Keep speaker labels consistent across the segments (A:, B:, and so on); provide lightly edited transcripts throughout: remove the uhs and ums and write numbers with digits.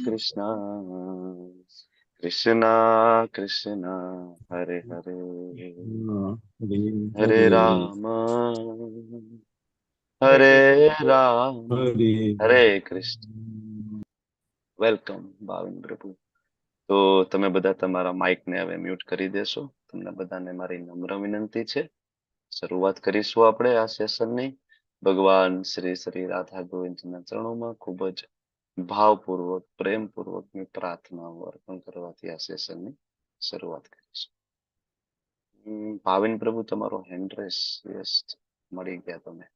A: કૃષ્ણ કૃષ્ણ કૃષ્ણ હરે હરે
B: હરે
A: હરે
B: હરે
A: રામ હરે રામ
B: હરે
A: હરે Krishna. Welcome Bhavin પ્રભુ. તો તમે બધા તમારા માઇકને હવે મ્યુટ કરી દેશો. તમને બધાને મારી નમ્ર વિનંતી છે. શરૂઆત કરીશું આપણે આ સેશનની ભગવાન શ્રી શ્રી રાધા ગોવિંદના ચરણોમાં ખૂબ જ ભાવપૂર્વક પ્રેમપૂર્વકની પ્રાર્થનાઓ અર્પણ કરવાથી આ સેશનની શરૂઆત કરીશું. ભાવિન પ્રભુ તમારો હેન્ડ રેસ યસ મળી ગયા તમે.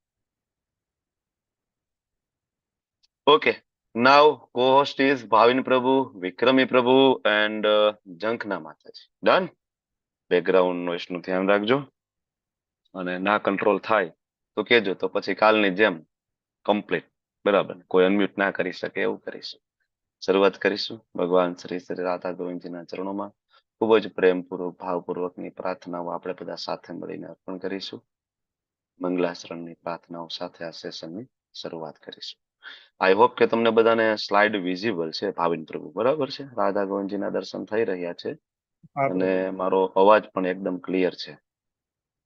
A: Okay, now co-host is Bhavin પ્રભુ, વિક્રમી પ્રભુ એન્ડ જંખના માતાજી. ડન. બેકગ્રાઉન્ડ નોઇસ નું ધ્યાન રાખજો અને ના કંટ્રોલ થાય તો કેજો, તો પછી કાલની જેમ કમ્પ્લીટ બરાબર, કોઈ અનમ્યુટ ના કરી શકે એવું કરીશું. શરૂઆત કરીશું ભગવાન શ્રી શ્રી રાધા ગોવિંદજીના ચરણોમાં ખૂબ જ પ્રેમપૂર્વક ભાવપૂર્વકની પ્રાર્થનાઓ આપણે બધા સાથે મળીને અર્પણ કરીશું. મંગલાચરણની પ્રાર્થનાઓ સાથે આ સેશનની શરૂઆત કરીશું. આઈ હોપ કે તમને બધાને સ્લાઇડ વિઝિબલ છે ભાવિન પ્રભુ, બરાબર છે? રાધા ગોવિંદજીના દર્શન થઈ રહ્યા છે અને મારો અવાજ પણ એકદમ ક્લિયર છે.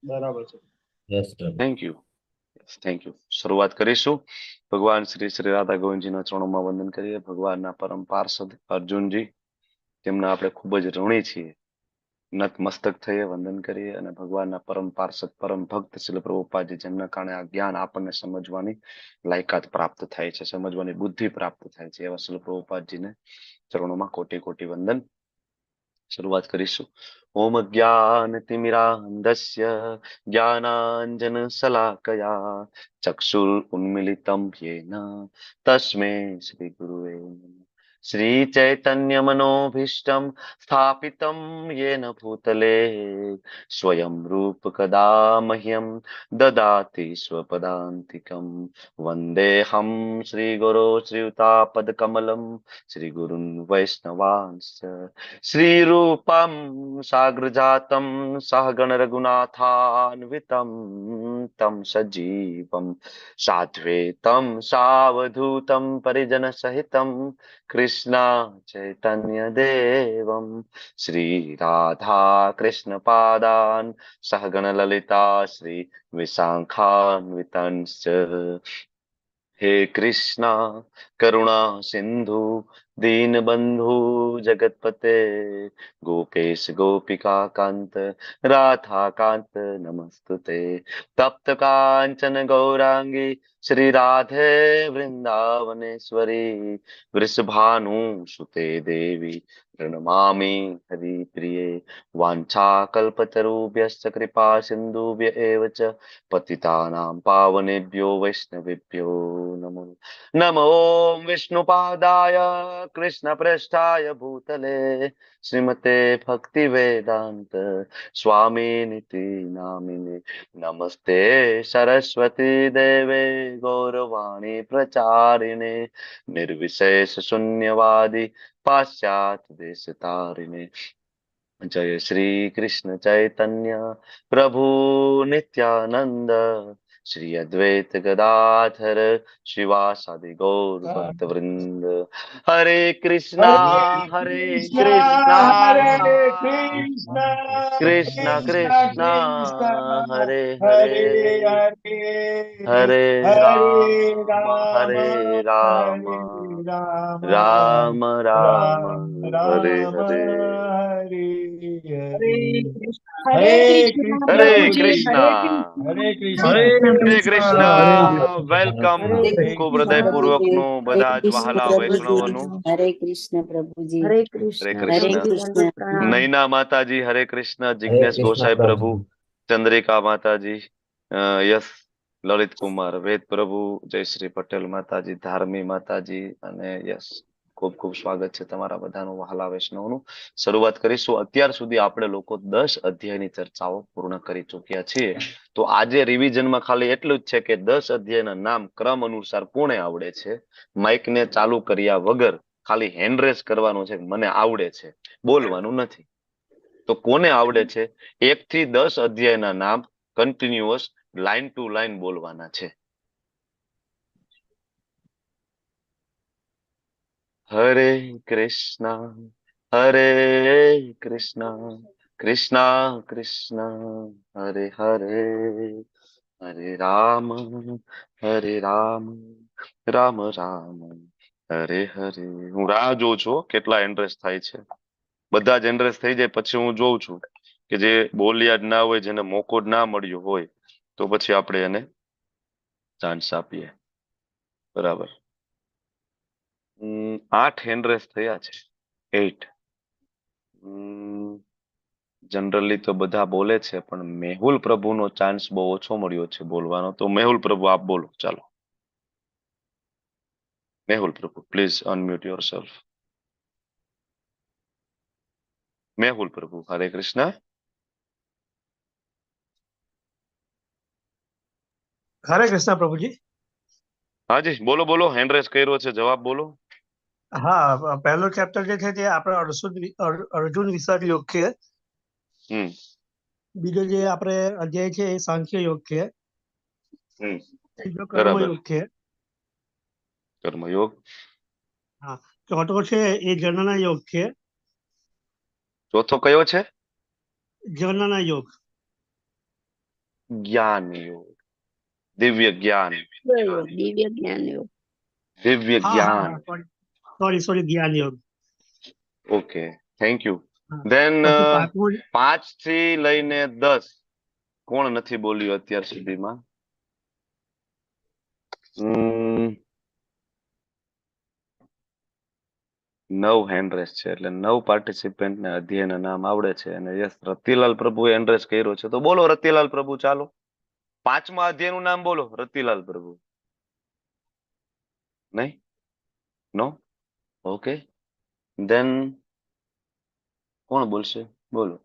C: બરાબર છે.
B: યસ પ્રભુ.
A: Thank you. Thank you. શરૂઆત કરીશું. ભગવાન શ્રી શ્રી રાધા ગોવિંદજીના ચરણોમાં વંદન કરીએ. ભગવાનના પરમ પાર્ષદ અર્જુનજી, તેમના આપણે ખૂબ જ ઋણી છીએ, નતમસ્તક થઈએ, વંદન કરીએ. અને ભગવાનના પરમ પાર્ષદ પરમ ભક્ત શીલ પ્રભુપાદજી, જેમના કારણે આ જ્ઞાન આપણને સમજવાની લાયકાત પ્રાપ્ત થાય છે, સમજવાની બુદ્ધિ પ્રાપ્ત થાય છે, એવા શીલ પ્રભુપાદજીને ચરણોમાં કોટી કોટી વંદન. શરૂઆત કરીશું. ઓમ જ્ઞાનતિમિરાન્ધસ્ય જ્ઞાનાંજન શલાકયા ચક્ષુર ઉન્મિલિતમ યેન તસ્મૈ શ્રી ગુરુવે નમઃ. શ્રી ચૈતન્ય મનોભીષ્ટમ સ્થાપિતમ યેન ભૂતલે સ્વયં રૂપ કદા મહ્યમ દદાતિ સ્વપદાંતિકમ. વંદેહમ શ્રી ગુરો શ્રીયુતાપદ કમલમ શ્રી ગુરુન વૈષ્ણવાંશ્ચ શ્રીરૂપમ સાગ્રજાતમ સહગણ રઘુનાથાન્વિતમ તમ સજીવમ સાદ્વૈતમ સાવધૂતમ પરિજન સહિતમ કૃષ્ણ ચૈતન્ય દેવમ શ્રી રાધા કૃષ્ણ પાદાન સહગણ લલિતા શ્રી વિશાખાન્વિતંશ્ચ. હે કૃષ્ણ કરુણા સિંધુ दीनबंधु जगतपते गोपेश गोपिका कांत राधा कांत नमस्तुते. तप्त कांचन गौरांगी श्री राधे वृंदावनेश्वरी वृषभानु सुते देवी प्रणमामि हरिप्रिये. वाञ्छाकल्पतरुभ्यश्च कृपा सिन्धुभ्य एव च पतितानां पावनेभ्यो वैष्णवेभ्यो नमो नमो. विष्णुपादाय कृष्णप्रेष्ठाय भूतले श्रीमते भक्तिवेदांत स्वामिनिति नामिने. नमस्ते सरस्वती देवे गौरवाणी प्रचारिणे निर्विशेष शून्यवादी पाश्चात्य देशतारिणे. जय श्री कृष्ण चैतन्य प्रभु नित्यानंद श्री अद्वैत गदाधर श्रीवासादि गौर भक्त वृंद. हरे कृष्णा हरे कृष्णा
C: हरे कृष्णा
A: कृष्णा कृष्णा
C: कृष्णा
A: हरे
C: हरे
A: हरे
C: हरे
A: हरे
C: हरे
A: राम
C: राम
A: हरे राम
C: हरे राम
A: राम राम
C: राम
A: हरे
C: राम
A: हरे.
C: हरे
D: हरे
C: हरे.
D: कृष्ण
C: हरे कृष्ण
A: हरे
D: प्रभु जी
A: कृष्णा
D: हरे कृष्ण
C: हरे कृष्ण
D: हरे
A: હરે
D: कृष्ण
A: કૃષ્ણ.
C: हरे
A: વેલકમ.
D: हरे
A: ખૂબ
D: कृष्ण प्रभु
A: હૃદયપૂર્વક
D: जी
A: નું
D: हरे
A: બધા જ
D: कृष्ण
A: વહાલા
D: प्रभु जी
A: વૈષ્ણવોનું
D: हरे कृष्ण प्रभु जी
A: હરે
D: हरे
A: કૃષ્ણ.
D: कृष्ण प्रणाम
A: નૈના માતાજી હરે કૃષ્ણ.
B: હરે
A: જિજ્ઞેશ
B: કૃષ્ણ
A: ગોસાઈ પ્રભુ,
B: પ્રભુ.
A: ચંદ્રિકા માતાજી, યસ લલિત કુમાર, વેદ પ્રભુ, જયશ્રી પટેલ માતાજી, ધાર્મી માતાજી અને યસ ખૂબ ખૂબ સ્વાગત છે તમારા બધાનું વહાલા વૈષ્ણવનું. શરૂઆત કરીશું. અત્યાર સુધી આપણે લોકો 10 અધ્યાયની ચર્ચાઓ પૂર્ણ કરી ચૂક્યા છીએ. તો આજે રિવિઝનમાં ખાલી એટલું જ છે કે 10 અધ્યાયના નામ ક્રમ અનુસાર કોને આવડે છે, માઇકને ચાલુ કર્યા વગર ખાલી હેન્ડ રેસ કરવાનું છે, મને આવડે છે, બોલવાનું નથી. તો કોને આવડે છે 1 થી 10 અધ્યાયના નામ કન્ટિન્યુઅસ લાઈન ટુ લાઈન બોલવાના છે. હરે કૃષ્ણ હરે કૃષ્ણ કૃષ્ણ કૃષ્ણ હરે હરે હરે રામ રામ રામ હરે હરે. હું રાહ જોઉં છું કેટલા એન્ડ્રેસ થાય છે. બધા જ એન્ડ્રેસ થઈ જાય પછી હું જોઉં છું કે જે બોલ્યા જ ના હોય, જેને મોકો જ ના મળ્યો હોય, તો પછી આપણે એને ચાન્સ આપીએ. બરાબર. 8 હેન્ડરેસ થયા છે. 8. જનરલી તો બધા બોલે છે પણ મેહુલ પ્રભુનો ચાન્સ બહુ ઓછો મળ્યો છે બોલવાનો. તો મેહુલ પ્રભુ આપ બોલો. ચાલો મેહુલ પ્રભુ, પ્લીઝ અનમ્યુટ યોરસેલ્ફ. મેહુલ પ્રભુ, હરે કૃષ્ણ.
E: હરે કૃષ્ણ પ્રભુજી.
A: હાજી બોલો બોલો. હેન્ડરેસ કર્યો છે, જવાબ બોલો.
E: હા, પહેલો ચેપ્ટર જે છે તે આપણે અર્જુન વિષયક યોગ છે.
A: હમ
E: બીજો જે આપણે અધ્યાય છે એ સાંખ્ય યોગ છે.
A: હમ
E: ત્રીજો
A: બરાબર.
E: કર્મયોગ છે.
A: કર્મયોગ.
E: હા, ચોથો છે એ જનના યોગ છે.
A: ચોથો કયો છે?
E: જનના યોગ.
A: જ્ઞાન યોગ. દિવ્ય જ્ઞાન.
D: યોગ, દિવ્ય જ્ઞાન યોગ.
A: દિવ્ય
E: હા હા
A: જ્ઞાન.
E: હા, સોરી જ્ઞાન યોગ.
A: Okay, thank you.
E: હા.
A: ધેન
E: પછી પાંચમો
A: 5 થી લઈને 10 કોણ નથી બોલ્યું અત્યાર સુધીમાં? 9 હેન્ડરેસ છે એટલે 9 પાર્ટિસિપન્ટને અધ્યયના નામ આવડે છે. અને યસ, રતિલાલ પ્રભુએ હેન્ડરેસ કર્યો છે. તો બોલો રતિલાલ પ્રભુ, ચાલો 5મા અધ્યાયનું નામ બોલો રતિલાલ પ્રભુ. નહીં? નો? ઓકે. ધેન કોણ બોલશે? બોલો.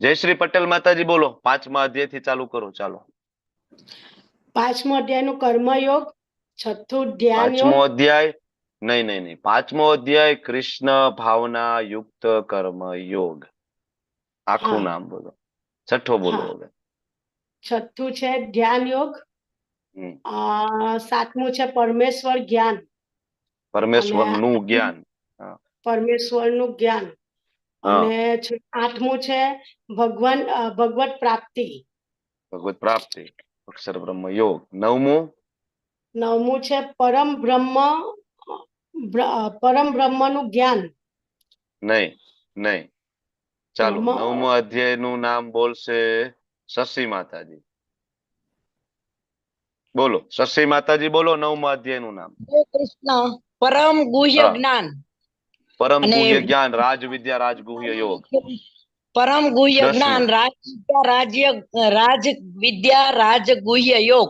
A: જયશ્રી પટેલ માતાજી બોલો. 5મા અધ્યાયથી ચાલુ કરો. ચાલો.
F: 5મો અધ્યાયનું કર્મયોગ, છઠ્ઠું ધ્યાન યોગ.
A: 5મો અધ્યાય નહીં. 5મો અધ્યાય કૃષ્ણ ભાવના યુક્ત કર્મ યોગ. આખું
F: હા
A: નામ બોલો. છઠ્ઠો બોલો
F: હા,
A: હવે.
F: છઠ્ઠું છે ધ્યાન યોગ.
A: હમ.
F: 7મું છે પરમેશ્વર જ્ઞાન અને
A: પરમેશ્વરનું જ્ઞાન. હા.
F: પરમેશ્વરનું જ્ઞાન.
A: હા.
F: અને 8મું છે ભગવત પ્રાપ્તિ.
A: ભગવત પ્રાપ્તિ, અક્ષર બ્રહ્મ યોગ. 9મું
F: 9મું છે પરમ બ્રહ્મનું જ્ઞાન.
A: નહીં. ચાલો,
F: બ્રહ્મ
A: 9મા અધ્યાયનું નામ બોલશે શશી માતાજી. બોલો શશી માતાજી, બોલો 9મા અધ્યાયનું નામ.
G: હરે કૃષ્ણ. પરમ ગુહ્ય
A: હા.
G: જ્ઞાન
A: પરમ
G: અને
A: ગુહ્ય જ્ઞાન, રાજ વિદ્યા રાજ ગુહ્ય યોગ.
G: પરમ ગુહ્ય
A: 10મું
G: જ્ઞાન, રાજ વિદ્યા રાજ ગુહ્ય યોગ.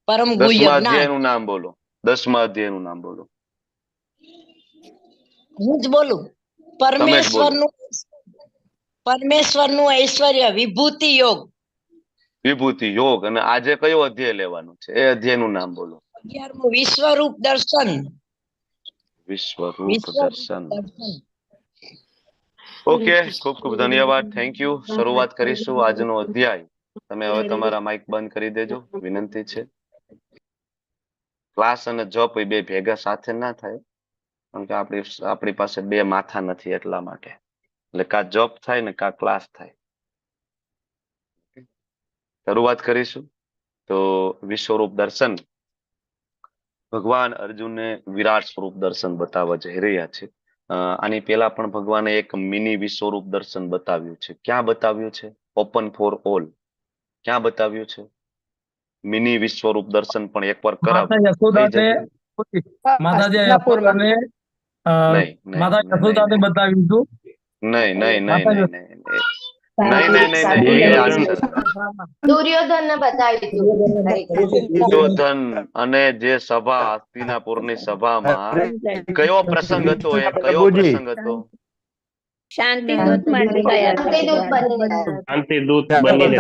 G: પરમ ગુહ્ય
A: 10મા
G: જ્ઞાન.
A: અધ્યાયનું નામ બોલો. 10મા અધ્યાયનું નામ બોલો.
G: હું જ બોલું.
A: તમે જ બોલો.
G: પરમેશ્વરનું ઐશ્વર્ય વિભૂતિ યોગ.
A: વિભૂતિ યોગ. અને આજે કયો અધ્યાય લેવાનું છે એ અધ્યાયનું નામ બોલો.
G: 11મું વિશ્વરૂપ દર્શન.
A: વિશ્વરૂપ
G: વિશ્વરૂપ
A: દર્શન.
G: દર્શન.
A: ઓકે, ખૂબ ખૂબ ધન્યવાદ. Thank you. શરૂઆત કરીશું આજનો અધ્યાય. તમે હવે તમારા માઇક બંધ કરી દેજો, વિનંતી છે. ક્લાસ અને જોબ એ બે ભેગા સાથે ના થાય, કારણ કે આપણી પાસે બે માથા નથી એટલા માટે. એટલે કા જોબ થાય ને કા ક્લાસ થાય. શરૂઆત કરીશું. તો વિશ્વરૂપ દર્શન, ભગવાન અર્જુનને વિરાટ સ્વરૂપ દર્શન બતાવવા જઈ રહ્યા છે. આની પહેલા પણ ભગવાને એક મિની વિશ્વરૂપ દર્શન બતાવ્યું છે. ક્યાં બતાવ્યું છે? Open for all. ક્યાં બતાવ્યું છે? મિની વિશ્વરૂપ દર્શન પણ એકવાર કરાવો. કઈ જગ્યાએ?
B: માતાજી યશોદાને
A: નહીં
B: માતા યશોદાને બતાવ્યું હતું.
A: નહીં. એ આન્સર.
H: દુર્યોધનને બતાવ્યું હતું.
A: દુર્યોધન અને જે સભા, હસ્તિનાપુરની સભામાં કયો પ્રસંગ હતો? એ કયો પ્રસંગ હતો?
D: શાંતિ દૂત માટે ગયા
H: શાંતિદૂત
D: હતા.
H: બનીને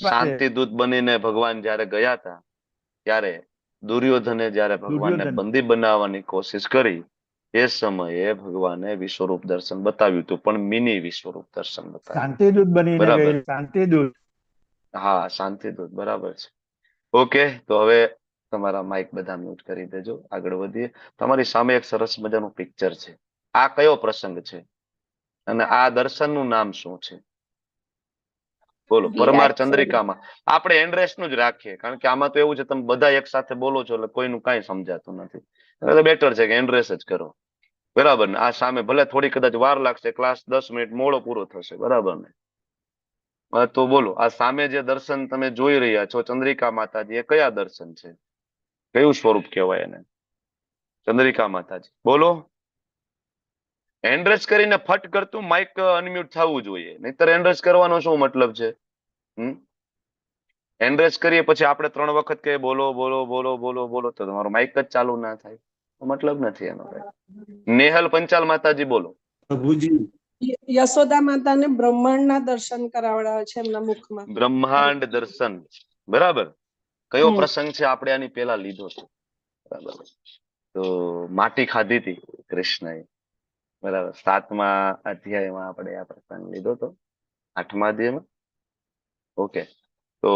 A: શાંતિદૂત બનીને ભગવાન જયારે ગયા હતા, ત્યારે દુર્યોધને જયારે ભગવાનને બંદી બનાવવાની કોશિશ કરી, એ સમયે ભગવાને વિશ્વરૂપ દર્શન બતાવ્યું હતું, પણ મિની વિશ્વરૂપ દર્શન બતાવ્યું.
C: શાંતિદૂત બનીને
A: બરાબર.
C: ગયેલ શાંતિદૂત.
A: હા, શાંતિદૂત, બરાબર છે. ઓકે, તો હવે તમારા માઇક બધા મ્યુટ કરી દેજો. આગળ વધીએ. તમારી સામે એક સરસ મજાનું પિક્ચર છે. આ કયો પ્રસંગ છે અને આ દર્શનનું નામ શું છે? બોલો. પરમાર
D: વિરાટ
A: ચંદ્રિકામાં આપણે હેન્ડરેસ્ટ નું જ રાખીએ, કારણ કે આમાં તો એવું છે તમે બધા એક સાથે બોલો છો એટલે કોઈનું કાંઈ સમજાતું નથી. એટલે બેટર છે કે હેન્ડરેસ જ કરો. બરાબર ને? આ સામે ભલે થોડી કદાચ વાર લાગશે, ક્લાસ 10 મિનિટ મોડો પૂરો થશે. બરાબર ને? તો બોલો, આ સામે જે દર્શન તમે જોઈ રહ્યા છો ચંદ્રિકા માતાજી, એ કયા દર્શન છે? કયું સ્વરૂપ કહેવાય એને? ચંદ્રિકા માતાજી. બોલો. હેન્ડરેસ કરીને ફટ કરતું માઇક અનમ્યુટ થવું જોઈએ, નહીતર હેન્ડરેસ કરવાનો શું મતલબ છે? હેન્ડરેસ કરીએ પછી આપણે 3 વખત કહીએ બોલો બોલો બોલો બોલો બોલો, તો તમારો માઇક જ ચાલુ ના થાય, મતલબ નથી એનો કઈ. નેહલ પંચાલ માતાજી બોલો.
I: યશોદા માતાને બ્રહ્માંડના દર્શન કરાવડાવે છે એમના મુખમાં.
A: બ્રહ્માંડ દર્શન. બરાબર. કયો
I: હમ.
A: પ્રસંગ છે? આપણે આની પેલા લીધો છે. બરાબર. તો માટી ખાધી હતી કૃષ્ણએ. બરાબર. 7મા અધ્યાયમાં આપણે આ પ્રસંગ લીધો હતો. 8મા અધ્યાયમાં. ઓકે. તો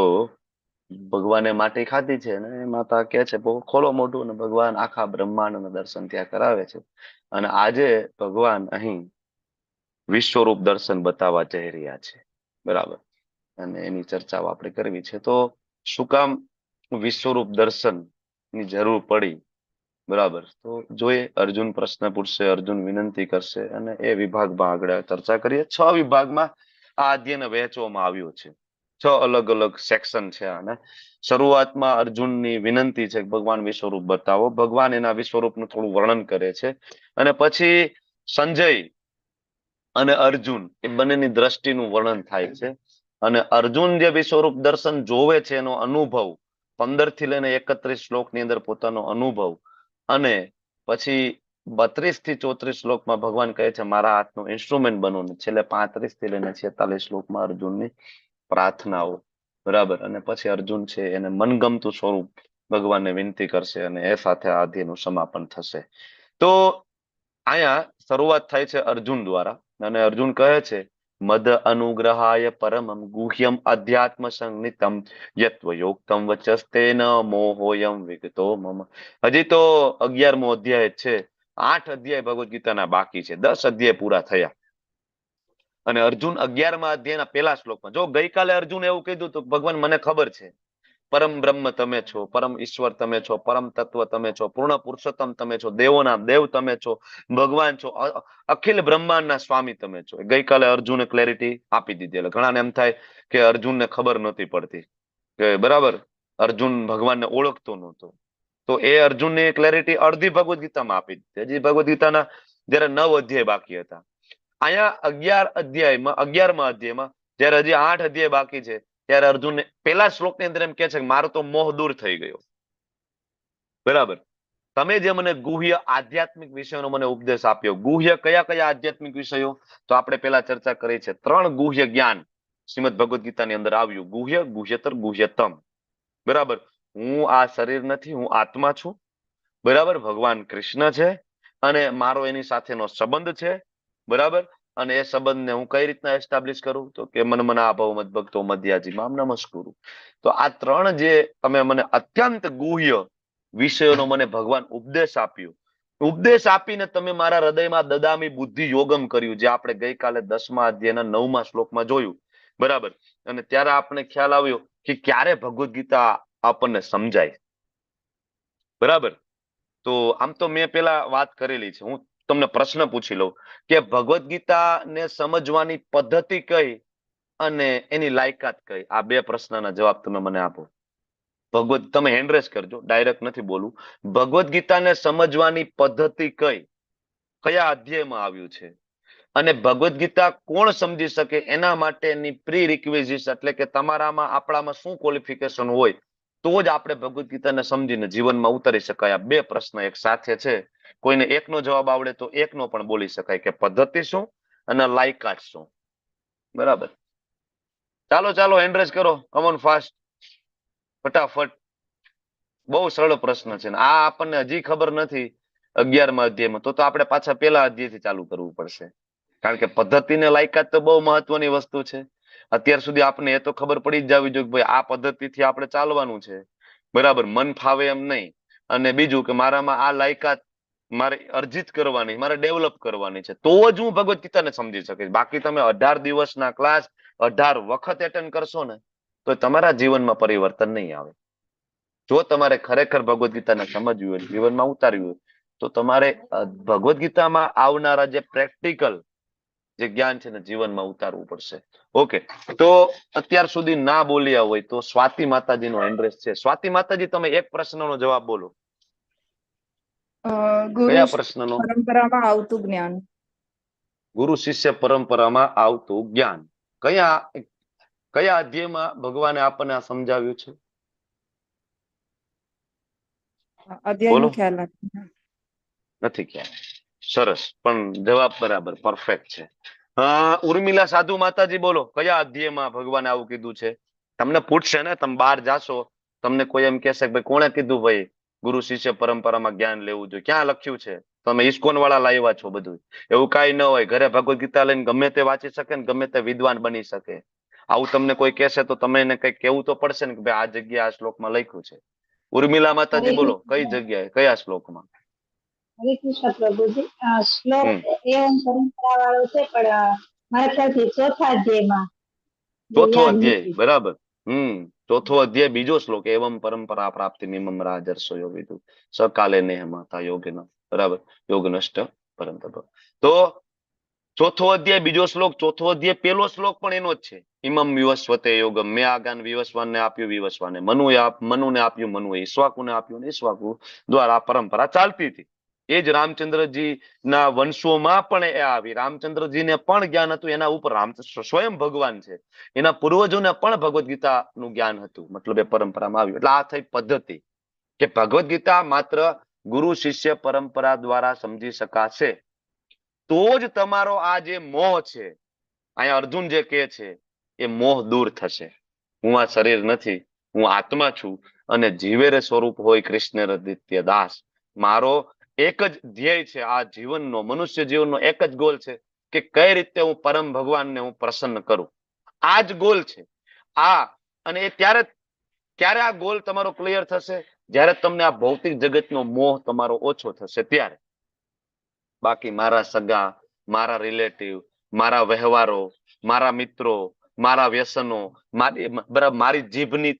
A: ભગવાને માટી ખાધી છે ને માતા કે છે ખોલો મોઢું, અને ભગવાન આખા બ્રહ્માંડના દર્શન ત્યાં કરાવે છે. અને આજે ભગવાન અહીં વિશ્વરૂપ દર્શન બતાવવા જઈ રહ્યા છે. બરાબર. અને એની ચર્ચાઓ આપણે કરવી છે. તો શું કામ વિશ્વરૂપ દર્શન ની જરૂર પડી? બરાબર. તો જોઈએ. અર્જુન પ્રશ્ન પૂછશે, અર્જુન વિનંતી કરશે, અને એ વિભાગમાં આગળ ચર્ચા કરીએ. 6 વિભાગમાં આ અધ્યયને વહેંચવામાં આવ્યું છે. 6 અલગ અલગ સેક્શન છે. અને શરૂઆતમાં અર્જુનની વિનંતી છે કે ભગવાન વિશ્વરૂપ બતાવો. ભગવાન એના વિશ્વરૂપનું થોડું વર્ણન કરે છે. અને પછી સંજય અને અર્જુન એ બંનેની દ્રષ્ટિનું વર્ણન થાય છે. અને અર્જુન જે વિશ્વરૂપ દર્શન જોવે છે એનો અનુભવ 15 થી લઈને 31 શ્લોકની અંદર પોતાનો અનુભવ, અને પછી 32 થી 34 શ્લોકમાં ભગવાન કહે છે મારા હાથનું ઇન્સ્ટ્રુમેન્ટ બનો, ને છેલ્લે 35 થી લઈને 46 શ્લોકમાં અર્જુનની પ્રાર્થનાઓ. બરાબર. અને પછી અર્જુન છે એને મનગમતું સ્વરૂપ ભગવાનને વિનંતી કરશે, અને એ સાથે આ અધ્યાયનું સમાપન થશે. તો અહીંયા શરૂઆત થાય છે અર્જુન દ્વારા, અને અર્જુન કહે છે મદ અનુગ્રહાય પરમમ ગુહ્યમ અધ્યાત્મ સંગીતમ યત્વયોક્તમ વચસ્તેન મોહોયમ વિગતો મમ. હજી તો 11મો અધ્યાય છે. 8 અધ્યાય ભગવદ ગીતાના બાકી છે. 10 અધ્યાય પૂરા થયા. અને અર્જુન 11મા અધ્યાયના પહેલા શ્લોકમાં, જો ગઈકાલે અર્જુન એવું કીધું તો ભગવાન મને ખબર છે, પરમ બ્રહ્મ તમે છો, પરમ ઈશ્વર તમે છો, પરમ તત્વ તમે છો, પૂર્ણ પુરુષોત્તમ તમે છો, દેવોના દેવ તમે છો, ભગવાન છો, અખિલ બ્રહ્માંડના સ્વામી તમે છો. ગઈકાલે અર્જુને ક્લેરિટી આપી દીધી. એટલે ઘણાને એમ થાય કે અર્જુનને ખબર નહોતી પડતી, કે બરાબર અર્જુન ભગવાનને ઓળખતો નહોતો. તો એ અર્જુનની ક્લેરિટી અડધી ભગવદ ગીતામાં આપી દીધી. હજી ભગવદ ગીતાના જયારે 9 અધ્યાય બાકી હતા. અહીંયા 11મા અધ્યાયમાં જયારે હજી 8 અધ્યાય બાકી છે, ત્યારે અર્જુન પેલા શ્લોકની અંદર એમ કે છે કે મારો તો મોહ દૂર થઈ ગયો. બરાબર. તમે જે મને ગુહ્ય આધ્યાત્મિક વિષયોનો મને ઉપદેશ આપ્યો. ગુહ્ય કયા કયા આધ્યાત્મિક વિષયો? તો આપણે પેલા ચર્ચા કરી છે. 3 ગુહ્ય જ્ઞાન શ્રીમદ ભગવદ ગીતાની અંદર આવ્યું. ગુહ્ય, ગુહ્યતર, ગુહ્યતમ. બરાબર. હું આ શરીર નથી, હું આત્મા છું. બરાબર. ભગવાન કૃષ્ણ છે અને મારો એની સાથેનો સંબંધ છે. બરાબર. અને એ સંબંધને હું કઈ રીતના એસ્ટાબ્લિશ કરું? તો કે મન મના ભાવ મદ ભક્તો મધ્યાજી મામ નમસ્કુરુ. તો આ 3 જે તમે મને અત્યંત ગુહ્ય વિષયોનો મને ભગવાન ઉપદેશ આપ્યો, ઉપદેશ આપીને તમે મારા હૃદયમાં દદામી બુદ્ધિ યોગમ કર્યું, જે આપણે ગઈકાલે 10મા અધ્યાયના 9મા શ્લોકમાં જોયું. બરાબર. અને ત્યારે આપણે ખ્યાલ આવ્યો કે ક્યારે ભગવદ ગીતા આપણને સમજાય. બરાબર. તો આમ તો મેં પેલા વાત કરેલી છે. હું તમને પ્રશ્ન પૂછી લઉં કે ભગવદ ગીતાને સમજવાની પદ્ધતિ કઈ અને એની લાયકાત કઈ? આ 2 પ્રશ્નના જવાબ તમે મને આપો. તમે હેન્ડરેસ કરજો, ડાયરેક્ટ નથી બોલું. ભગવદ ગીતાને સમજવાની પદ્ધતિ કઈ, કયા અધ્યાયમાં આવ્યું છે, અને ભગવદ ગીતા કોણ સમજી શકે એના માટેની પ્રી રિક્વિઝિટ, એટલે કે તમારામાં આપણામાં શું ક્વોલિફિકેશન હોય તો જ આપણે ભગવદ ગીતાને સમજીને જીવનમાં ઉતારી શકાય. આ 2 પ્રશ્ન એક સાથે છે. કોઈને એકનો જવાબ આવડે તો એકનો પણ બોલી શકાય, કે પદ્ધતિ શું અને લાયકાત શું. બરાબર. ચાલો ચાલો હેન્ડરેસ કરો, કમોન ફાસ્ટ, ફટાફટ. બહુ સરળ પ્રશ્ન છે. આ આપણને હજી ખબર નથી 11મા અધ્યાયમાં, તો આપણે પાછા પેલા અધ્યાયથી ચાલુ કરવું પડશે. કારણ કે પદ્ધતિને લાયકાત તો બહુ મહત્વની વસ્તુ છે. અત્યાર સુધી આપણે એ તો ખબર પડી જ જવી જોઈએ કે ભાઈ આ પદ્ધતિથી આપણે ચાલવાનું છે. બરાબર, મન ફાવે એમ નહીં. અને બીજું કે મારામાં આ લાયકાત મારે અર્જિત કરવાની, મારે ડેવલપ કરવાની છે, તો જ હું ભગવદ ગીતાને સમજી શકીશ. બાકી તમે 18 દિવસના ક્લાસ 18 વખત એટેન્ડ કરશો ને તો તમારા જીવનમાં પરિવર્તન નહીં આવે. જો તમારે ખરેખર ભગવદ ગીતાને સમજવી હોય, જીવનમાં ઉતારવી હોય, તો તમારે ભગવદ ગીતામાં આવનારા જે પ્રેક્ટિકલ જે જ્ઞાન છે ને જીવનમાં ઉતારવું પડશે. ઓકે, તો અત્યાર સુધી ના બોલ્યા હોય તો સ્વાતિ માતાજીનો એડ્રેસ છે. સ્વાતિ માતાજી, તમે એક પ્રશ્નનો જવાબ બોલો.
J: ગુરુ
A: કયા પ્રશ્નનો?
J: પરંપરામાં આવતું જ્ઞાન.
A: ગુરુ શિષ્ય પરંપરામાં આવતું જ્ઞાન. કયા અધ્યાયમાં ભગવાને આપણને આ સમજાવ્યું છે?
J: અધ્યાયનો ખ્યાલ
A: નથી ખ્યાલ. સરસ, પણ જવાબ બરાબર પરફેક્ટ છે. ઉર્મિલા સાધુ માતાજી, બોલો કયા અધ્યાયમાં ભગવાને આવું કીધું છે? તમને પૂછશે ને, તમે બહાર જાશો, તમને કોઈ એમ કહેશે કે ભાઈ કોણે કીધું ભાઈ ગુરુ શિષ્ય પરંપરામાં જ્ઞાન લેવું જોઈએ? ક્યાં લખ્યું છે? તમે ઇસ્કોન વાળા લાવ્યા છો બધું. એવું કઈ ન હોય. ઘરે ભગવદ ગીતા લઈને ગમે તે વાંચી શકે ને ગમે તે વિદ્વાન બની શકે. આવું તમને કોઈ કહેશે તો તમે એને કઈક કેવું તો પડશે ને કે ભાઈ આ જગ્યા આ શ્લોકમાં લખ્યું છે. ઉર્મિલા માતાજી, બોલો કઈ જગ્યાએ, કયા શ્લોકમાં?
K: હરે કૃષ્ણ પ્રભુજી. શ્લોક એવમ પરંપરા વાળો છે, પણ મારા ખ્યાલથી ચોથા અધ્યાયમાં.
A: ચોથો અધ્યાય, બરાબર. ચોથો અધ્યાય, બીજો શ્લોક. એવમ પરંપરા પ્રાપ્તિ નિમમ રાજર્ષયો વિદુ સકાલે નેહ માતા યોગિન. બરાબર, યોગનષ્ટ પરંતપ. તો ચોથો અધ્યાય બીજો શ્લોક, ચોથો અધ્યાય પેલો શ્લોક પણ એનો જ છે. ઇમમ વિવસ્વતે યોગમ, મેં આ જ્ઞાન વિવસ્વાનને આપ્યું, વિવસ્વાને મનુને આપ્યું, મનુએ ઈશ્વાકુને આપ્યું, ને ઈશ્વાકુ દ્વારા પરંપરા ચાલતી હતી. એ જ રામચંદ્રજી ના વંશોમાં પણ એ આવી. રામચંદ્રજીને પણ જ્ઞાન હતું, એના ઉપર સ્વયં ભગવાન છે, એના પૂર્વજોને પણ ભગવદ ગીતાનું જ્ઞાન હતું, મતલબ એ પરંપરામાં આવ્યું. એટલે આ થઈ પદ્ધતિ કે ભગવદ ગીતા માત્ર ગુરુ શિષ્ય પરંપરા દ્વારા સમજી શકાશે તો જ તમારો આ જે મોહ છે, અહીંયા અર્જુન જે કહે છે એ મોહ દૂર થશે. હું આ શરીર નથી, હું આત્મા છું, અને જીવેરે સ્વરૂપ હોય કૃષ્ણ રદિત્ય દાસ. મારો એક જ ધ્યેય છે આ જીવનનો, મનુષ્ય જીવનનો એક જ ગોલ છે કે કઈ રીતે હું પરમ ભગવાનને હું પ્રસન્ન કરું. આ જ ગોલ છે. અને એ ત્યારે આ ગોલ તમારો ક્લિયર થશે જ્યારે તમને આ ભૌતિક જગતનો મોહ તમારો ઓછો થશે ત્યારે. બાકી મારા સગા, મારા રિલેટિવ, મારા વ્યવહારો, મારા મિત્રો, મારા વ્યસનો, મારી જીભની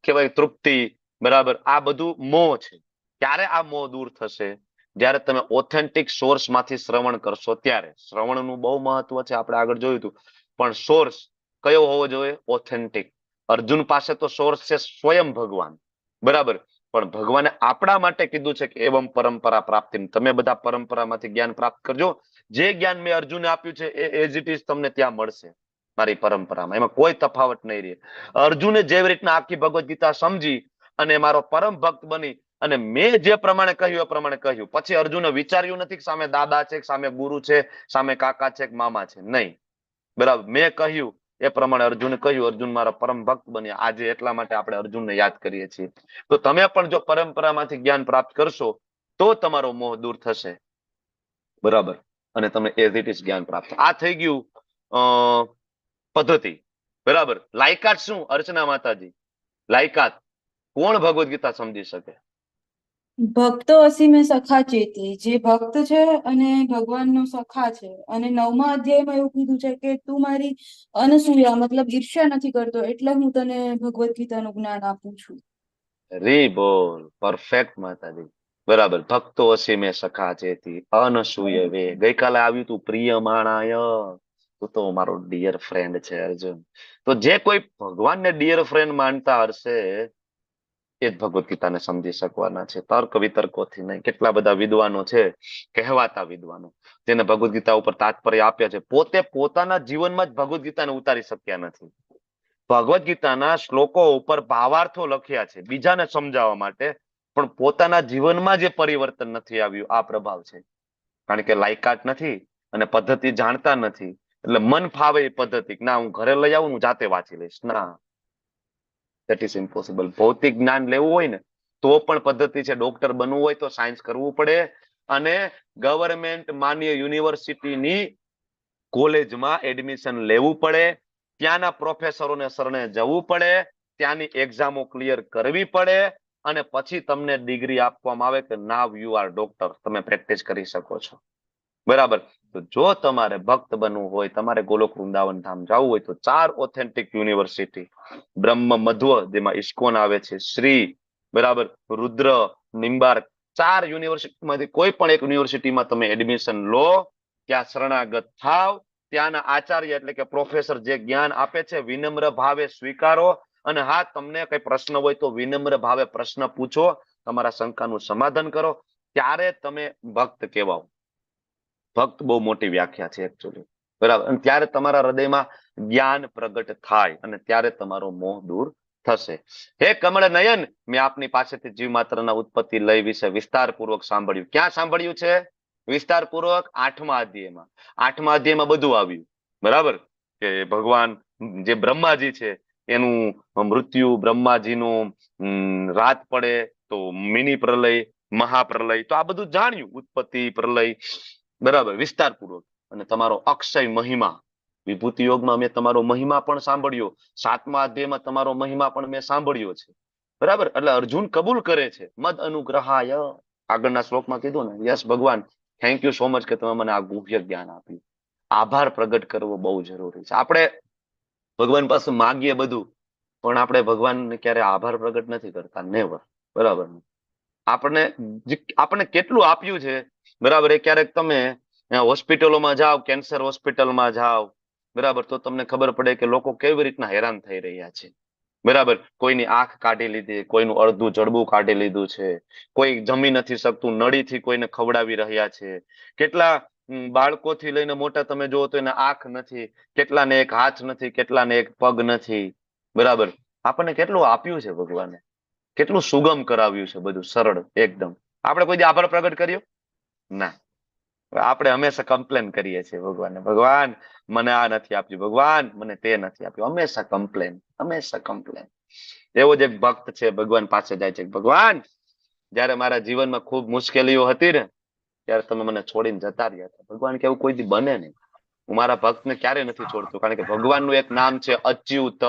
A: કહેવાય તૃપ્તિ, બરાબર, આ બધું મોહ છે. ક્યારે આ મોહ દૂર થશે? જ્યારે તમે ઓથેન્ટિક સોર્સ માંથી શ્રવણ કરશો ત્યારે. શ્રવણનું બહુ મહત્વ છે, આપણે આગળ જોયું હતું. પણ સોર્સ કયો હોવો જોઈએ? ઓથેન્ટિક. અર્જુન પાસે તો સોર્સ છે સ્વયં ભગવાન, બરાબર. પણ ભગવાને આપણા માટે કીધું છે કે એવમ પરંપરા પ્રાપ્તિ, તમે બધા પરંપરામાંથી જ્ઞાન પ્રાપ્ત કરજો. જે જ્ઞાન મેં અર્જુને આપ્યું છે એ એઝ ઇટ ઇઝ તમને ત્યાં મળશે મારી પરંપરામાં. એમાં કોઈ તફાવત નહીં રહે. અર્જુને જેવી રીતના આખી ભગવદ ગીતા સમજી અને મારો પરમ ભક્ત બની અને મેં જે પ્રમાણે કહ્યું એ પ્રમાણે કહ્યું. પછી અર્જુને વિચાર્યું નથી કે સામે દાદા છે, સામે ગુરુ છે, સામે કાકા છે, મામા છે. નહીં, બરાબર. મેં કહ્યું એ પ્રમાણે અર્જુને કહ્યું. અર્જુન મારા પરમ ભક્ત બન્યા. આજે એટલા માટે આપણે અર્જુનને યાદ કરીએ છીએ. તો તમે પણ જો પરંપરામાંથી જ્ઞાન પ્રાપ્ત કરશો તો તમારો મોહ દૂર થશે, બરાબર, અને તમે એઝ ઇટ ઇઝ જ્ઞાન પ્રાપ્ત. આ થઈ ગયું પદ્ધતિ, બરાબર. લાયકાત શું? અર્ચના માતાજી, લાયકાત કોણ ભગવદ ગીતા સમજી શકે?
J: ભક્તો અસીમે સખા ચેતી, જે ભક્ત છે અને ભગવાનનો સખા છે. અને 9મા અધ્યાયમાં એવું કીધું છે કે તું મારી અનસૂયા મતલબ ઈર્ષ્યા નથી કરતો, એટલે હું તને ભગવદ ગીતાનું જ્ઞાન આપું છું.
A: રી બોલ, પરફેક્ટ માતાજી, બરાબર. ભક્તો અસીમે સખા ચેતી અનસૂય વે. ગઈકાલે આવ્યું તું પ્રિયમાણાય, તું તો મારો ડિયર ફ્રેન્ડ છે અર્જુન. તો જે કોઈ ભગવાનને ડિયર ફ્રેન્ડ માનતા હશે એ જ ભગવદ ગીતાને સમજી શકવાના છે, તર્ક વિતર્કોથી નહીં. કેટલા બધા વિદ્વાનો છે, કહેવાતા વિદ્વાનો, જેને ભગવદ ગીતા ઉપર તાત્પર્ય આપ્યા છે, પોતે પોતાના જીવનમાં જ ભગવદ ગીતાને ઉતારી શક્યા નથી. ભગવદ ગીતાના શ્લોકો ઉપર ભાવાર્થો લખ્યા છે બીજાને સમજાવવા માટે, પણ પોતાના જીવનમાં જે પરિવર્તન નથી આવ્યું, આ પ્રભાવ છે. કારણ કે લાયકાત નથી અને પદ્ધતિ જાણતા નથી. એટલે મન ફાવે એ પદ્ધતિ, ના હું ઘરે લઈ આવું, હું જાતે વાંચી લઈશ. ના, ધેટ ઇઝ ઇમ્પોસિબલ. ભૌતિક જ્ઞાન લેવું હોય ને તો પણ પદ્ધતિ છે. ડોક્ટર બનવું હોય તો સાયન્સ કરવું પડે અને ગવર્મેન્ટ માન્ય યુનિવર્સિટીની કોલેજમાં એડમિશન લેવું પડે, ત્યાંના પ્રોફેસરોને શરણે જવું પડે, ત્યાંની એક્ઝામો ક્લિયર કરવી પડે અને પછી તમને ડિગ્રી આપવામાં આવે કે નાવ યુ આર ડોક્ટર, તમે પ્રેક્ટિસ કરી શકો છો. બરાબર. તો જો તમારે ભક્ત બનવું હોય, તમારે ગોલોક વૃંદાવન ધામ જવું હોય તો 4 ઓથેન્ટિક યુનિવર્સિટી, બ્રહ્મ મધ્વ જેમાં ઇસ્કોન આવે છે, શ્રી, બરાબર, રુદ્ર, નિમ્બાર્ક, 4 યુનિવર્સિટીમાંથી કોઈ પણ એક યુનિવર્સિટીમાં તમે એડમિશન લો, ત્યાં શરણાગત થાવ, ત્યાંના આચાર્ય એટલે કે પ્રોફેસર જે જ્ઞાન આપે છે વિનમ્ર ભાવે સ્વીકારો, અને હા તમને કઈ પ્રશ્ન હોય તો વિનમ્ર ભાવે પ્રશ્ન પૂછો, તમારા શંકાનું સમાધાન કરો, ત્યારે તમે ભક્ત કહેવાઓ. ભક્ત બહુ મોટી વ્યાખ્યા છે એકચ્યુઅલી, બરાબર. અને ત્યારે તમારા હૃદયમાં જ્ઞાન પ્રગટ થાય અને ત્યારે તમારો મોહ દૂર થશે. હે કમળ નયન, મેં આપની પાસેથી જીવ માત્રના ઉત્પત્તિ લય વિશે વિસ્તારપૂર્વક સાંભળ્યું. ક્યાં સાંભળ્યું છે વિસ્તારપૂર્વક? 8મા અધ્યાયમાં. 8મા અધ્યાયમાં બધું આવ્યું, બરાબર, કે ભગવાન જે બ્રહ્માજી છે એનું મૃત્યુ, બ્રહ્માજીનું રાત પડે તો મિની પ્રલય, મહાપ્રલય, તો આ બધું જાણ્યું, ઉત્પત્તિ, પ્રલય, બરાબર, વિસ્તારપૂર્વક. અને તમારો અક્ષય મહિમા, વિભૂતિ યોગમાં મેં તમારો મહિમા પણ સાંભળ્યો, 7મા અધ્યાયમાં તમારો મહિમા પણ મેં સાંભળ્યો છે, બરાબર. એટલે અર્જુન કબૂલ કરે છે, મદ અનુગ્રહાય, આગળના શ્લોકમાં કીધું ને. યસ ભગવાન, થેન્ક યુ સો મચ કે તમે મને આ ગુહ્ય જ્ઞાન આપ્યું. આભાર પ્રગટ કરવો બહુ જરૂરી છે. આપણે ભગવાન પાસે માગીએ બધું, પણ આપણે ભગવાનને ક્યારે આભાર પ્રગટ નથી કરતા, નેવર, બરાબર. આપણને કેટલું આપ્યું છે, બરાબર, એ ક્યારેક તમે હોસ્પિટલોમાં જાઓ, કેન્સર હોસ્પિટલમાં જાઓ, બરાબર, તો તમને ખબર પડે કે લોકો કેવી રીતના હેરાન થઈ રહ્યા છે, બરાબર. કોઈની આંખ કાઢી લીધી, કોઈનું અડધું જડબું કાઢી લીધું છે, કોઈ જમી નથી શકતું, નળીથી કોઈને ખવડાવી રહ્યા છે, કેટલા બાળકોથી લઈને મોટા તમે જુઓ તો એને આંખ નથી, કેટલાને એક હાથ નથી, કેટલાને એક પગ નથી, બરાબર. આપણને કેટલું આપ્યું છે ભગવાને, કેટલું સુગમ કરાવ્યું છે, બધું સરળ એકદમ. આપણે કોઈ દી આભાર પ્રગટ કર્યો? ના. આપણે હંમેશા કમ્પ્લેન કરીએ છીએ ભગવાનને, ભગવાન મને આ નથી આપ્યું, ભગવાન મને તે નથી આપ્યું, હંમેશા કમ્પ્લેન, હંમેશા કમ્પ્લેન. એવો જ એક ભક્ત છે, ભગવાન પાસે જાય છે, ભગવાન જયારે મારા જીવનમાં ખૂબ મુશ્કેલીઓ હતી ને ત્યારે તમે મને છોડીને જતા રહ્યા હતા. ભગવાન કે એવું કોઈ દી બને નહીં, હું મારા ભક્તને ક્યારે નથી છોડતો, કારણ કે ભગવાનનું એક નામ છે અચ્યુત.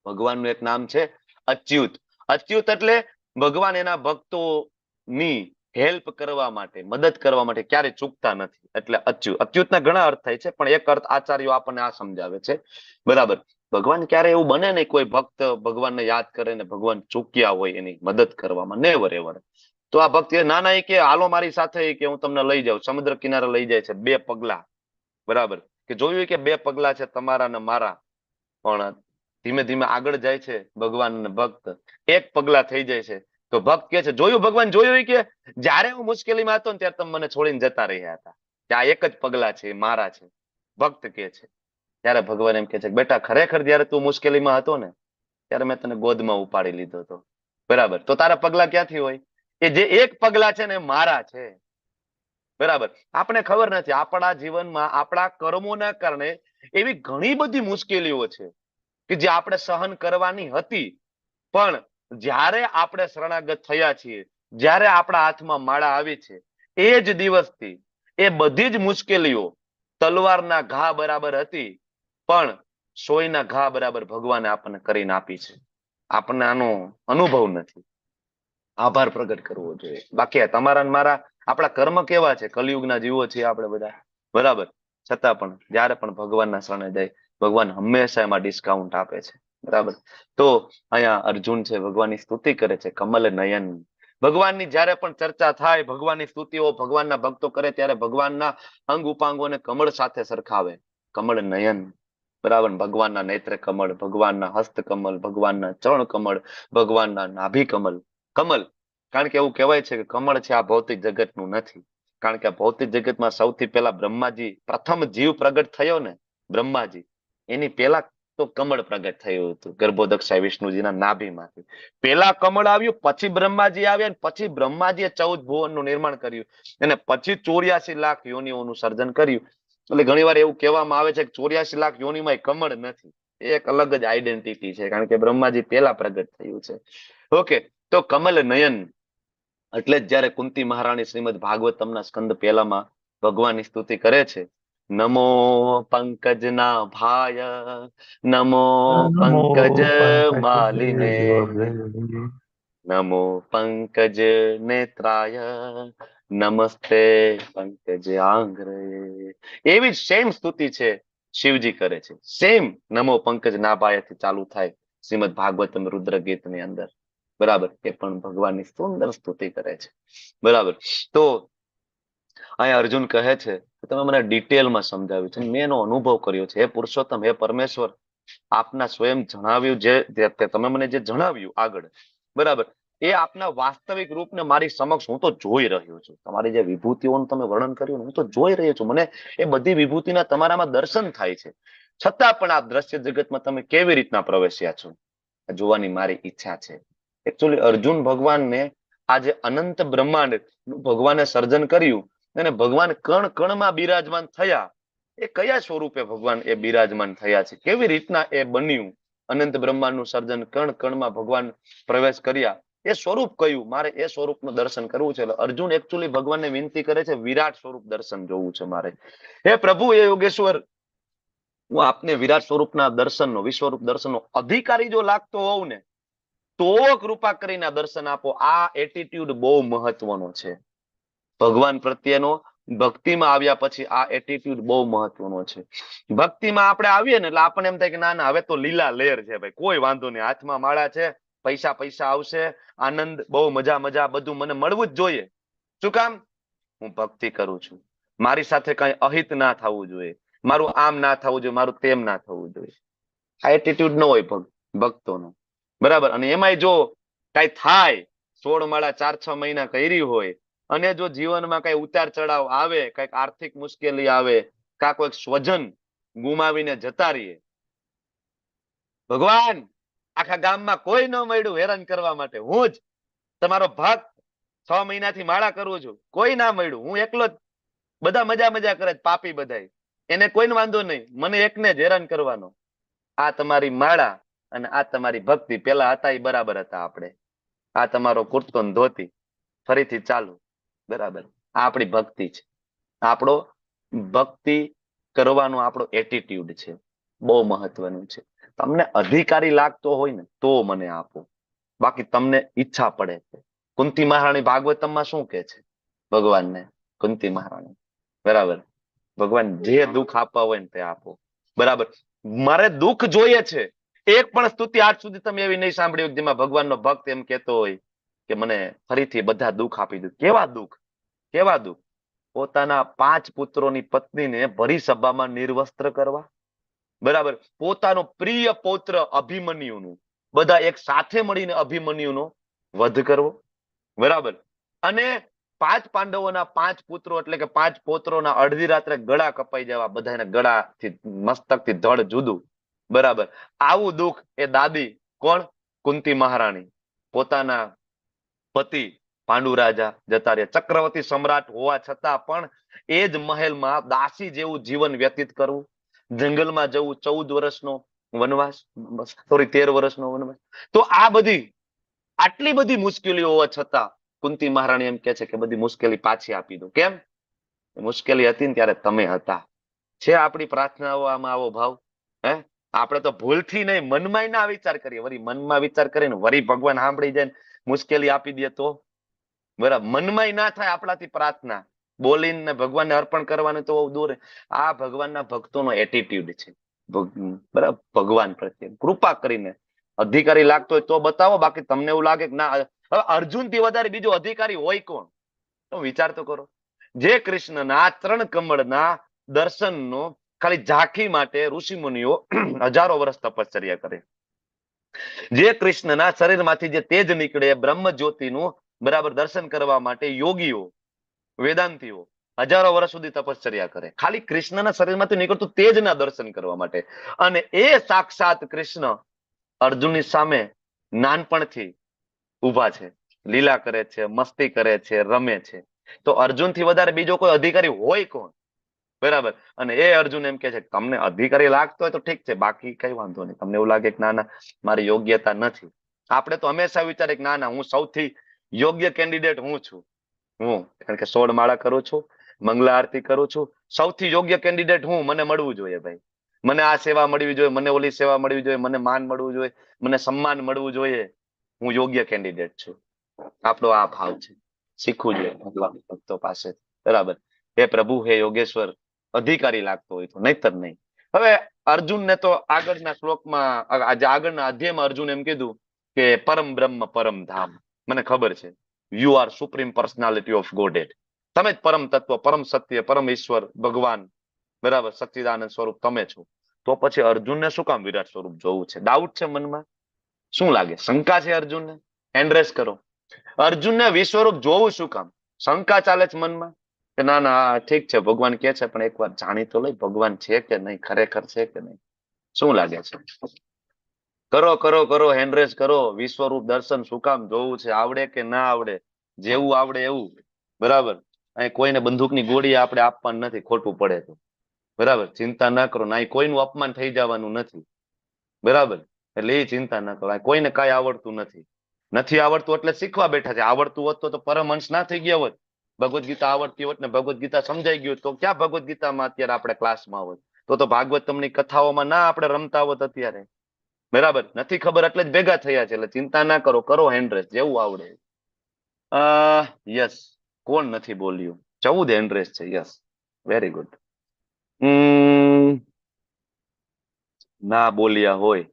A: ભગવાનનું એક નામ છે અચ્યુત. અચ્યુત એટલે ભગવાન એના ભક્તોની હેલ્પ કરવા માટે, મદદ કરવા માટે ક્યારે ચૂકતા નથી, એટલે અચ્યુત. અચ્યુતના ઘણા અર્થ થાય છે, પણ એક અર્થ આચાર્યો આપણને આ સમજાવે છે, બરાબર. ભગવાન ક્યારે એવું બને નહીં કોઈ ભક્ત ભગવાનને યાદ કરે ને ભગવાન ચૂક્યા હોય એની મદદ કરવામાં, નેવર એવર. તો આ ભક્ત નાના એ કે હાલો મારી સાથે, કે હું તમને લઈ જાઉં, સમુદ્ર કિનારે લઈ જાય છે, 2 પગલા, બરાબર, કે જોયું કે 2 પગલા છે તમારા ને મારા, પણ ધીમે ધીમે આગળ જાય છે ભગવાન ને ભક્ત, 1 પગલા થઈ જાય છે. તો ભક્ત કે છે જોયું ભગવાન, જોયું કે જયારે હું મુશ્કેલીમાં હતો ને ત્યારે તમે મને છોડીને જતા રહ્યા હતા, ત્યાં 1 જ પગલા છે, મારા છે. ભક્ત કે છે ત્યારે ભગવાન એમ કે છે બેટા ખરેખર જયારે તું મુશ્કેલીમાં હતો ને ત્યારે મેં તને ગોદમાં ઉપાડી લીધો હતો, બરાબર. તો તારા પગલા ક્યાંથી હોય? એ જે 1 પગલા છે ને મારા છે, બરાબર. આપણે ખબર નથી, આપણા જીવનમાં આપણા કર્મોના કારણે એવી ઘણી બધી મુશ્કેલીઓ છે કે જે આપણે સહન કરવાની હતી, પણ જ્યારે આપણે શરણાગત થયા છીએ, જ્યારે આપણા હાથમાં માળા આવી છે, એ જ દિવસથી એ બધી જ મુશ્કેલીઓ તલવારના ઘા બરાબર હતી, પણ સોયના ઘા બરાબર ભગવાને આપણને કરીને આપી છે. આપણને આનો અનુભવ નથી. આભાર પ્રગટ કરવો જોઈએ. બાકી તમારા ને મારા આપણા કર્મ કેવા છે, કલિયુગના જીવો છીએ આપણે બધા, બરાબર. છતાં પણ જયારે પણ ભગવાનના શરણે જાય, ભગવાન હંમેશા એમાં ડિસ્કાઉન્ટ આપે છે, બરાબર. તો અહીંયા અર્જુન છે ભગવાનની સ્તુતિ કરે છે, કમલ નયન. ભગવાનની જયારે પણ ચર્ચા થાય, ભગવાનની સ્તુતિઓ ભગવાનના ભક્તો કરે, ત્યારે ભગવાનના અંગ ઉપાંગોને કમળ સાથે સરખાવે. કમળ નયન, બરાબર. ભગવાનના નેત્ર કમળ, ભગવાનના હસ્ત કમળ, ભગવાનના ચરણ કમળ, ભગવાનના નાભી કમળ. કમલ, કારણ કે એવું કહેવાય છે કે કમળ છે આ ભૌતિક જગતનું નથી, કારણ કે ભૌતિક જગતમાં સૌથી પહેલા બ્રહ્માજી, પ્રથમ જીવ પ્રગટ થયો ને બ્રહ્માજી, એની પહેલા તો કમળ પ્રગટ થયું હતું ગર્ભોદક્ષાય વિષ્ણુજીના નાભીમાંથી. પહેલા કમળ આવ્યું, પછી બ્રહ્માજી આવ્યા, પછી બ્રહ્માજીએ 14 ભુવનનું નિર્માણ કર્યું, અને પછી 84 લાખ યોનિઓનું સર્જન કર્યું. એટલે ઘણી વાર એવું કહેવામાં આવે છે કે 84 લાખ યોનિમાં કમળ નથી, એક અલગ જ આઈડેન્ટિટી છે, કારણ કે બ્રહ્માજી પહેલા પ્રગટ થયું છે. ઓકે, તો કમલ નયન એટલે જ જયારે કુંતી મહારાણી શ્રીમદ ભાગવતમના સ્કંદ 1માં ભગવાનની સ્તુતિ કરે છે, નમો પંકજના ભાય, નમો
C: નમો
A: પંકજ
C: પંકજ
A: માલિને,
C: માલિને.
A: નમો પંકજ નેત્રાય, નમસ્તે પંકજ આંગ્રે. એવી સેમ સ્તુતિ છે શિવજી કરે છે. સેમ નમો પંકજ નાભાયથી ચાલુ થાય શ્રીમદ ભાગવતમ રુદ્ર ગીત ની અંદર. બરાબર, એ પણ ભગવાનની સુંદર સ્તુતિ કરે છે. બરાબર, તો અહીંયા અર્જુન કહે છે કે તમે મને ડિટેલમાં સમજાવ્યું છે, મેં એનો અનુભવ કર્યો છે. હે પુરુષોત્તમ, હે પરમેશ્વર, આપના સ્વયં જણાવ્યું જે તમે મને જે જણાવ્યું આગળ, બરાબર, એ આપના વાસ્તવિક રૂપને મારી સમક્ષ હું તો જોઈ રહ્યો છું. તમારી જે વિભૂતિઓનું તમે વર્ણન કર્યું હું તો જોઈ રહ્યો છું. મને એ બધી વિભૂતિના તમારામાં દર્શન થાય છે. છતાં પણ આ દ્રશ્ય જગતમાં તમે કેવી રીતના પ્રવેશ્યા છો, જોવાની મારી ઈચ્છા છે. એકચ્યુઅલી અર્જુન ભગવાનને આ જે અનંત બ્રહ્માંડ ભગવાને સર્જન કર્યું અને ભગવાન કણ કણમાં બિરાજમાન થયા, એ કયા સ્વરૂપે ભગવાન એ બિરાજમાન થયા છે, કેવી રીતના એ બન્યું, અનંત બ્રહ્માંડનું સર્જન કણ કણમાં ભગવાન પ્રવેશ કર્યા, એ સ્વરૂપ કયું, મારે એ સ્વરૂપનું દર્શન કરવું છે. એટલે અર્જુન એકચ્યુઅલી ભગવાનને વિનંતી કરે છે, વિરાટ સ્વરૂપ દર્શન જોવું છે મારે. હે પ્રભુ, એ યોગેશ્વર, હું આપને વિરાટ સ્વરૂપના દર્શનનો, વિશ્વરૂપ દર્શનનો અધિકારી જો લાગતો હોઉં ને, તો કૃપા કરીને દર્શન આપો. આ એટીટ્યુડ બહુ મહત્વનો છે ભગવાન પ્રત્યેનો. ભક્તિમાં આવ્યા પછી આ એટીટ્યુડ બહુ મહત્વનો છે. ભક્તિમાં આપણે આવીએ ને એટલે આપણને એમ થાય કે ના ના, હવે તો લીલા લેર છે ભાઈ, કોઈ વાંધો નહીં, હાથમાં માળા છે, પૈસા પૈસા આવશે, આનંદ, બહુ મજા મજા, બધું મને મળવું જ જોઈએ. શું કામ? હું ભક્તિ કરું છું, મારી સાથે કઈ અહિત ના થવું જોઈએ, મારું આમ ના થવું જોઈએ, મારું તેમ ના થવું જોઈએ. આ એટીટ્યુડ ન હોય ભક્તોનો. બરાબર, અને એમાંય જો કઈ થાય, 16 માળા 4-6 મહિના કરી હોય, અને જો જીવનમાં કઈ ઉતાર ચડાવ આવે, કઈક આર્થિક મુશ્કેલી આવે, કા કોઈક સ્વજન ગુમાવીને જતા રહીએ, ભગવાન આખા ગામમાં કોઈ ન મળ્યું હેરાન કરવા માટે, હું જ તમારો ભક્ત 6 મહિનાથી માળા કરું છું, કોઈ ના મળ્યું, હું એકલો જ, બધા મજા મજા કરે, પાપી બધાય, એને કોઈને વાંધો નહીં, મને એકને જ હેરાન કરવાનો. આ તમારી માળા અને આ તમારી ભક્તિ, પેલા હતા એ બરાબર હતા આપણે. આ તમારો કુર્તો ને ધોતી, ફરીથી ચાલુ. બરાબર, આ આપણી ભક્તિ છે. આપણો ભક્તિ કરવાનો આપણો એટીટ્યુડ છે, બહુ મહત્વનું છે. તમને અધિકારી લાગતો હોય ને તો મને આપો, બાકી તમને ઈચ્છા પડે છે. કુંતી મહારાણી ભાગવતમમાં શું કે છે ભગવાનને? કુંતી મહારાણી, બરાબર, ભગવાન જે દુઃખ આપવા હોય ને તે આપો. બરાબર, મારે દુઃખ જોઈએ છે. એક પણ સ્તુતિ આજ સુધી તમે એવી નહીં સાંભળી જેમાં ભગવાનનો ભક્ત એમ કેતો હોય કે મને ફરીથી બધા દુઃખ આપી દઉં. કેવા દુઃખ, કેવા દુઃખ? પોતાના 5 પુત્રોની પત્નીને ભરી સભામાં નિર્વસ્ત્ર કરવા, બરાબર, પોતાનો પ્રિય પૌત્ર અભિમન્યુનું, બધા એક સાથે મળીને અભિમન્યુનો વધ કરવો, બરાબર, અને 5 પાંડવોના 5 પુત્રો એટલે કે 5 પૌત્રોના અડધી રાત્રે ગળા કપાઈ જવા, બધાને ગળાથી મસ્તકથી ધડ જુદું, બરાબર. આવું દુઃખ એ દાદી કોણ? કુંતી મહારાણી, પોતાના પતિ પાંડુ રાજા જતા રહ્યા, ચક્રવર્તી સમ્રાટ હોવા છતાં પણ એ જ મહેલમાં દાસી જેવું જીવન વ્યતીત કરવું, જંગલમાં જવું, 14 વર્ષનો વનવાસ, સોરી 13 વર્ષનો વનવાસ. તો આ બધી, આટલી બધી મુશ્કેલીઓ હોવા છતાં કુંતી મહારાણી એમ કે છે કે બધી મુશ્કેલી પાછી આપી દો. કેમ? મુશ્કેલી હતી ને ત્યારે તમે હતા. છે આપણી પ્રાર્થનાઓ આમાં આવો ભાવ? હે, આપણે તો ભૂલથી નહીં, મનમાં ના વિચાર કરીએ, વળી મનમાં વિચાર કરીને વળી ભગવાન સાંભળી જાય મુશ્કેલી આપી દે તો? બરાબર, મનમાં ના થાય આપણાથી પ્રાર્થના, બોલીને ભગવાનને અર્પણ કરવાનું તો દૂર. આ ભગવાનના ભક્તોનો એટીટ્યુડ છે. બરાબર, ભગવાન પ્રત્યે કૃપા કરીને અધિકારી લાગતો હોય તો બતાવો, બાકી તમને એવું લાગે કે ના, હવે અર્જુન થી વધારે બીજો અધિકારી હોય કોણ? તો વિચાર તો કરો. જે કૃષ્ણના 3 કમળના દર્શનનો ખાલી ઝાંખી માટે ઋષિ મુનિઓ હજારો વર્ષ તપશ્ચર્યા કરે, જે કૃષ્ણના શરીરમાંથી જે તેજ નીકળે બ્રહ્મ જ્યોતિનું, બરાબર, દર્શન કરવા માટે યોગીઓ, વેદાંતિઓ હજારો વર્ષ સુધી તપશ્ચર્યા કરે, ખાલી કૃષ્ણના શરીરમાંથી નીકળતું તેજના દર્શન કરવા માટે. અને એ સાક્ષાત કૃષ્ણ અર્જુનની સામે નાનપણથી ઉભા છે, લીલા કરે છે, મસ્તી કરે છે, રમે છે. તો અર્જુન થી વધારે બીજો કોઈ અધિકારી હોય કોણ? બરાબર, અને એ અર્જુન એમ કે છે તમને અધિકારી લાગતો હોય તો ઠીક છે, બાકી કઈ વાંધો નહીં. તમને એવું લાગે કે ના ના મારી યોગ્યતા નથી, આપણે તો હંમેશા વિચારે કે ના ના હું સૌથી યોગ્ય કેન્ડિડેટ હું છું, હું કારણ કે 16 માળા કરું છું, મંગલા આરતી કરું છું. સૌથી યોગ્ય કેન્ડિડેટ હું, મને મળવું જોઈએ ભાઈ. મને આ સેવા મળવી જોઈએ, મને ઓલી સેવા મળવી જોઈએ, મને માન મળવું જોઈએ, મને સન્માન મળવું જોઈએ. હું યોગ્ય કેન્ડિડેટ છું. આપણો આ ભાવ છે, શીખવું જોઈએ ભક્તો પાસે. બરાબર. હે પ્રભુ, હે યોગેશ્વર, અધિકારી લાગતો હોય તો, નહીતર નહીં. હવે અર્જુનને તો આગળના શ્લોકમાં, આગળના અધ્યાયમાં અર્જુન એમ કીધું કે પરમ બ્રહ્મ પરમ ધામ. મને ખબર છે, you are supreme personality of Godhead. તમે જ પરમ તત્વ, પરમ સત્ય, પરમ ઈશ્વર, ભગવાન, બરાબર, સચ્ચિદાનંદ સ્વરૂપ તમે છો. તો પછી અર્જુનને શું કામ વિરાટ સ્વરૂપ જોવું છે? ડાઉટ છે મનમાં? શું લાગે? શંકા છે અર્જુનને? હેન્ડ રેસ કરો. અર્જુનને વિશ્વરૂપ જોવું શું કામ? શંકા ચાલે છે મનમાં કે ના ના ઠીક છે, ભગવાન કે છે, પણ એકવાર જાણી તો લઈ ભગવાન છે કે નહીં, ખરેખર છે કે નહીં. શું લાગે છે? કરો કરો કરો, હેન્ડ રેસ કરો. વિશ્વરૂપ દર્શન શું કામ જોવું છે? આવડે કે ના આવડે, જેવું આવડે એવું. બરાબર. અહીં કોઈને બંદૂકની ગોળી આપણે આપવાની નથી, ખોટું પડે તો. બરાબર. ચિંતા ના કરો. ના કોઈનું અપમાન થઈ જવાનું નથી. બરાબર. એટલે એ ચિંતા ના કરો. કોઈને કાંઈ આવડતું નથી. નથી આવડતું એટલે શીખવા બેઠા છે. આવડતું હોત તો પરમહંસ ના થઈ ગયા હોત. ભગવદ્ ગીતા આવડતી હોત ને ભગવદ્ ગીતા સમજાઈ ગયું તો ક્યાં ભગવદ્ ગીતામાં અત્યારે આપણે ક્લાસમાં હોત? તો ભાગવતમની કથાઓમાં ના આપણે રમતા હોત અત્યારે. બરાબર. નથી ખબર એટલે જ ભેગા થયા છે. એટલે ચિંતા ના કરો, કરો હેન્ડ રેસ, જેવું આવડે. યસ. કોણ નથી બોલ્યું? 14 હેન્ડ રેસ છે. Yes, very good. ના બોલ્યા હોય.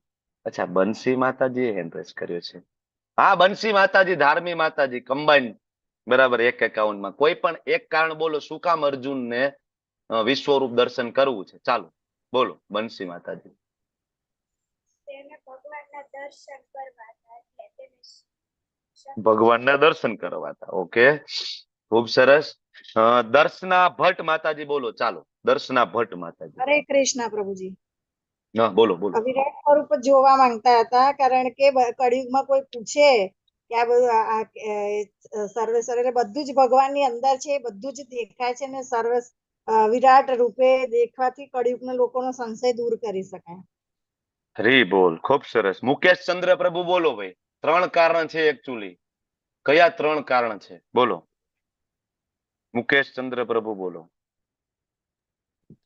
A: અચ્છા, બંસી માતાજીએ હેન્ડ રેસ કર્યો છે. હા, બંસી માતાજી, ધાર્મી માતાજી, કમ્બાઈન. બરાબર. એક એકાઉન્ટમાં કોઈ પણ એક કારણ બોલો, શું કામ અર્જુનને વિશ્વરૂપ દર્શન કરવું છે? ચાલો બોલો, બંસી માતાજી. ભગવાનના દર્શન કરવા હતા. ઓકે, ખૂબ સરસ. દર્શના ભટ્ટ માતાજી બોલો. ચાલો, દર્શના ભટ્ટ માતાજી.
I: હરે કૃષ્ણ પ્રભુજી.
A: હા, બોલો બોલો.
I: વિરાટ સ્વરૂપ જ જોવા માંગતા હતા, કારણ કે કળિયુગમાં કોઈ પૂછે કે આ બધું સર્વે સર્વે બધું જ ભગવાનની અંદર છે, બધું જ દેખાય છે ને સર્વે વિરાટ રૂપે દેખવાથી કળિયુગના લોકોનો સંશય દૂર કરી શકાય.
A: હરી બોલ. ખૂબ સરસ. મુકેશ ચંદ્ર પ્રભુ બોલો ભાઈ. 3 કારણ છે એકચ્યુઅલી. કયા 3 કારણ છે? બોલો. મુકેશ ચંદ્ર પ્રભુ બોલો.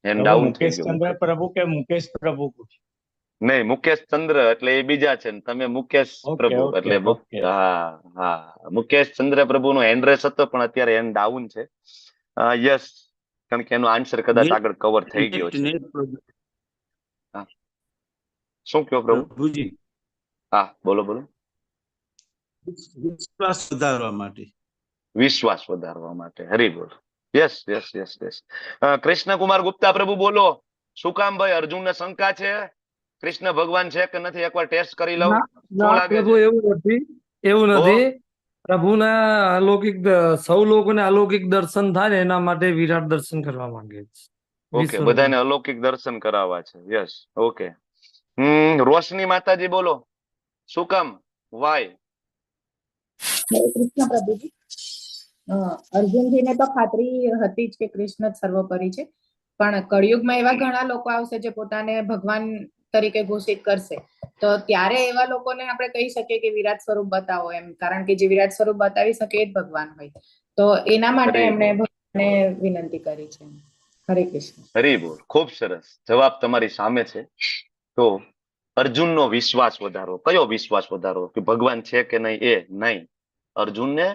A: એન્ડ ડાઉન થઈ
C: મુકેશ
A: ગયું.
C: ચંદ્ર પ્રભુ કે મુકેશ પ્રભુ?
A: નહીં, મુકેશ ચંદ્ર એટલે એ બીજા છે ને તમે મુકેશ પ્રભુ એટલે હા હા, મુકેશ ચંદ્ર પ્રભુ નો હેન્ડ રેસ હતો, પણ અત્યારે એન્ડ ડાઉન છે. યસ, કારણ કે એનો આન્સર કદાચ આગળ કવર થઈ ગયો છે. શું કહો પ્રભુજી? હા, બોલો બોલો.
L: વિશ્વાસ વધારવા માટે.
A: વિશ્વાસ વધારવા માટે. હરી બોલ. Yes yes yes yes. Krishnakumar Gupta પ્રભુ બોલો. શું કામ ભાઈ? અર્જુનને શંકા છે કૃષ્ણ ભગવાન છે કે નથી? એકવાર ટેસ્ટ કરી લઉં. શું લાગે
B: પ્રભુ
A: છે?
B: એવું નથી. પ્રભુના અલૌકિક સૌ લોકોને અલૌકિક દર્શન થાય ને એના માટે વિરાટ દર્શન કરવા માંગે છે.
A: ઓકે, બધાને અલૌકિક દર્શન કરાવવા છે. Yes, okay. રોશની માતાજી બોલો. શું કામ? વાય?
M: કૃષ્ણ પ્રભુજી, અર્જુનજીને તો ખાતરી હતી જ કે કૃષ્ણ જ સર્વોપરી છે, પણ કળિયુગમાં એવા ઘણા લોકો આવશે જે પોતાને ભગવાન તરીકે ઘોષિત કરશે, તો ત્યારે એવા લોકોને આપણે કહી શકીએ કે વિરાટ સ્વરૂપ બતાવો એમ, કારણ કે જે વિરાટ સ્વરૂપ બતાવી શકે એ જ ભગવાન હોય. તો એના માટે એમણે ભગવાનને વિનંતી કરી છે. હરે કૃષ્ણ.
A: હરી બોલ. ખૂબ સરસ. જવાબ તમારી સામે છે. તો અર્જુનનો વિશ્વાસ વધારો. કયો વિશ્વાસ વધારો? કે ભગવાન છે કે નહીં એ નહીં, અર્જુનને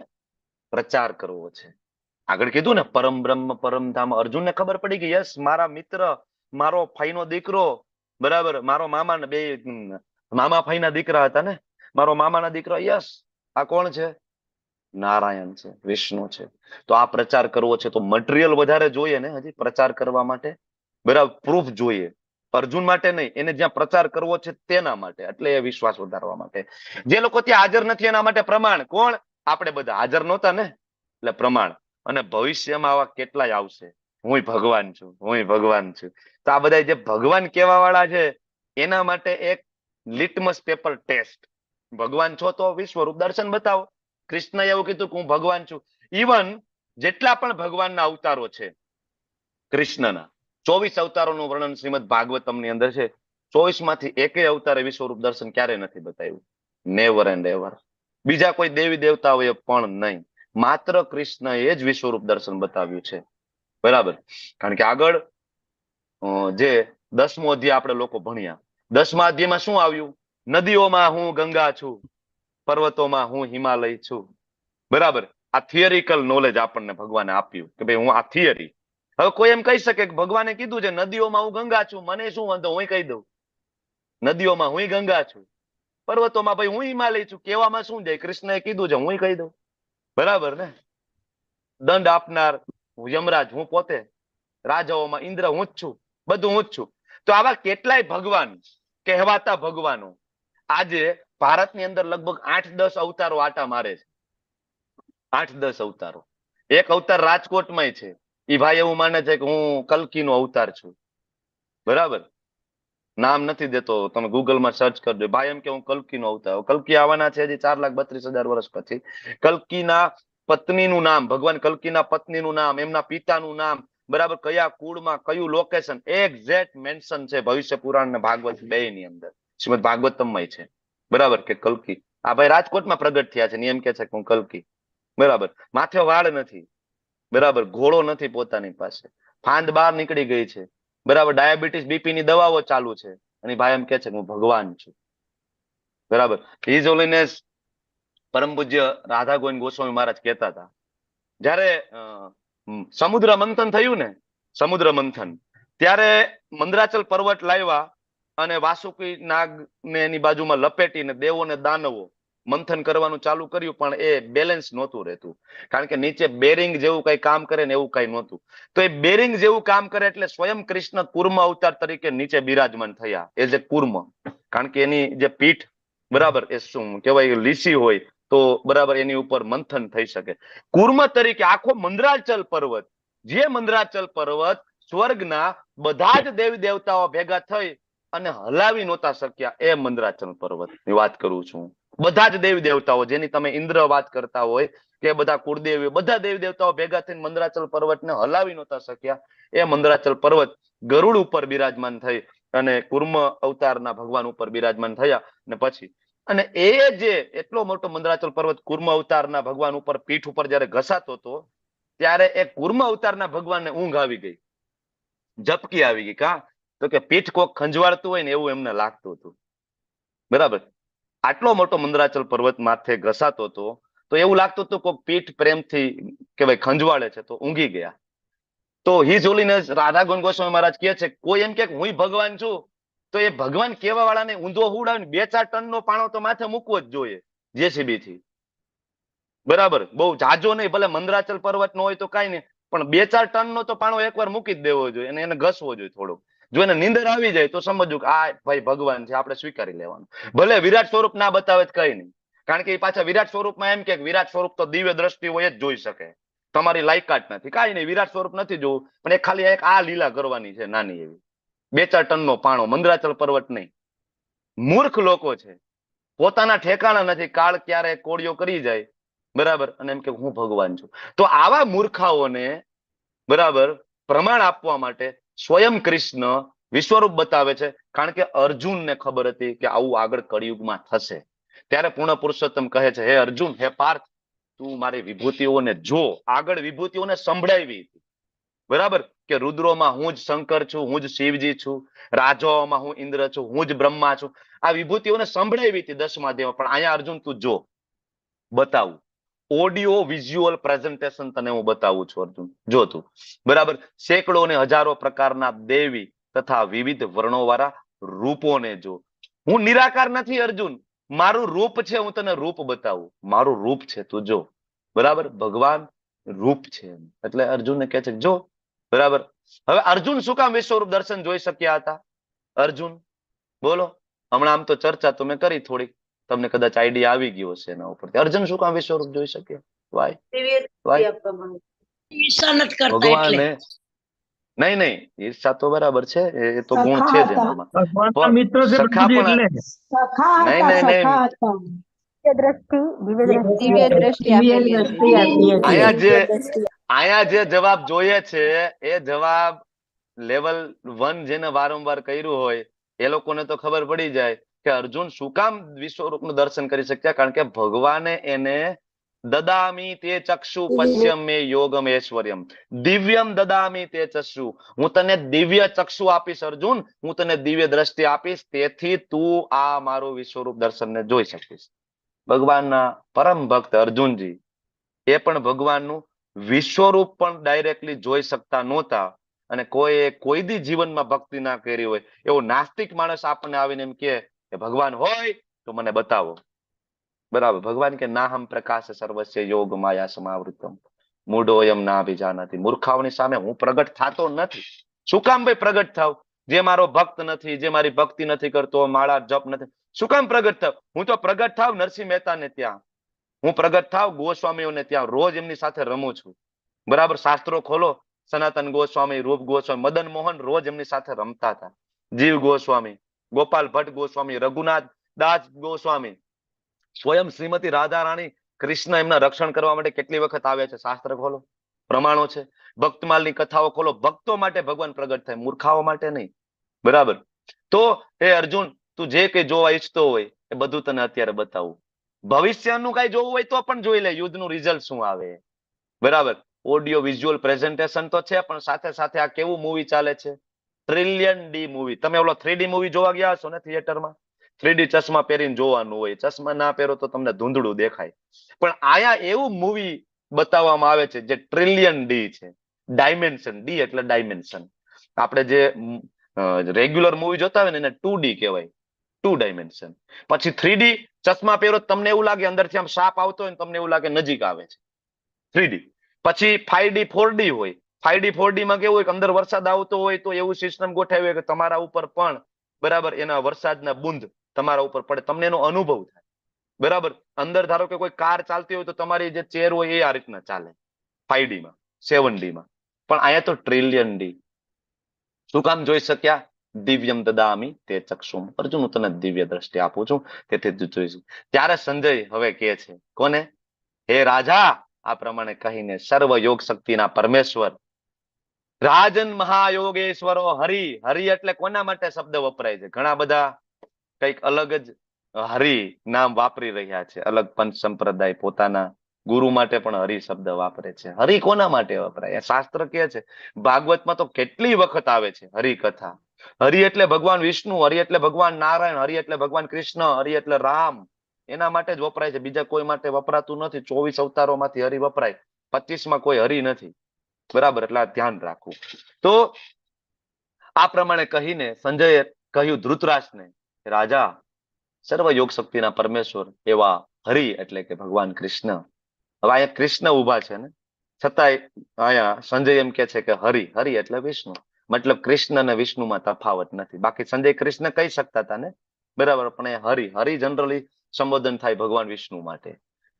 A: પ્રચાર કરવો છે. આગળ કીધું ને પરમ બ્રહ્મ પરમ ધામ. અર્જુનને ખબર પડી કે યસ, મારા મિત્ર, મારો ફાઈનો દીકરો, બરાબર, મારો મામા, બે મામા ફાઈના દીકરા હતા ને, મારો મામાના દીકરો, યસ, આ કોણ છે? નારાયણ છે, વિષ્ણુ છે. તો આ પ્રચાર કરવો છે તો મટીરિયલ વધારે જોઈએ ને હજી પ્રચાર કરવા માટે. બરાબર, પ્રૂફ જોઈએ. અર્જુન માટે નહીં, એને જ્યાં પ્રચાર કરવો છે તેના માટે. એટલે એ વિશ્વાસ વધારવા માટે. જે લોકો ત્યાં હાજર નથી એના માટે પ્રમાણ. કોણ? આપણે બધા હાજર નહોતા ને, એટલે પ્રમાણ. અને ભવિષ્યમાં આવા કેટલાય આવશે. હું ભગવાન છું, હું ભગવાન છું. તો આ બધા જે ભગવાન કહેવા વાળા છે એના માટે એક લિટમસ પેપર ટેસ્ટ. ભગવાન છો તો વિશ્વરૂપ દર્શન બતાવો. કૃષ્ણએ એવું કીધું કે હું ભગવાન છું. ઇવન જેટલા પણ ભગવાનના અવતારો છે કૃષ્ણના, 24 અવતારોનું વર્ણન શ્રીમદ ભાગવતમની અંદર છે. 24 માંથી એકેય અવતારે વિશ્વરૂપ દર્શન ક્યારે નથી બતાવ્યું. Never and ever. બીજા કોઈ દેવી દેવતાઓએ પણ નહીં. માત્ર કૃષ્ણએ જ વિશ્વરૂપ દર્શન બતાવ્યું છે. બરાબર. કારણ કે આગળ જે 10મો અધ્યાય આપણે લોકો ભણ્યા, 10મા અધ્યાયમાં શું આવ્યું? નદીઓમાં હું ગંગા છું, પર્વતોમાં હું હિમાલય છું. બરાબર. આ થિયરિકલ નોલેજ આપણને ભગવાને આપ્યું કે ભાઈ હું આ થિયરી. હવે કોઈ એમ કહી શકે કે ભગવાને કીધું છે નદીઓમાં હું ગંગા છું, મને શું વાંધો, હું કહી દઉં નદીઓમાં હું ગંગા છું, પર્વતોમાં ભાઈ હું હિમાલય છું. કહેવામાં શું જાય? કૃષ્ણએ કીધું છે હું કહી દઉં. બરાબર ને? દંડ આપનાર યમરાજ હું પોતે, રાજાઓમાં ઇન્દ્ર હું જ છું, બધું હું જ છું. તો આવા કેટલાય ભગવાન કહેવાતા ભગવાનો આજે ભારતની અંદર લગભગ 8-10 અવતારો આટા મારે છે. 8-10 અવતારો. એક અવતાર રાજકોટમાં છે. એ ભાઈ એવું માને છે કે હું કલ્કીનો અવતાર છું. બરાબર. નામ નથી દેતો, તમે ગૂગલમાં સર્ચ કરજો. ભાઈ એમ કે હું કલ્કીનો અવતાર. કલ્કી આવવાના છે હજી 4,32,000 વર્ષ પછી. કલ્કીના પત્નીનું નામ, ભગવાન કલ્કીના પત્નીનું નામ, એમના પિતાનું નામ, બરાબર, કયા કુળમાં, કયું લોકેશન, એક્ઝેક્ટ મેન્શન છે ભવિષ્ય પુરાણ ને ભાગવત બેયની અંદર. શ્રીમદ ભાગવતમમાં છે. બરાબર, કે કલ્કી આ ભાઈ રાજકોટમાં પ્રગટ થયા છે. નિયમ કે છે કે હું કલ્કી. બરાબર. માથે વાળ નથી. બરાબર. ઘોડો નથી પોતાની પાસે. ફાંદ બહાર નીકળી ગઈ છે. બરાબર. ડાયાબિટીસ બીપી ની દવાઓ ચાલુ છે. અને ભાઈ એમ કે છે કે હું ભગવાન છું. બરાબર. હિઝ હોલીનેસ પરમ પૂજ્ય રાધા ગોવિંદ ગોસ્વામી મહારાજ કહેતા હતા, જયારે સમુદ્ર મંથન થયું ને, સમુદ્ર મંથન, ત્યારે મંદરાચલ પર્વત લાવ્યા અને વાસુકી નાગ ને એની બાજુમાં લપેટીને દેવો ને દાનવો મંથન કરવાનું ચાલુ કર્યું. પણ એ બેલેન્સ નહોતું રહેતું, કારણ કે નીચે બેરિંગ જેવું કઈ કામ કરે ને એવું કઈ નહોતું. તો એ બેરિંગ જેવું કામ કરે એટલે સ્વયં કૃષ્ણ કુર્મ અવતાર તરીકે નીચે બિરાજમાન થયા એઝ એ કુર્મ. કારણ કે એની જે પીઠ, બરાબર, એ શું કહેવાય, લીસી હોય તો બરાબર એની ઉપર મંથન થઈ શકે. કુર્મ તરીકે આખો મંદરાચલ પર્વત, જે મંદરાચલ પર્વત સ્વર્ગના બધા જ દેવી દેવતાઓ ભેગા થઈ અને હલાવી નહોતા શક્યા, એ મંદરાચલ પર્વત ની વાત કરું છું. બધા જ દેવી દેવતાઓ, જેની તમે ઇન્દ્ર વાત કરતા હોય કે બધા કુળદેવી, બધા દેવી દેવતાઓ ભેગા થઈને મંદરાચલ પર્વતને હલાવી નહોતા શક્યા. એ મંદરાચલ પર્વત ગરુડ ઉપર બિરાજમાન થઈ અને કુર્મ અવતારના ભગવાન ઉપર બિરાજમાન થયા. અને પછી અને એ જે એટલો મોટો મંદરાચલ પર્વત કુર્મ અવતારના ભગવાન ઉપર પીઠ ઉપર જયારે ઘસાતો હતો, ત્યારે એ કુર્મ અવતારના ભગવાનને ઊંઘ આવી ગઈ, ઝપકી આવી ગઈ. કા તો કે પીઠ કોક ખંજવાળતું હોય ને એવું એમને લાગતું હતું. બરાબર. આટલો મોટો મંદરાચલ પર્વત માથે ઘસાતો હતો તો એવું લાગતું હતું કોક પીઠ પ્રેમથી કે ભાઈ ખંજવાળે છે, તો ઊંઘી ગયા. તો હિઝ હોલીનેસ રાધા ગોવિંદ ગોસ્વામી મહારાજ કહે છે, કોઈ એમ કે હું ભગવાન છું, તો એ ભગવાન કેવા વાળાને ઊંધો હુડાવીને 2-4 ટનનો પાણો તો માથે મૂકવો જ જોઈએ જેસીબી થી. બરાબર. બહુ જાજો નહીં, ભલે મંદરાચલ પર્વત નો હોય તો કઈ નહીં, પણ 2-4 ટનનો તો પાણો એકવાર મૂકી જ દેવો જોઈએ અને એને ઘસવો જોઈએ થોડો. જો એને નીંદર આવી જાય તો સમજવું કે આ ભાઈ ભગવાન છે, આપણે સ્વીકારી લેવાનું. ભલે વિરાટ સ્વરૂપ ના બતાવે કઈ નહીં, કારણ કે એ પાછા વિરાટ સ્વરૂપમાં એમ કે વિરાટ સ્વરૂપ તો દિવ્ય દ્રષ્ટિ હોય જ જોઈ શકે, તમારી લાયકાત નથી. કાંઈ નહીં, વિરાટ સ્વરૂપ નથી જોવું, પણ એ ખાલી એક આ લીલા કરવાની છે નાની એવી. 2-4 ટનનો પાણો, મંદરાચલ પર્વત નહીં. મૂર્ખ લોકો છે, પોતાના ઠેકાણા નથી, કાળ ક્યારે કોળિયો કરી જાય. બરાબર. અને એમ કે હું ભગવાન છું. તો આવા મૂર્ખાઓને બરાબર પ્રમાણ આપવા માટે સ્વયં કૃષ્ણ વિશ્વરૂપ બતાવે છે. કારણ કે અર્જુનને ખબર હતી કે આવું આગળ કળિયુગમાં થશે. ત્યારે પૂર્ણ પુરુષોત્તમ કહે છે, હે અર્જુન, હે પાર્થ, તું મારી વિભૂતિઓને જો. આગળ વિભૂતિઓને સંભળાવી હતી. બરાબર, કે રુદ્રોમાં હું જ શંકર છું, હું જ શિવજી છું, રાજાઓમાં હું ઇન્દ્ર છું, હું જ બ્રહ્મા છું. આ વિભૂતિઓને સંભળાવી હતી 10મા અધ્યાયમાં. પણ અહીંયા અર્જુન તું જો, બતાવું, ઓડિયો વિઝ્યુઅલ પ્રેઝન્ટેશન તને હું બતાવું છું અર્જુન, જો તું. બરાબર. સેંકડો ને હજારો પ્રકારના દેવી તથા વિવિધ વર્ણો વાળા રૂપોને જો. હું નિરાકાર નથી અર્જુન, મારું રૂપ છે, હું તને રૂપ બતાવું, મારું રૂપ છે, તું જો. બરાબર. ભગવાન રૂપ છે, એટલે અર્જુનને કહે છે જો. બરાબર. હવે અર્જુન શું કામ વિશ્વરૂપ દર્શન જોઈ શક્યા હતા? અર્જુન બોલો. હમણાં આમ તો ચર્ચા તો મેં કરી થોડીક, તમને કદાચ આઈડિયા આવી ગયો હશે એના ઉપરથી. અર્જુન શું કામ વિશ્વરૂપ જોઈ શકે? વાય
G: ઈર્ષા નથી કરતા એટલે.
A: ભગવાને નહીં નહીં, ઈર્ષા તો બરાબર છે, એ તો ગુણ છે જ એનામાં.
B: ભગવાનના મિત્ર છે
A: સખા
B: પ્રભુજી
A: પણ
B: એટલે.
K: સખા
A: નહીં
K: હતા,
A: નહીં નહીં,
K: સખા હતા.
J: દિવ્ય દ્રષ્ટિ આપેલી હતી.
A: અહીંયા જે જવાબ જોઈએ છે એ જવાબ લેવલ 1 જેને વારંવાર કર્યું હોય એ લોકોને તો ખબર પડી જાય કે અર્જુન શું કામ વિશ્વરૂપનું દર્શન કરી શક્યા. કારણ કે ભગવાને એને દદામી તે ચક્ષુ પશ્યમ મે યોગમ ઐશ્વર્યમ દિવ્યમ દદામી તે ચક્ષુ, હું તને દિવ્ય ચક્ષુ આપીશ અર્જુન, હું તને દિવ્ય દ્રષ્ટિ આપીશ, તેથી તું આ મારું વિશ્વરૂપ દર્શનને જોઈ શકીશ. ભગવાનના પરમ ભક્ત અર્જુનજી એ પણ ભગવાનનું વિશ્વરૂપ પણ ડાયરેક્ટલી જોઈ શકતા નહોતા, અને કોઈ દી જીવનમાં ભક્તિ ના કરી હોય એવો નાસ્તિક માણસ આપણને આવીને એમ કે ભગવાન હોય તો મને બતાવો. બરાબર, ભગવાન કે ના હમ પ્રકાશ સર્વસ્ય યોગ માયા સમાવૃતમ મૂઢોયમ ના અભિજાનતી, મૂર્ખાઓની સામે હું પ્રગટ થતો નથી. શું કામ ભાઈ પ્રગટ થાવ? જે મારો ભક્ત નથી, જે મારી ભક્તિ નથી કરતો, માળા જપ નથી, શું કામ પ્રગટ થાવ? હું તો પ્રગટ થાવ નરસિંહ મહેતાને ત્યાં, હું પ્રગટ થાવ ગોસ્વામીઓને ત્યાં, રોજ એમની સાથે રમું છું. બરાબર, શાસ્ત્રો ખોલો, સનાતન ગોસ્વામી, રૂપ ગોસ્વામી, મદન મોહન રોજ એમની સાથે રમતા હતા. જીવ ગોસ્વામી, ગોપાલ ભટ્ટ ગોસ્વામી, રઘુનાથ દાસ ગોસ્વામી, સ્વયં શ્રીમતી રાધા રાણી કૃષ્ણ એમના રક્ષણ કરવા માટે કેટલી વખત આવે છે, શાસ્ત્ર ખોલો, પ્રમાણો છે. ભક્તમાલની કથાઓ ખોલો, ભક્તો માટે ભગવાન પ્રગટ થાય, મૂર્ખાઓ માટે નહીં. બરાબર, તો હે અર્જુન, તું જે કઈ જોવા ઈચ્છતો હોય એ બધું તને અત્યારે બતાવું. ભવિષ્યનું કઈ જોવું હોય તો પણ જોઈ લે, યુદ્ધનું રિઝલ્ટ શું આવે. બરાબર, ઓડિયો વિઝ્યુઅલ પ્રેઝન્ટેશન તો છે, પણ સાથે સાથે આ કેવું મૂવી ચાલે છે, ટ્રિલિયન ડી મૂવી. તમે ઓલો 3D મૂવી જોવા ગયા હશો ને થિયેટરમાં, 3D ચશ્મા પહેરીને જોવાનું હોય, ચશ્મા ના પહેરો તો તમને ધૂંધળું દેખાય. પણ આયા એવું મૂવી બતાવવામાં આવે છે જે ટ્રિલિયન ડી છે. ડાયમેન્શન, ડી એટલે ડાયમેન્શન. આપણે જે રેગ્યુલર મૂવી જોતા હોય ને એને 2D કહેવાય, 2 ડાયમેન્શન. પછી 3D ચશ્મા પહેરો તમને એવું લાગે અંદરથી આમ સાપ આવતો હોય ને તમને એવું લાગે નજીક આવે છે, 3D. પછી 5D 4D હોય. 5D 4D માં કેવું હોય કે અંદર વરસાદ આવતો હોય તો એવું સિસ્ટમ ગોઠવી હોય કે તમારા ઉપર પણ બરાબર એના વરસાદના બુંદ તમારા ઉપર પડે, તમને એનો અનુભવ થાય. બરાબર, અંદર ધારો કે કોઈ કાર ચાલતી હોય તો તમારી જે ચેર હોય એ આ રીતના ચાલે 5D માં, 7D માં. પણ અહીંયા તો ટ્રિલિયન ડી. શું કામ જોઈ શક્યા? દિવ્યમ દદામી તે ચક્ષુમ, અર્જુન હું તને દિવ્ય દ્રષ્ટિ આપું છું તેથી તું જોઈશું. ત્યારે સંજય હવે કહે છે કોને? હે રાજા, આ પ્રમાણે કહીને સર્વ યોગ શક્તિના પરમેશ્વર રાજન મહાયોગેશ્વરો હરિ. હરિ એટલે કોના માટે શબ્દ વપરાય છે? ઘણા બધા કઈક અલગ જ હરિ નામ વાપરી રહ્યા છે. અલગ પંચ સંપ્રદાય પોતાના ગુરુ માટે પણ હરિ શબ્દ વાપરે છે. હરિ કોના માટે વપરાય? શાસ્ત્ર કહે છે, ભાગવતમાં તો કેટલી વખત આવે છે હરિ કથા. હરિ એટલે ભગવાન વિષ્ણુ, હરિ એટલે ભગવાન નારાયણ, હરિ એટલે ભગવાન કૃષ્ણ, હરિ એટલે રામ. એના માટે જ વપરાય છે, બીજા કોઈ માટે વપરાતું નથી. 24 અવતારોમાંથી હરિ વપરાય, 25 માં કોઈ હરિ નથી. બરાબર, એટલે આ ધ્યાન રાખવું. તો આ પ્રમાણે કહીને સંજયે કહ્યું ધૃતરાષ્ટ્રને, રાજા, સર્વ યોગ શક્તિના પરમેશ્વર એવા હરિ એટલે કે ભગવાન કૃષ્ણ. હવે અહીંયા કૃષ્ણ ઉભા છે ને, છતાંય અહીંયા સંજય એમ કે છે કે હરિ. હરિ એટલે વિષ્ણુ, મતલબ કૃષ્ણ અને વિષ્ણુમાં તફાવત નથી. બાકી સંજય કૃષ્ણ કહી શકતા હતા ને, બરાબર, પણ એ હરિ. હરિ જનરલી સંબોધન થાય ભગવાન વિષ્ણુ માટે.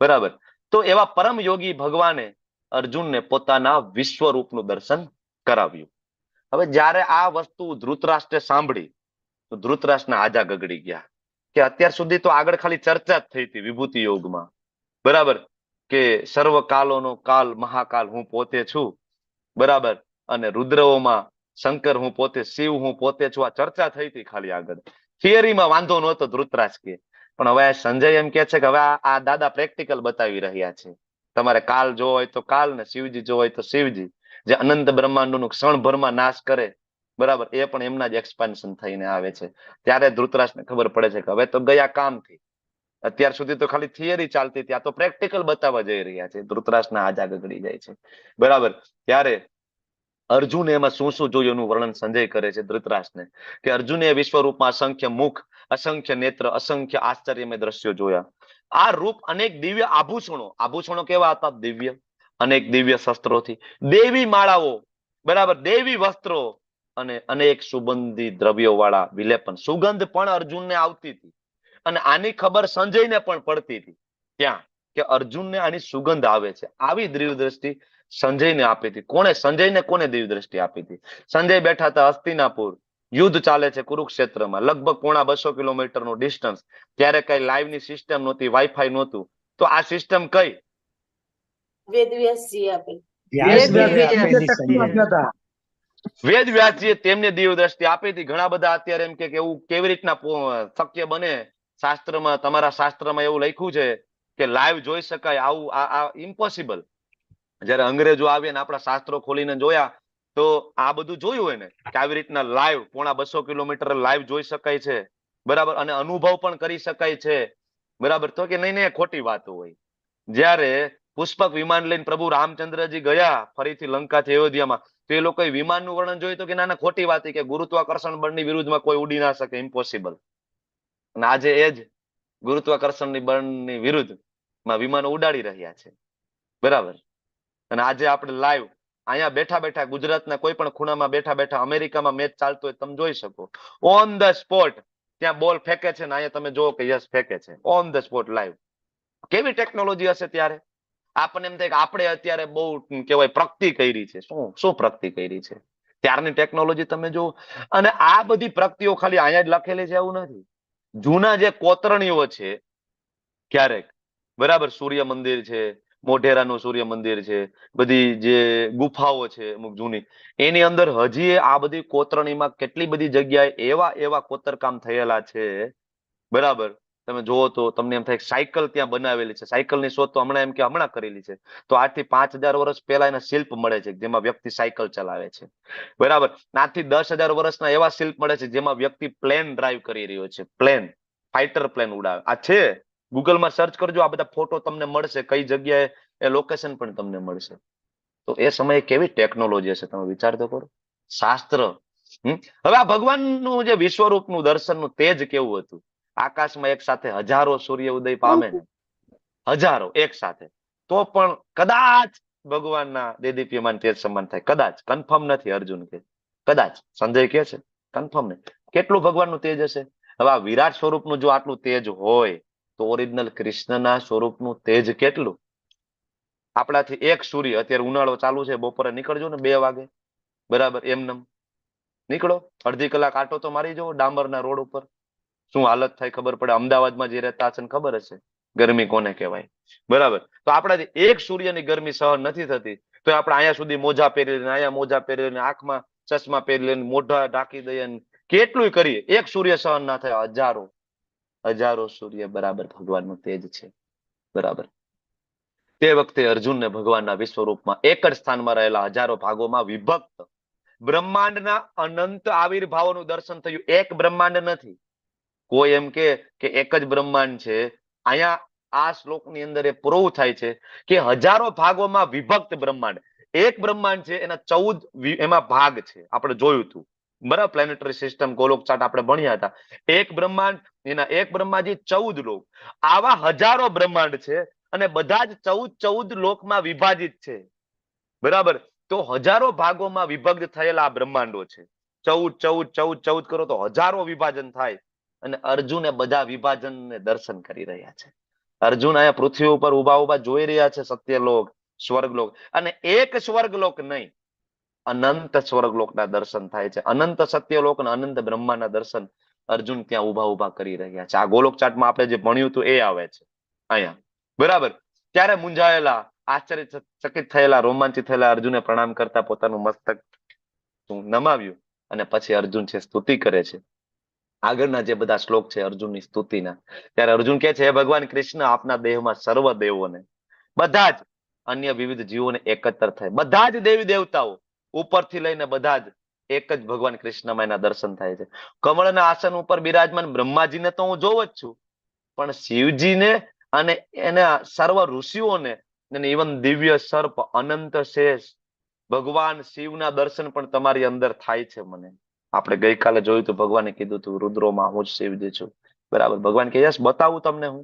A: બરાબર, તો એવા પરમ યોગી ભગવાને અર્જુનને પોતાના વિશ્વરૂપનું દર્શન કરાવ્યું. હવે જ્યારે આ વસ્તુ ધૃતરાષ્ટ્રે સાંભળી તો ધૃતરાષ્ટ્રના આજા ગગડી ગયા કે અત્યાર સુધી તો આગળ ખાલી ચર્ચા જ થઈ હતી વિભૂતિ યોગમાં, બરાબર, કે સર્વ કાલોનો કાલ મહાકાલ હું પોતે છું, બરાબર, અને રુદ્રઓમાં શંકર હું પોતે, શિવ હું પોતે છું. આ ચર્ચા થઈ હતી ખાલી આગળ, થિયરીમાં વાંધો નહોતો ધૃતરાષ્ટ્ર કે. પણ હવે સંજય એમ કે છે કે હવે આ દાદા પ્રેક્ટિકલ બતાવી રહ્યા છે. તમારે કાલ જોવો હોય તો કાલ, ને શિવજી જોવો હોય તો શિવજી, જે અનંત બ્રહ્માંડોનું ક્ષણભરમાં નાશ કરે, બરાબર, એ પણ એમના જ એક્સપાન્શન થઈને આવે છે. ત્યારે ધૃતરાષ્ટ્રને ખબર પડે છે કે હવે તો ગયા કામથી. અત્યાર સુધી તો ખાલી થિયરી ચાલતી હતી, આ તો પ્રેક્ટિકલ બતાવવા જઈ રહ્યા છે. ધૃતરાષ્ટ્રના આજા ગગડી જાય છે. બરાબર, ત્યારે અર્જુને એમાં શું શું જોયું એનું વર્ણન સંજય કરે છે ધૃતરાષ્ટ્રને, કે અર્જુને વિશ્વરૂપમાં અસંખ્ય મુખ, અસંખ્ય નેત્ર, અસંખ્ય આશ્ચર્યમય દ્રશ્યો જોયા. આ રૂપ અનેક દિવ્ય આભૂષણો, આભૂષણો કેવા હતા? દિવ્ય. અનેક દિવ્ય શસ્ત્રોથી, દેવી માળાઓ, બરાબર, દેવી વસ્ત્રો, અને અનેક સુગંધી દ્રવ્યો વાળા વિલેપન. સુગંધ પણ અર્જુનને આવતી હતી, અને આની ખબર સંજયને પણ પડતી હતી ત્યાં કે અર્જુનને આની સુગંધ આવે છે. આવી દિવ્ય દ્રષ્ટિ સંજયને આપી હતી. કોણે? સંજયને કોને દિવ્ય દ્રષ્ટિ આપી હતી? સંજય બેઠા હતા હસ્તિનાપુર, યુદ્ધ ચાલે છે કુરુક્ષેત્રમાં, લગભગ 1.25 કિલોમીટરનું ડિસ્ટન્સ. ત્યારે કઈ લાઈવની સિસ્ટમ નહોતી, વાઈફાઈ નહોતું. તો આ સિસ્ટમ કઈ?
F: વેદવ્યાસજી આપે.
A: વેદ વ્યાસજીએ તેમને દિવ્ય દ્રષ્ટિ આપી હતી. ઘણા બધા અત્યારે એમ કે એવું કેવી રીતના શક્ય બને? શાસ્ત્રમાં, તમારા શાસ્ત્રમાં એવું લખ્યું છે કે લાઈવ જોઈ શકાય આવું આ ઇમ્પોસિબલ. જયારે અંગ્રેજો આવ્યા ને આપણા શાસ્ત્રો ખોલીને જોયા તો આ બધું જોયું હોય ને કે આવી રીતના લાઈવ 150 કિલોમીટર લાઈવ જોઈ શકાય છે, બરાબર, અને અનુભવ પણ કરી શકાય છે, બરાબર. તો કે નહીં, ખોટી વાતો હોય. જયારે પુષ્પક વિમાન લઈને પ્રભુ રામચંદ્રજી ગયા ફરીથી લંકાથી અયોધ્યામાં, તો એ લોકોએ વિમાનનું વર્ણન જોયું તો કે ના ખોટી વાત, કે ગુરુત્વાકર્ષણ બળની વિરુદ્ધમાં કોઈ ઉડી ના શકે, ઇમ્પોસિબલ. અને આજે એ જ ગુરુત્વાકર્ષણની બળની વિરુદ્ધમાં વિમાનો ઉડાડી રહ્યા છે, બરાબર. અને આજે આપણે લાઈવ અહીંયા બેઠા બેઠા ગુજરાતના કોઈ પણ ખૂણામાં બેઠા બેઠા અમેરિકામાં મેચ ચાલતો હોય તમે જોઈ શકો, ઓન ધ સ્પોટ ત્યાં બોલ ફેંકે છે ને અહીંયા તમે જુઓ કે યસ ફેંકે છે, ઓન ધ સ્પોટ લાઈવ. કેવી ટેકનોલોજી હશે ત્યારે? આપણને એમ થાય કે આપણે અત્યારે બહુ કહેવાય પ્રગતિ કરી છે. શું પ્રગતિ કરી છે? ત્યારની ટેકનોલોજી તમે જુઓ. અને આ બધી પ્રગતિઓ ખાલી અહીંયા જ લખેલી છે એવું નથી. જૂના જે કોતરણીઓ છે ક્યારેક, બરાબર, સૂર્ય મંદિર છે, મોઢેરાનું સૂર્ય મંદિર છે, બધી જે ગુફાઓ છે અમુક જૂની, એની અંદર હજી આ બધી કોતરણીમાં કેટલી બધી જગ્યાએ એવા કોતરકામ થયેલા છે, બરાબર. તમે જોવો તો તમને એમ થાય સાયકલ ત્યાં બનાવેલી છે. સાયકલની શોધ તો હમણાં કરેલી છે. તો 8 થી 5000 વર્ષ પહેલા એના શિલ્પ મળે છે જેમાં વ્યક્તિ સાયકલ ચલાવે છે, બરાબર. 8 થી 10,000 વર્ષના એવા શિલ્પ મળે છે જેમાં વ્યક્તિ પ્લેન ડ્રાઈવ કરી રહ્યો છે, પ્લેન, ફાઇટર પ્લેન ઉડાવે. આ છે, ગૂગલમાં સર્ચ કરજો, આ બધા ફોટો તમને મળશે, કઈ જગ્યાએ એ લોકેશન પણ તમને મળશે. તો એ સમયે કેવી ટેકનોલોજી હશે તમે વિચાર તો કરો. શાસ્ત્ર. હવે આ ભગવાનનું જે વિશ્વરૂપનું દર્શનનું તેજ કેવું હતું. આકાશમાં એક સાથે હજારો સૂર્ય ઉદય પામે ને, હજારો એક સાથે, તો પણ કદાચ ભગવાનના દેદીપ્યમાન તેજ સમાન થાય. કદાચ, કન્ફર્મ નથી. અર્જુન કે કદાચ, સંજય કે છે કન્ફર્મ નહીં. કેટલું ભગવાનનું તેજ હશે? હવે આ વિરાટ સ્વરૂપનું જો આટલું તેજ હોય તો ઓરિજિનલ કૃષ્ણના સ્વરૂપનું તેજ કેટલું? આપણાથી એક સૂર્ય, અત્યારે ઉનાળો ચાલુ છે, બપોરે નીકળજો ને 2 વાગે, બરાબર, એમનેમ નીકળો, અડધી કલાક આટો તો મારી જવો ડામરના રોડ ઉપર, શું હાલત થાય ખબર પડે. અમદાવાદમાં જે રહેતા હશે ને ખબર હશે ગરમી કોને કહેવાય, બરાબર. તો આપણાથી એક સૂર્યની ગરમી સહન નથી થતી, તો આપણે અહીંયા સુધી મોજા પહેરી લઈને, અહીંયા મોજા પહેરી લઈને, આંખમાં ચશ્મા પહેરી લઈને, મોઢા ઢાંકી દઈએ, કેટલું કરીએ, એક સૂર્ય સહન ના થાય. હજારો સૂર્ય, બરાબર, ભગવાનનું તેજ છે, બરાબર. તે વખતે અર્જુનને ભગવાનના વિશ્વરૂપમાં એક જ સ્થાનમાં રહેલા હજારો ભાગોમાં વિભક્ત બ્રહ્માંડના અનંત આવિર્ભાવોનું દર્શન થયું. એક બ્રહ્માંડ નથી. કોઈ એમ કે એક જ બ્રહ્માંડ છે. અહીંયા આ શ્લોકની અંદર એ પ્રૂવ થાય છે કે હજારો ભાગોમાં વિભક્ત બ્રહ્માંડ. એક બ્રહ્માંડ છે, એના 14 એમાં ભાગ છે. આપણે જોયું હતું, બરાબર, પ્લેનેટરી સિસ્ટમ, ગોલોક ચાર્ટ આપણે ભણ્યા હતા. એક બ્રહ્માંડ, એના એક બ્રહ્માજી 14 લોક. આવા હજારો બ્રહ્માંડ છે અને બધા જ 14 લોકમાં વિભાજિત છે, બરાબર. તો હજારો ભાગોમાં વિભક્ત થયેલા બ્રહ્માંડો છે. 14 કરો તો હજારો વિભાજન થાય. અને અર્જુન એ બધા વિભાજનને દર્શન કરી રહ્યા છે. અર્જુન અહીંયા પૃથ્વી ઉપર ઉભા જોઈ રહ્યા છે સત્યલોક, સ્વર્ગલોક. અને એક સ્વર્ગલોક નહીં, અનંત સ્વર્ગલોકના દર્શન થાય છે. અનંત સત્યલોક અને અનંત બ્રહ્માના દર્શન અર્જુન ત્યાં ઉભા કરી રહ્યા છે. આ ગોલોક ચાર્ટમાં આપણે જે ભણ્યું હતું એ આવે છે અહીંયા, બરાબર. ત્યારે મૂંઝાયેલા, આશ્ચર્યચકિત થયેલા, રોમાંચિત થયેલા અર્જુને પ્રણામ કરતા પોતાનું મસ્તક નમાવ્યું અને પછી અર્જુન છે સ્તુતિ કરે છે. આગળના જે બધા શ્લોક છે અર્જુનની સ્તુતિના, ત્યારે અર્જુન કહે છે, હે ભગવાન કૃષ્ણ, આપના દેહમાં સર્વ દેવોને, બધા જ અન્ય વિવિધ જીવોને એકત્ર થાય. બધા જ દેવી દેવતાઓ ઉપરથી લઈને બધા જ એક જ ભગવાન કૃષ્ણમાં એના દર્શન થાય છે. કમળના આસન ઉપર બિરાજમાન બ્રહ્માજીને તો હું જોઉં જ છું, પણ શિવજીને અને એના સર્વ ઋષિઓને, ઇવન દિવ્ય સર્પ, અનંત શેષ, ભગવાન શિવના દર્શન પણ તમારી અંદર થાય છે મને. આપણે ગઈકાલે જોયું તો ભગવાને કીધું હતું, રુદ્રોમાં હું જ શિવજી છું, બરાબર. ભગવાન કે યસ, બતાવું તમને હું,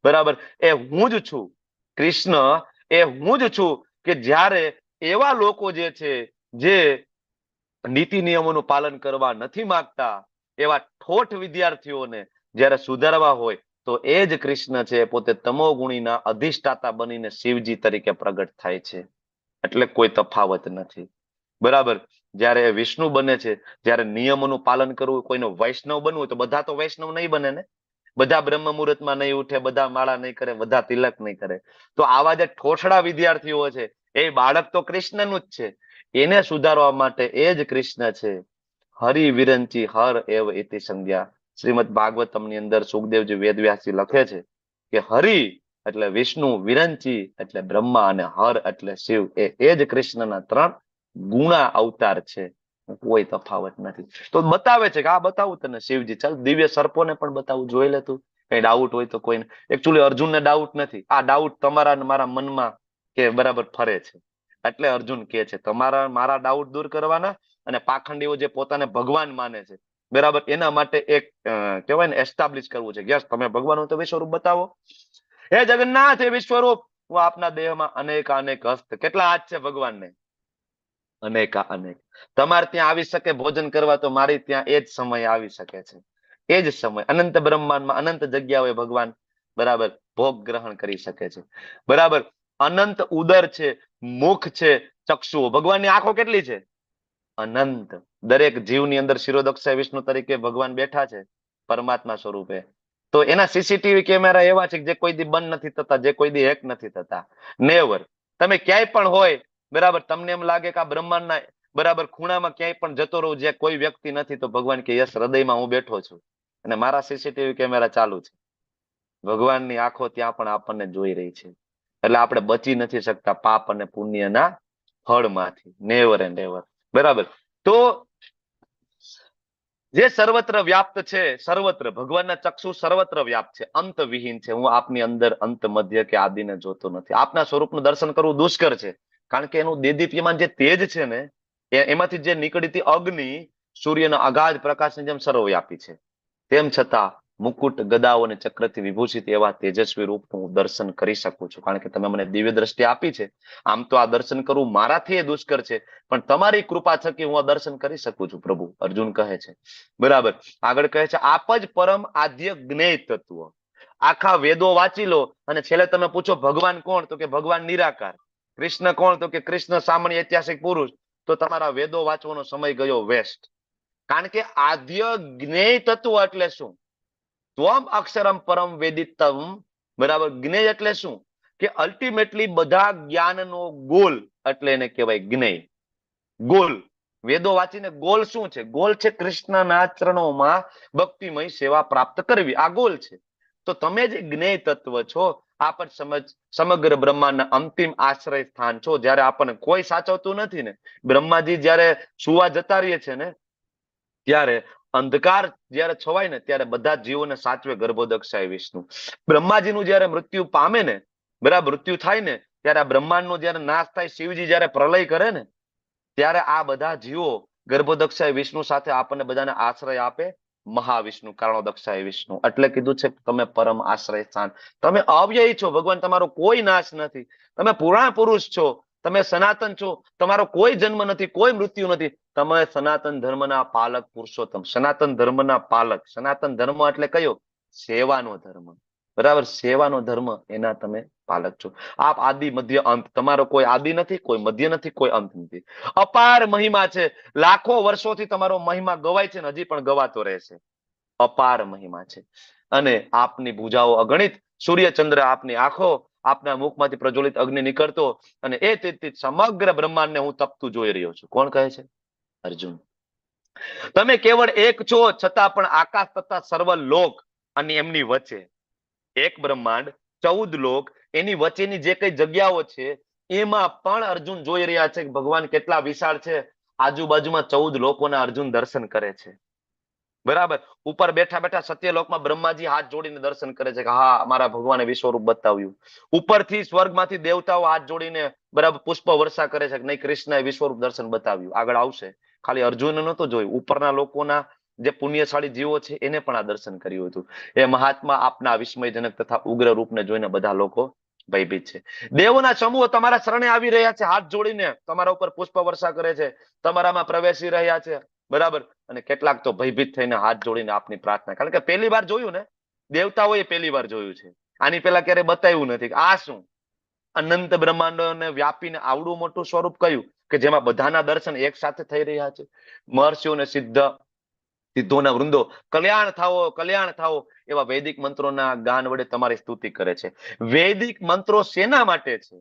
A: બરાબર. એ હું જ છું, કૃષ્ણ એ હું જ છું. કે જ્યારે એવા લોકો જે છે જે નીતિ નિયમોનું પાલન કરવા નથી માંગતા, એવા ઠોઠ વિદ્યાર્થીઓને જ્યારે સુધારવા હોય તો એ જ કૃષ્ણ છે, પોતે તમોગુણીના અધિષ્ઠાતા બનીને શિવજી તરીકે પ્રગટ થાય છે. એટલે કોઈ તફાવત નથી, બરાબર. જ્યારે વિષ્ણુ બને છે, જ્યારે નિયમોનું પાલન કરવું, કોઈનો વૈષ્ણવ બનવું, તો બધા તો વૈષ્ણવ નહીં બને ને, બધા બ્રહ્મ મુહૂર્તમાં નહીં ઉઠે, બધા માળા નહીં કરે, બધા તિલક નહીં કરે. તો આવા જે ઠોઠડા વિદ્યાર્થીઓ છે, એ બાળક તો કૃષ્ણનું જ છે. એને સુધારવા માટે એ જ કૃષ્ણ છે. હરિ વિરંચી હર એવ ઇતિ સંજ્ઞા. શ્રીમદ ભાગવતમની અંદર સુખદેવજી વેદવ્યાસજી લખે છે કે હરિ એટલે વિષ્ણુ, વિરંચી એટલે બ્રહ્મા અને હર એટલે શિવ, એ જ કૃષ્ણના 3 ગુણા અવતાર છે. કોઈ તફાવત નથી. તો બતાવે છે કે આ બતાવું તને શિવજી, ચાલ દિવ્ય સર્પોને પણ બતાવું, જોઈ લે તું, કઈ ડાઉટ હોય તો. કોઈને એકચ્યુઅલી અર્જુનને ડાઉટ નથી, આ ડાઉટ તમારા ને મારા મનમાં કે બરાબર ફરે છે. એટલે અર્જુન કે છે તમારા મારા ડાઉટ દૂર કરવાના, અને પાખંડીઓ જે પોતાને ભગવાન માને છે, બરાબર, એના માટે એક કહેવાય ને એસ્ટાબ્લિશ કરવું છે. યસ, તમે ભગવાન હો તો વિશ્વરૂપ બતાવો. હે જગન્નાથ, હે વિશ્વરૂપ, હું આપના દેહમાં અનેક હસ્ત. કેટલા હાથ છે ભગવાનને? અનેક. તમારે ત્યાં આવી શકે ભોજન કરવા, તો મારી ત્યાં એ જ સમય આવી શકે છે. એ જ સમય અનંત બ્રહ્માંડમાં અનંત જગ્યાએ ભગવાન, બરાબર, ભોગ ગ્રહણ કરી શકે છે. બરાબર, અનંત ઉદર છે, મુખ છે, ચક્ષુઓ. ભગવાનની આંખો કેટલી છે? અનંત. દરેક જીવની અંદર શિરોદક્ષાય વિષ્ણુ તરીકે ભગવાન બેઠા છે પરમાત્મા સ્વરૂપે. તો એના સીસીટીવી કેમેરા એવા છે કે જે કોઈ દી બંધ નથી થતા, જે કોઈ દી હેક નથી થતા. નેવર. તમે ક્યાંય પણ હોય, બરાબર, તમને એમ લાગે કે આ બ્રહ્માંડના, બરાબર, ખૂણામાં ક્યાંય પણ જતો રહું, જે કોઈ વ્યક્તિ નથી, તો ભગવાન કે યસ, હૃદયમાં હું બેઠો છું અને મારા સીસીટીવી કેમેરા ચાલુ છે. ભગવાનની આંખો ત્યાં પણ આપણને જોઈ રહી છે. એટલે આપણે બચી નથી શકતા પાપ અને પુણ્યના ફળમાંથી. Never and ever. બરાબર. તો જે સર્વત્ર વ્યાપ્ત છે, સર્વત્ર ભગવાનના ચક્ષુ સર્વત્ર વ્યાપ્ત છે, અંત વિહીન છે. હું આપની અંદર અંત, મધ્ય કે આદિને જોતો નથી. આપના સ્વરૂપનું દર્શન કરવું દુષ્કર છે, કારણ કે એનું દેદીપ્યમાન જે તેજ છે ને, એમાંથી જે નીકળતી અગ્નિ સૂર્યના અગાધ પ્રકાશની જેમ સર્વવ્યાપી છે. તેમ છતાં મુકુટ, ગદાઓ અને ચક્રથી વિભૂષિત એવા તેજસ્વી રૂપનું હું દર્શન કરી શકું છું, કારણ કે તમે મને દિવ્ય દ્રષ્ટિ આપી છે. આમ તો આ દર્શન કરવું મારાથી એ દુષ્કર છે, પણ તમારી કૃપા થકી હું આ દર્શન કરી શકું છું પ્રભુ, અર્જુન કહે છે. બરાબર. આગળ કહે છે આપ જ પરમ આદ્ય જ્ઞેય તત્વ. આખા વેદો વાંચી લો અને છેલ્લે તમે પૂછો ભગવાન કોણ, તો કે ભગવાન નિરાકાર. કૃષ્ણ કોણ, તો કે કૃષ્ણ સામાન્ય ઐતિહાસિક પુરુષ. તો તમારા વેદો વાંચવાનો સમય ગયો વેસ્ટ. કારણ કે આદ્ય જ્ઞેય તત્વ એટલે શું? ત્વમ અક્ષરમ પરમ વેદિતમ. બરાબર. જ્ઞેય એટલે શું? કે અલ્ટિમેટલી બધા જ્ઞાનનો ગોલ, એટલે એને કહેવાય જ્ઞેય. ગોલ. વેદો વાંચીને ગોલ શું છે? ગોલ છે કૃષ્ણના ચરણોમાં ભક્તિમય સેવા પ્રાપ્ત કરવી. આ ગોલ છે. તો તમે જે જ્ઞેય તત્વ છો, આપ જ સમગ્ર બ્રહ્માંડના અંતિમ આશ્રય સ્થાન છો. જયારે આપણને કોઈ સાચવતું નથી ને, બ્રહ્માજી જયારે સુવા જતા રહીએ છે ને, ત્યારે અંધકાર જયારે છવાય ને, ત્યારે બધા જીવોને સાચવે ગર્ભોદક્ષાય વિષ્ણુ. બ્રહ્માજીનું જયારે મૃત્યુ પામે ને, બરાબર, મૃત્યુ થાય ને, ત્યારે આ બ્રહ્માંડનો જયારે નાશ થાય, શિવજી જયારે પ્રલય કરે ને, ત્યારે આ બધા જીવો ગર્ભોદક્ષાય વિષ્ણુ સાથે આપણને બધાને આશ્રય આપે, મહાવિષ્ણુ, કારણોદક્ષાય વિષ્ણુ. એટલે કીધું છે તમે પરમ આશ્રય સ્થાન. તમે અવ્યયી છો ભગવાન, તમારો કોઈ નાશ નથી. તમે પુરાણ પુરુષ છો, તમે સનાતન છો, તમારો કોઈ જન્મ નથી, કોઈ મૃત્યુ નથી. તમે સનાતન ધર્મના પાલક પુરુષોત્તમ, સનાતન ધર્મના પાલક. સનાતન ધર્મ એટલે કયો? સેવાનો ધર્મ. બરાબર, સેવાનો ધર્મ, એના તમે પાલક છો. આપ આદિ મધ્ય અંત. તમારો કોઈ આદિ નથી, કોઈ મધ્ય નથી, કોઈ અંત નથી. અપાર મહિમા છે. લાખો વર્ષોથી તમારો મહિમા ગવાય છે ને હજી પણ ગવાતો રહેશે. અપાર મહિમા છે. અને આપની ભુજાઓ અગણિત, સૂર્ય ચંદ્ર આપની આંખો, આપના મુખમાંથી પ્રજ્વલિત અગ્નિ નીકળતો, અને એ તેથી સમગ્ર બ્રહ્માંડને હું તપતું જોઈ રહ્યો છું. કોણ કહે છે? અર્જુન. તમે કેવળ એક છો, છતાં પણ આકાશ તથા સર્વ લોક અને એમની વચ્ચે એક બ્રહ્માંડ, 14 લોક, એની વચ્ચેની જે કઈ જગ્યાઓ છે, એમાં પણ અર્જુન જોઈ રહ્યા છે કે ભગવાન કેટલા વિશાળ છે. આજુબાજુમાં 14 લોકોના અર્જુન દર્શન કરે છે. બરાબર. ઉપર બેઠા બેઠા સત્યલોકમાં બ્રહ્માજી હાથ જોડીને દર્શન કરે છે કે હા, મારા ભગવાને વિશ્વરૂપ બતાવ્યું. ઉપરથી સ્વર્ગમાંથી દેવતાઓ હાથ જોડીને, બરાબર, પુષ્પ વર્ષા કરે છે કે નહીં, કૃષ્ણએ વિશ્વરૂપ દર્શન બતાવ્યું. આગળ આવશે. ખાલી અર્જુન નતો જોયું, ઉપરના લોકોના જે પુણ્યશાળી જીવો છે એને પણ આ દર્શન કર્યું હતું. એ મહાત્મા આપના વિસ્મયજનક તથા ઉગ્ર રૂપને જોઈને બધા લોકો ભયભીત છે. દેવોના સમૂહો તમારા શરણે આવી રહ્યા છે, હાથ જોડીને તમારા ઉપર પુષ્પ વર્ષા કરે છે, તમારામાં પ્રવેશી રહ્યા છે. બરાબર. અને કેટલાક તો ભયભીત થઈને હાથ જોડીને આપની પ્રાર્થના, કારણ કે પહેલી વાર જોયું ને, દેવતાઓએ પહેલી વાર જોયું છે. આની પહેલા ક્યારે બતાવ્યું નથી કે આ શું. અનંત બ્રહ્માંડોને વ્યાપીને આવડું મોટું સ્વરૂપ કયું કે જેમાં બધાના દર્શન એક સાથે થઈ રહ્યા છે. મહર્ષિઓને સિદ્ધોના વૃંદો કલ્યાણ થાઓ, કલ્યાણ થાઓ એવા વૈદિક મંત્રોના ગાન વડે તમારી સ્તુતિ કરે છે. વૈદિક મંત્રો શેના માટે છે?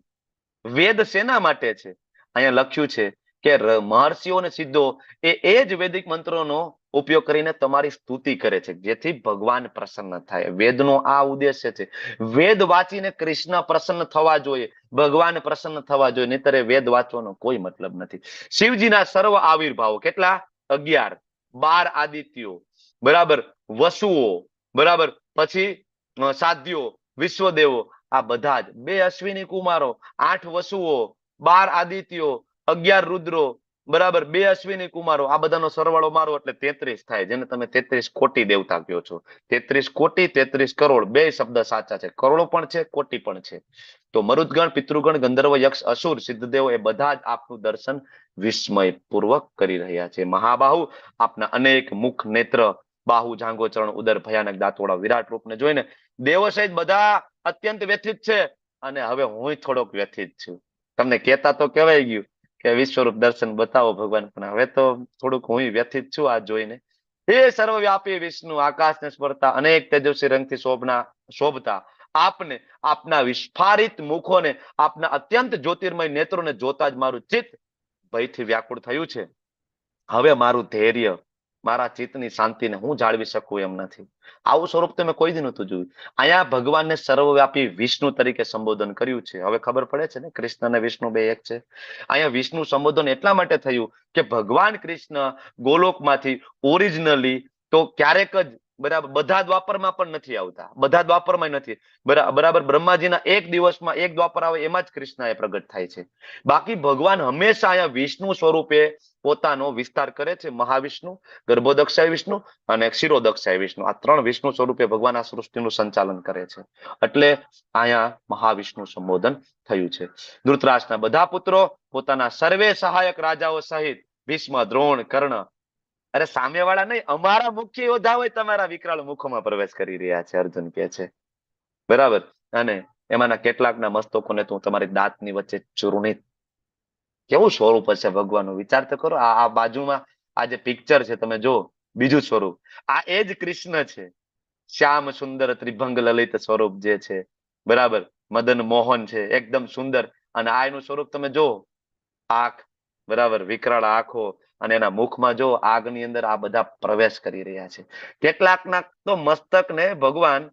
A: વેદ શેના માટે છે? અહીંયા લખ્યું છે કે મહર્ષિઓ અને સિદ્ધો એ જ વૈદિક મંત્રોનો ઉપયોગ કરીને તમારી સ્તુતિ કરે છે, જેથી ભગવાન પ્રસન્ન થાય. વેદનો આ ઉદ્દેશ્ય છે. વેદ વાંચીને કૃષ્ણ પ્રસન્ન થવા જોઈએ, ભગવાન પ્રસન્ન થવા જોઈએ, નહીંતર વેદ વાંચવાનો કોઈ મતલબ નથી. શિવજીના સર્વ આવિર્ભાવો કેટલા? 11. 12 આદિત્યો, બરાબર, વસુઓ, બરાબર, પછી સાધ્યો, વિશ્વદેવો, આ બધા જ 2 અશ્વિની કુમારો, 8 વસુઓ, 12 આદિત્યો, 11 રુદ્રો, બરાબર, 2 અશ્વિની કુમારો, આ બધાનો સરવાળો મારો એટલે 33 થાય, જેને તમે 33 કોટી દેવતા કહો છો. 33 કોટી, 33 કરોડ, બે શબ્દ સાચા છે. કરોડો પણ છે, કોટી પણ છે. તો મરુદગણ, પિતૃગણ, ગંધર્વ, યક્ષ, અસુર, સિદ્ધદેવો એ બધા જ આપનું દર્શન વિસ્મય પૂર્વક કરી રહ્યા છે. મહાબાહુ, આપના અનેક મુખ, નેત્ર, બાહુ, જાંઘો, ચરણ, ઉદર, ભયાનક દાંતવાળા વિરાટ રૂપને જોઈને દેવો સહિત બધા અત્યંત વ્યથિત છે. અને હવે હું થોડોક વ્યથિત છું. તમને કહેતા તો કહેવાય ગયું કે વિશ્વરૂપ દર્શન બતાવો ભગવાન, પણ હવે તો થોડુંક હું વ્યથિત છું આ જોઈને. હે સર્વવ્યાપી વિષ્ણુ, આકાશને સ્પર્શતા અનેક તેજસ્વી રંગથી શોભતા આપને, આપના વિસ્ફારિત મુખોને, આપના અત્યંત જ્યોતિર્મય નેત્રોને જોતા જ મારું ચિત્ત ભયથી વ્યાકુળ થયું છે. હવે મારું ધૈર્ય, મારા ચિત્તની શાંતિને હું જાળવી શકું એમ નથી. આવું સ્વરૂપ તો મેં કોઈ દી નહોતું જોયું. અહીંયા ભગવાનને સર્વવ્યાપી વિષ્ણુ તરીકે સંબોધન કર્યું છે. હવે ખબર પડે છે ને, કૃષ્ણ અને વિષ્ણુ બે એક છે. અહીંયા વિષ્ણુ સંબોધન એટલા માટે થયું કે ભગવાન કૃષ્ણ ગોલોકમાંથી ઓરિજિનલી તો ક્યારેક જ, બરાબર, બધા દ્વાપરમાં પણ નથી આવતા, બધા દ્વાપરમાં નથી, બરાબર, બ્રહ્માજીના એક દિવસમાં એક દ્વાપર આવે એમાં જ કૃષ્ણ એ પ્રગટ થાય છે. બાકી ભગવાન હંમેશા અહીંયા વિષ્ણુ સ્વરૂપે પોતાનો વિસ્તાર કરે છે. મહાવિષ્ણુ, ગર્ભોદક્ષાય વિષ્ણુ અને ક્ષીરોદક્ષાય વિષ્ણુ, આ 3 વિષ્ણુ સ્વરૂપે ભગવાન આ સૃષ્ટિનું સંચાલન કરે છે. એટલે અહીંયા મહાવિષ્ણુ સંબોધન થયું છે. ધૃતરાષ્ટ્રના બધા પુત્રો પોતાના સર્વે સહાયક રાજાઓ સહિત ભીષ્મ, દ્રોણ, કર્ણ, અરે સામેવાળા નહીં, અમારા મુખ્ય યોદ્ધા હોય તમારા વિકરાળ મુખોમાં પ્રવેશ કરી રહ્યા છે, અર્જુન કહે છે. બરાબર. અને એમાંના કેટલાકના મસ્તકોને તું તમારી દાંતની વચ્ચે ચૂર્ણિત. કેવું સ્વરૂપ હશે ભગવાનનું, વિચાર તો કરો. આ બાજુમાં આ જે પિક્ચર છે તમે જો, બીજું સ્વરૂપ, આ એ જ કૃષ્ણ છે. શ્યામ સુંદર ત્રિભંગ લલિત સ્વરૂપ જે છે, બરાબર, મદન મોહન છે, એકદમ સુંદર. અને આ એનું સ્વરૂપ તમે જો, આંખ, બરાબર, વિકરાળ આંખો, અને એના મુખમાં જો આગની અંદર આ બધા પ્રવેશ કરી રહ્યા છે. કેટલાકના તો મસ્તકને ભગવાન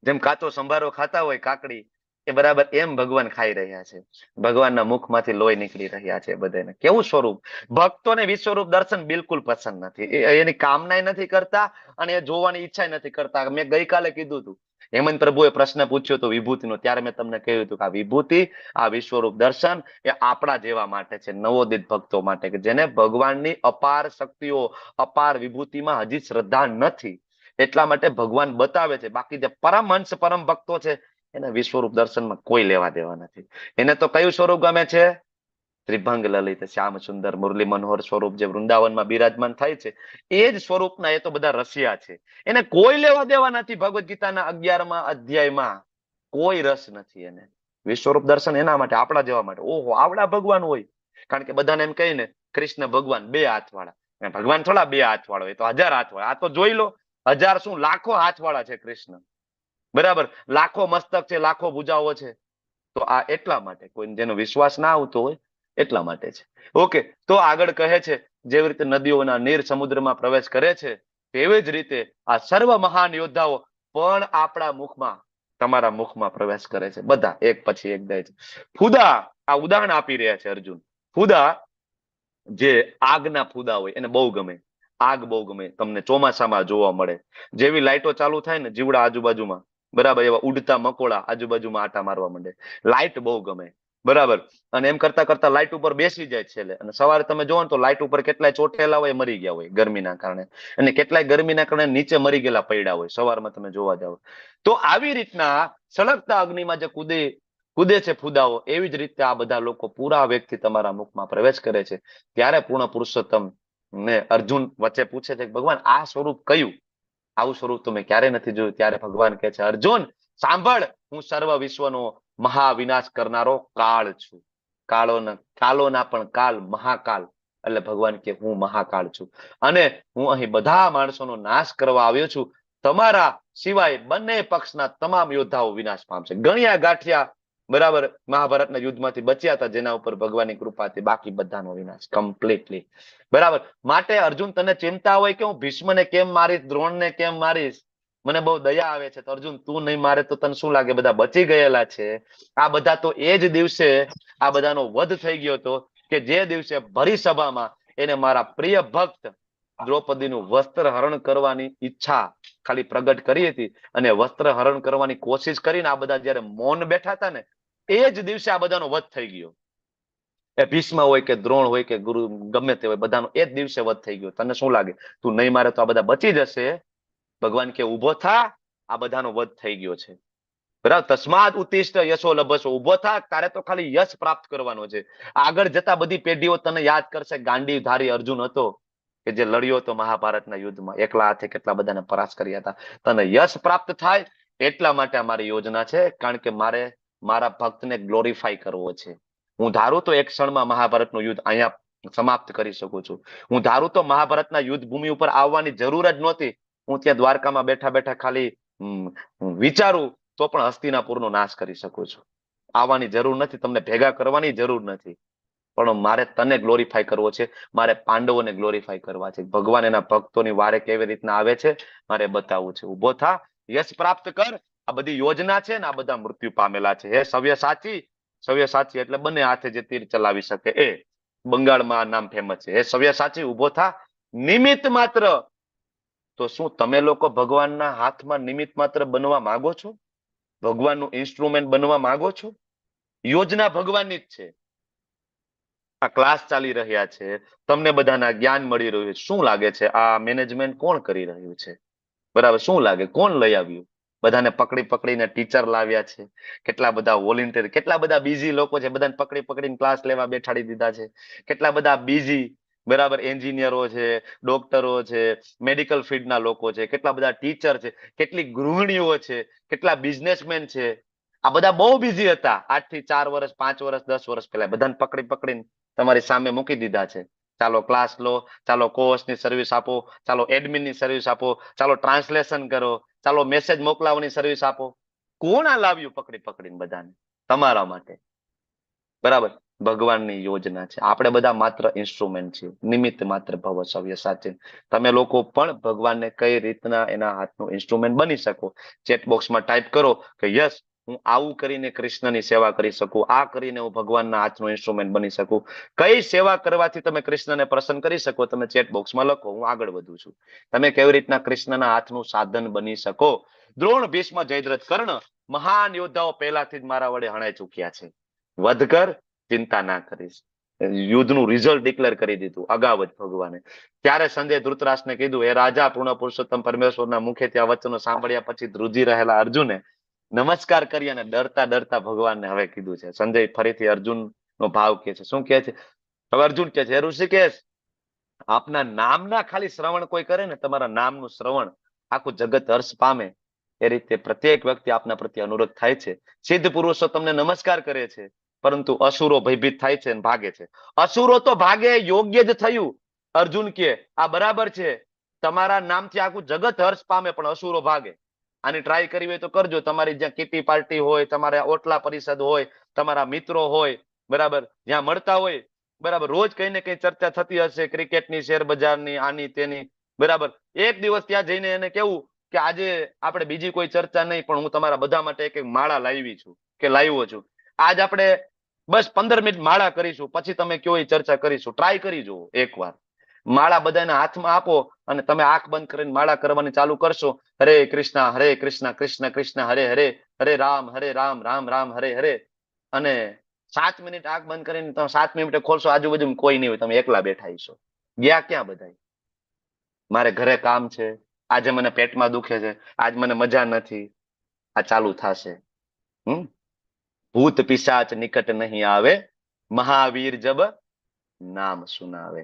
A: જેમ કાચો સંભારો ખાતા હોય, કાકડી, એ બરાબર એમ ભગવાન ખાઈ રહ્યા છે. ભગવાનના મુખમાંથી લોહી નીકળી રહ્યા છે બધાને. કેવું સ્વરૂપ! ભક્તોને વિશ્વરૂપ દર્શન બિલકુલ પસંદ નથી, એની કામના નથી કરતા અને એ જોવાની ઈચ્છા નથી કરતા. મેં ગઈકાલે કીધું હતું, હેમંત પ્રભુએ પ્રશ્ન પૂછ્યો હતો વિભૂતિનો, ત્યારે મેં તમને કહ્યું હતું કે આ વિભૂતિ, આ વિશ્વરૂપ દર્શન એ આપણા જેવા માટે છે, નવોદિત ભક્તો માટે, કે જેને ભગવાનની અપાર શક્તિઓ, અપાર વિભૂતિમાં હજી શ્રદ્ધા નથી. એટલા માટે ભગવાન બતાવે છે. બાકી જે પરમહંસ પરમ ભક્તો છે એને વિશ્વરૂપ દર્શનમાં કોઈ લેવા દેવા નથી. એને તો કયું સ્વરૂપ ગમે છે? ત્રિભંગ લલિત શ્યામ સુંદર મુરલી મનોહર સ્વરૂપ જે વૃંદાવનમાં બિરાજમાન થાય છે, એ જ સ્વરૂપના એ તો બધા રસિયા છે. એને કોઈ લેવા દેવા નથી. ભગવદ ગીતાના 11મા અધ્યાયમાં કોઈ રસ નથી એને. વિશ્વરૂપ દર્શન એના માટે, આપણા જેવા માટે. ઓહો, આવડા ભગવાન હોય. કારણ કે બધાને એમ કહીને કૃષ્ણ ભગવાન 2 હાથવાળા. ભગવાન થોડા 2 હાથવાળો, એ તો 1000 હાથવાળા. આ તો જોઈ લો, 1000 શું, લાખો હાથવાળા છે કૃષ્ણ, બરાબર, લાખો મસ્તક છે, લાખો ભુજાઓ છે. તો આ એટલા માટે, કોઈ જેનો વિશ્વાસ ના આવતો હોય એટલા માટે છે. ઓકે, તો આગળ કહે છે, જેવી રીતે નદીઓના નીર સમુદ્રમાં પ્રવેશ કરે છે, તેવી જ રીતે આ સર્વ મહાન યોદ્ધાઓ પણ આપણા મુખમાં, તમારા મુખમાં પ્રવેશ કરે છે. બધા એક પછી એક જાય છે. ફુદા, આ ઉદાહરણ આપી રહ્યા છે અર્જુન. ફુદા, જે આગના ફુદા હોય એને બહુ ગમે. આગ બહુ ગમે. તમને ચોમાસામાં જોવા મળે. જેવી લાઈટો ચાલુ થાય ને, જીવડા આજુબાજુમાં, બરાબર, એવા ઉડતા મકોડા આજુબાજુમાં આટા મારવા માંડે. લાઈટ બહુ ગમે, બરાબર. અને એમ કરતા કરતા લાઈટ ઉપર બેસી જાય છેલ્લે. અને સવારે તમે જોવો ને તો લાઈટ ઉપર કેટલાય ચોટેલા હોય, મરી ગયા હોય ગરમીના કારણે, અને કેટલાય ગરમીના કારણે નીચે મરી ગયેલા પડ્યા હોય. સવારમાં તમે જોવા જાવ તો આવી રીતના સળગતા અગ્નિમાં જે કૂદે છે ફુદાઓ, એવી જ રીતે આ બધા લોકો પૂરા વેગથી તમારા મુખમાં પ્રવેશ કરે છે. ત્યારે પૂર્ણ પુરુષોત્તમ ને અર્જુન વચ્ચે પૂછે છે કે ભગવાન આ સ્વરૂપ કયું? આવું સ્વરૂપ તો મેં ક્યારેય નથી જોયું. ત્યારે ભગવાન કહે છે, અર્જુન સાંભળ, હું સર્વ વિશ્વનો મહાવિનાશ કરનારો કાળ છું. કાલોના પણ કાલ, મહાકાલ. એટલે ભગવાન કે હું મહાકાળ છું અને હું અહીં બધા માણસોનો નાશ કરવા આવ્યો છું. તમારા સિવાય બંને પક્ષના તમામ યોદ્ધાઓ વિનાશ પામશે. ગણ્યા ગાંઠિયા, બરાબર મહાભારતના યુદ્ધમાંથી બચ્યા હતા, જેના ઉપર ભગવાનની કૃપાથી, બાકી બધાનો વિનાશ કમ્પ્લીટલી. બરાબર. માટે અર્જુન તને ચિંતા હોય કે હું ભીષ્મને કેમ મારીશ, દ્રોણને કેમ મારીશ, મને બહુ દયા આવે છે, તો અર્જુન તું નહીં મારે તો તને શું લાગે, બધા બચી ગયેલા છે. આ બધા તો એ જ દિવસે આ બધાનો વધ થઈ ગયો હતો કે જે દિવસે ભરી સભામાં એને મારા પ્રિય ભક્ત દ્રૌપદીનું વસ્ત્ર હરણ કરવાની ઈચ્છા ખાલી પ્રગટ કરી હતી, અને વસ્ત્ર હરણ કરવાની કોશિશ કરીને આ બધા જયારે મૌન બેઠા હતા ને, એ જ દિવસે આ બધાનો વધ થઈ ગયો. એ ભીષ્મ હોય કે દ્રોણ હોય કે ગુરુ ગમે તે હોય, બધાનો એ જ દિવસે વધ થઈ ગયો. તને શું લાગે, તું નહીં મારે તો આ બધા બચી જશે? ભગવાન કે ઉભો થા, આ બધાનો વધ થઈ ગયો છે. બરાબર. તસ્માદ ઉત્તિષ્ઠ યશો લભશો, ઉભો થા, તારે તો ખાલી યશ પ્રાપ્ત કરવાનો છે. આગળ જતા બધી પેઢીઓ તને યાદ કરશે, ગાંડીવધારી અર્જુન હતો કે જે લડ્યો હતો મહાભારતના યુદ્ધમાં, એકલા હાથે કેટલા બધાને પરાસ્ત કર્યા હતા. તને યશ પ્રાપ્ત થાય એટલા માટે અમારી યોજના છે, કારણ કે મારે મારા ભક્તને ગ્લોરીફાઈ કરવો છે. હું ધારું તો એક ક્ષણમાં મહાભારતનું યુદ્ધ અહીંયા સમાપ્ત કરી શકું છું. હું ધારું તો મહાભારતના યુદ્ધ ભૂમિ ઉપર આવવાની જરૂર જ નહોતી. હું ત્યાં દ્વારકામાં બેઠા બેઠા ખાલી વિચારું તો પણ હસ્તિનાપુરનો નાશ કરી શકું છું. આવવાની જરૂર નથી, તમને ભેગા કરવાની જરૂર નથી. પણ મારે તને ગ્લોરીફાઈ કરવો છે, મારે પાંડવોને ગ્લોરીફાઈ કરવા છે. ભગવાન એના ભક્તોની વારે કેવી રીતના આવે છે મારે બતાવવું છે. ઉભો થા, યશ પ્રાપ્ત કર. આ બધી યોજના છે ને આ બધા મૃત્યુ પામેલા છે. હે સવ્યસાચી, સવ્યસાચી એટલે બંને હાથે જે તીર ચલાવી શકે, એ બંગાળમાં નામ ફેમસ છે. હે સવ્યસાચી, ઉભો થા. નિમિત્ત માત્ર, તો શું તમે લોકો ભગવાનના હાથમાં નિમિત્ત માત્ર બનવા માંગો છો? ભગવાનનું ઇન્સ્ટ્રુમેન્ટ બનવા માંગો છો? યોજના ભગવાનની જ છે. આ ક્લાસ ચાલી રહ્યા છે, તમને બધાના જ્ઞાન મળી રહ્યું છે. શું લાગે છે આ મેનેજમેન્ટ કોણ કરી રહ્યું છે? બરાબર. શું લાગે કોણ લઈ આવ્યું? બધાને પકડી પકડીને ટીચર લાવ્યા છે, કેટલા બધા વોલેન્ટિયર, કેટલા બધા બીજી લોકો છે, બધાને પકડી પકડીને ક્લાસ લેવા બેઠાડી દીધા છે. કેટલા બધા બીજી બરાબર એન્જિનિયરો છે, ડોક્ટરો છે, મેડિકલ ફિલ્ડના લોકો છે, કેટલા બધા ટીચર છે, કેટલી ગૃહિણીઓ છે, કેટલા બિઝનેસમેન છે. આ બધા બહુ બિઝી હતા 8 થી 4 વર્ષ, 5 વર્ષ, 10 વર્ષ પહેલા. બધાને પકડી પકડીને તમારી સામે મૂકી દીધા છે. ચાલો ક્લાસ લો, ચાલો કોર્સની સર્વિસ આપો, ચાલો એડમિનની સર્વિસ આપો, ચાલો ટ્રાન્સલેશન કરો, ચાલો મેસેજ મોકલાવવાની સર્વિસ આપો. કોણ આ લાવ્યું પકડી પકડીને બધાને? તમારા માટે. બરાબર. ભગવાનની યોજના છે. આપણે બધા માત્ર ઇન્સ્ટ્રુમેન્ટ છીએ, નિમિત્ત માત્ર ભવ સવ્યસાચી. તમે લોકો પણ ભગવાનને કઈ રીતના એના હાથનું ઇન્સ્ટ્રુમેન્ટ બની શકો, ચેટ બોક્સમાં ટાઈપ કરો કે યસ હું આવું કરીને કૃષ્ણની સેવા કરી શકું, આ કરીને હું ભગવાનના હાથનું ઇન્સ્ટ્રુમેન્ટ બની શકું. કઈ સેવા કરવાથી તમે કૃષ્ણને પ્રસન્ન કરી શકો, તમે ચેટ બોક્સમાં લખો, હું આગળ વધું છું. તમે કેવી રીતના કૃષ્ણના હાથનું સાધન બની શકો. દ્રોણ, ભીષ્મ, જયદ્રથ, કર્ણ મહાન યોદ્ધાઓ પહેલાથી જ મારા વડે હણાઈ ચૂક્યા છે. વધકર, ચિંતા ના કરીશ. યુદ્ધનું રિઝલ્ટ ડિક્લેર કરી દીધું અગાઉ જ ભગવાને. ત્યારે સંજય ધૃતરાષ્ટ્રને કીધું, એ રાજા પૂર્ણ પુરુષોત્તમ પરમેશ્વરના મુખેથી આ વચનો સાંભળ્યા પછી ધ્રુજી રહેલા અર્જુને નમસ્કાર કરી અને ડરતા ડરતા ભગવાનને હવે કીધું છે. સંજય ફરીથી અર્જુનનો ભાવ કે છે. શું કે છે? હવે અર્જુન કે છે, ઋષિકેશ, આપના નામના ખાલી શ્રવણ કોઈ કરે ને, તમારા નામનું શ્રવણ આખું જગત હર્ષ પામે. એ રીતે પ્રત્યેક વ્યક્તિ આપના પ્રત્યે અનુરક્ત થાય છે. સિદ્ધ પુરુષો તમને નમસ્કાર કરે છે, પરંતુ અસુરો ભયભીત થાય છે અને ભાગે છે. અસુરો તો ભાગે, યોગ્ય જ થયું. અર્જુન કે આ બરાબર છે, તમારા નામથી આખું જગત હર્ષ પામે પણ અસુરો ભાગે. આની ટ્રાય કરવી હોય તો કરજો. તમારી જ્યાં કિટી પાર્ટી હોય, તમારા ઓટલા પરિષદ હોય, તમારા મિત્રો હોય, બરાબર, જ્યાં મળતા હોય, બરાબર, રોજ કઈ ને કઈ ચર્ચા થતી હશે, ક્રિકેટની, શેર બજારની, આની તેની, બરાબર. એક દિવસ ત્યાં જઈને એને કેવું કે આજે આપણે બીજી કોઈ ચર્ચા નહીં, પણ હું તમારા બધા માટે એક માળા લાવી છું કે લાવ્યો છું. આજ આપણે બસ 15 મિનિટ માળા કરીશું, પછી તમે કયો એ ચર્ચા કરીશું. ટ્રાય કરી જુઓ એકવાર. માળા બધાના હાથમાં આપો અને તમે આંખ બંધ કરીને માળા કરવાની ચાલુ કરશો. હરે કૃષ્ણ, કૃષ્ણ કૃષ્ણ હરે હરે, હરે રામ, રામ રામ હરે હરે. અને 7 મિનિટ આંખ બંધ કરીને તમે 7 મિનિટે ખોલશો, આજુબાજુ કોઈ નહીં હોય, તમે એકલા બેઠા હશો. ગયા ક્યાં બધા? મારે ઘરે કામ છે, આજે મને પેટમાં દુખે છે, આજ મને મજા નથી. આ ચાલુ થશે. ભૂત પિશાચ નિકટ નહીં આવે, મહાવીર જબ નામ સુનાવે.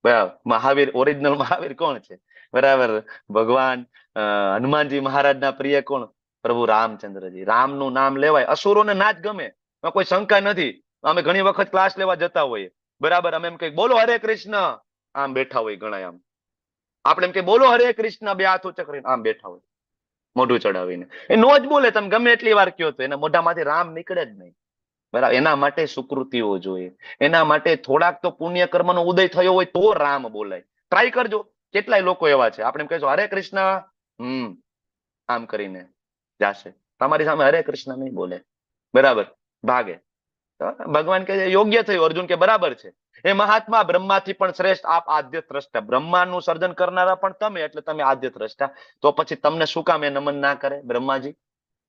A: બરાબર. મહાવીર, ઓરિજિનલ મહાવીર કોણ છે? બરાબર. ભગવાન હનુમાનજી મહારાજના પ્રિય કોણ? પ્રભુ રામચંદ્રજી. રામનું નામ લેવાય. અસુરોને ના જ ગમે, એમાં કોઈ શંકા નથી. અમે ઘણી વખત ક્લાસ લેવા જતા હોઈએ, બરાબર, અમે એમ કઈ બોલો હરે કૃષ્ણ, આમ બેઠા હોય ઘણા. આમ આપણે એમ કે બોલો હરે કૃષ્ણ, બે હાથ ઊંચા કરીને આમ બેઠા હોય. મોઢું ચડાવીને. એ નો જ બોલે, તમે ગમે એટલી વાર કહો તો એના મોઢામાંથી રામ નીકળે જ નહીં. બરાબર, એના માટે સુકૃતિઓ જોઈએ, એના માટે થોડાક તો પુણ્ય કર્મનો ઉદય થયો હોય તો રામ બોલાય. ટ્રાય કરજો, કેટલાય લોકો એવા છે, આપણે એમ કહેશું હરે કૃષ્ણ, આમ કરીને જાશે, તમારી સામે હરે કૃષ્ણ નહીં બોલે, બરાબર, ભાગે. ભગવાન કહે યોગ્ય થયું. અર્જુન કે બરાબર છે. એ મહાત્મા બ્રહ્માથી પણ શ્રેષ્ઠ આપ આદ્ય દ્રષ્ટા, બ્રહ્માંડનું સર્જન કરનારા પણ તમે, એટલે તમે આદ્ય દ્રષ્ટા. તો પછી તમને શું કામ એ નમન ના કરે બ્રહ્માજી?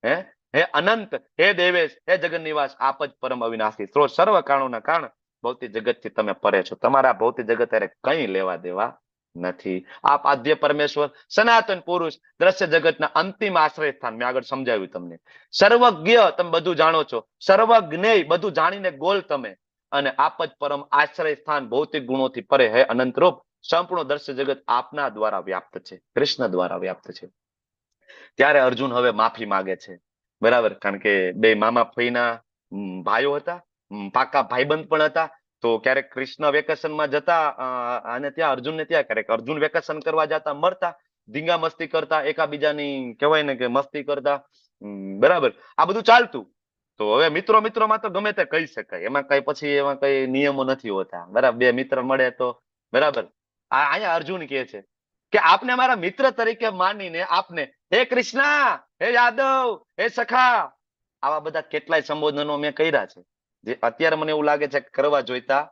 A: હે અનંત, હે દેવેશ, હે જગન નિવાસ, આપ જ પરમ અવિનાશી, સ્ત્રોત સર્વ કારણોના કારણ, ભૌતિક જગતથી તમે પરે છો, તમારા ભૌતિક જગત અરે કઈ લેવા દેવા નથી. આપ આદ્ય પરમેશ્વર, સનાતન પુરુષ, દ્રશ્ય જગતના અંતિમ આશ્રય સ્થાન. મેં આગળ સમજાવ્યું તમને. સર્વજ્ઞ, તમે બધું જાણો છો, સર્વજ્ઞેય, બધું જાણીને ગોલ તમે, અને આપ જ પરમ આશ્રય સ્થાન, ભૌતિક ગુણોથી પરે, હે અનંત રૂપ, સંપૂર્ણ દ્રશ્ય જગત આપના દ્વારા વ્યાપ્ત છે, કૃષ્ણ દ્વારા વ્યાપ્ત છે. ત્યારે અર્જુન હવે માફી માંગે છે, બરાબર, કારણ કે બે મામા ફઈના ભાઈઓ હતા, પાકા ભાઈબંધ પણ હતા. તો ક્યારેક કૃષ્ણ વેકેશનમાં જતા અને ત્યાં અર્જુનને ત્યાં ક્યારેક અર્જુન વેકેશન કરવા જતા મળતા, ધીંગા મસ્તી કરતા, એકાબીજાની કહેવાય ને કે મસ્તી કરતા, બરાબર, આ બધું ચાલતું. તો હવે મિત્રોમાં તો ગમે તે કહી શકાય, એમાં કઈ પછી એમાં કઈ નિયમો નથી હોતા, બરાબર. બે મિત્ર મળે તો બરાબર. અહીંયા અર્જુન કહે છે કે આપને મારા મિત્ર તરીકે માનીને આપને હે કૃષ્ણ, હે યાદવ, હે સખા, આવા બધા કેટલાય સંબોધનો મેં કર્યા છે, જે અત્યારે મને એવું લાગે છે કે કરવા જોઈતા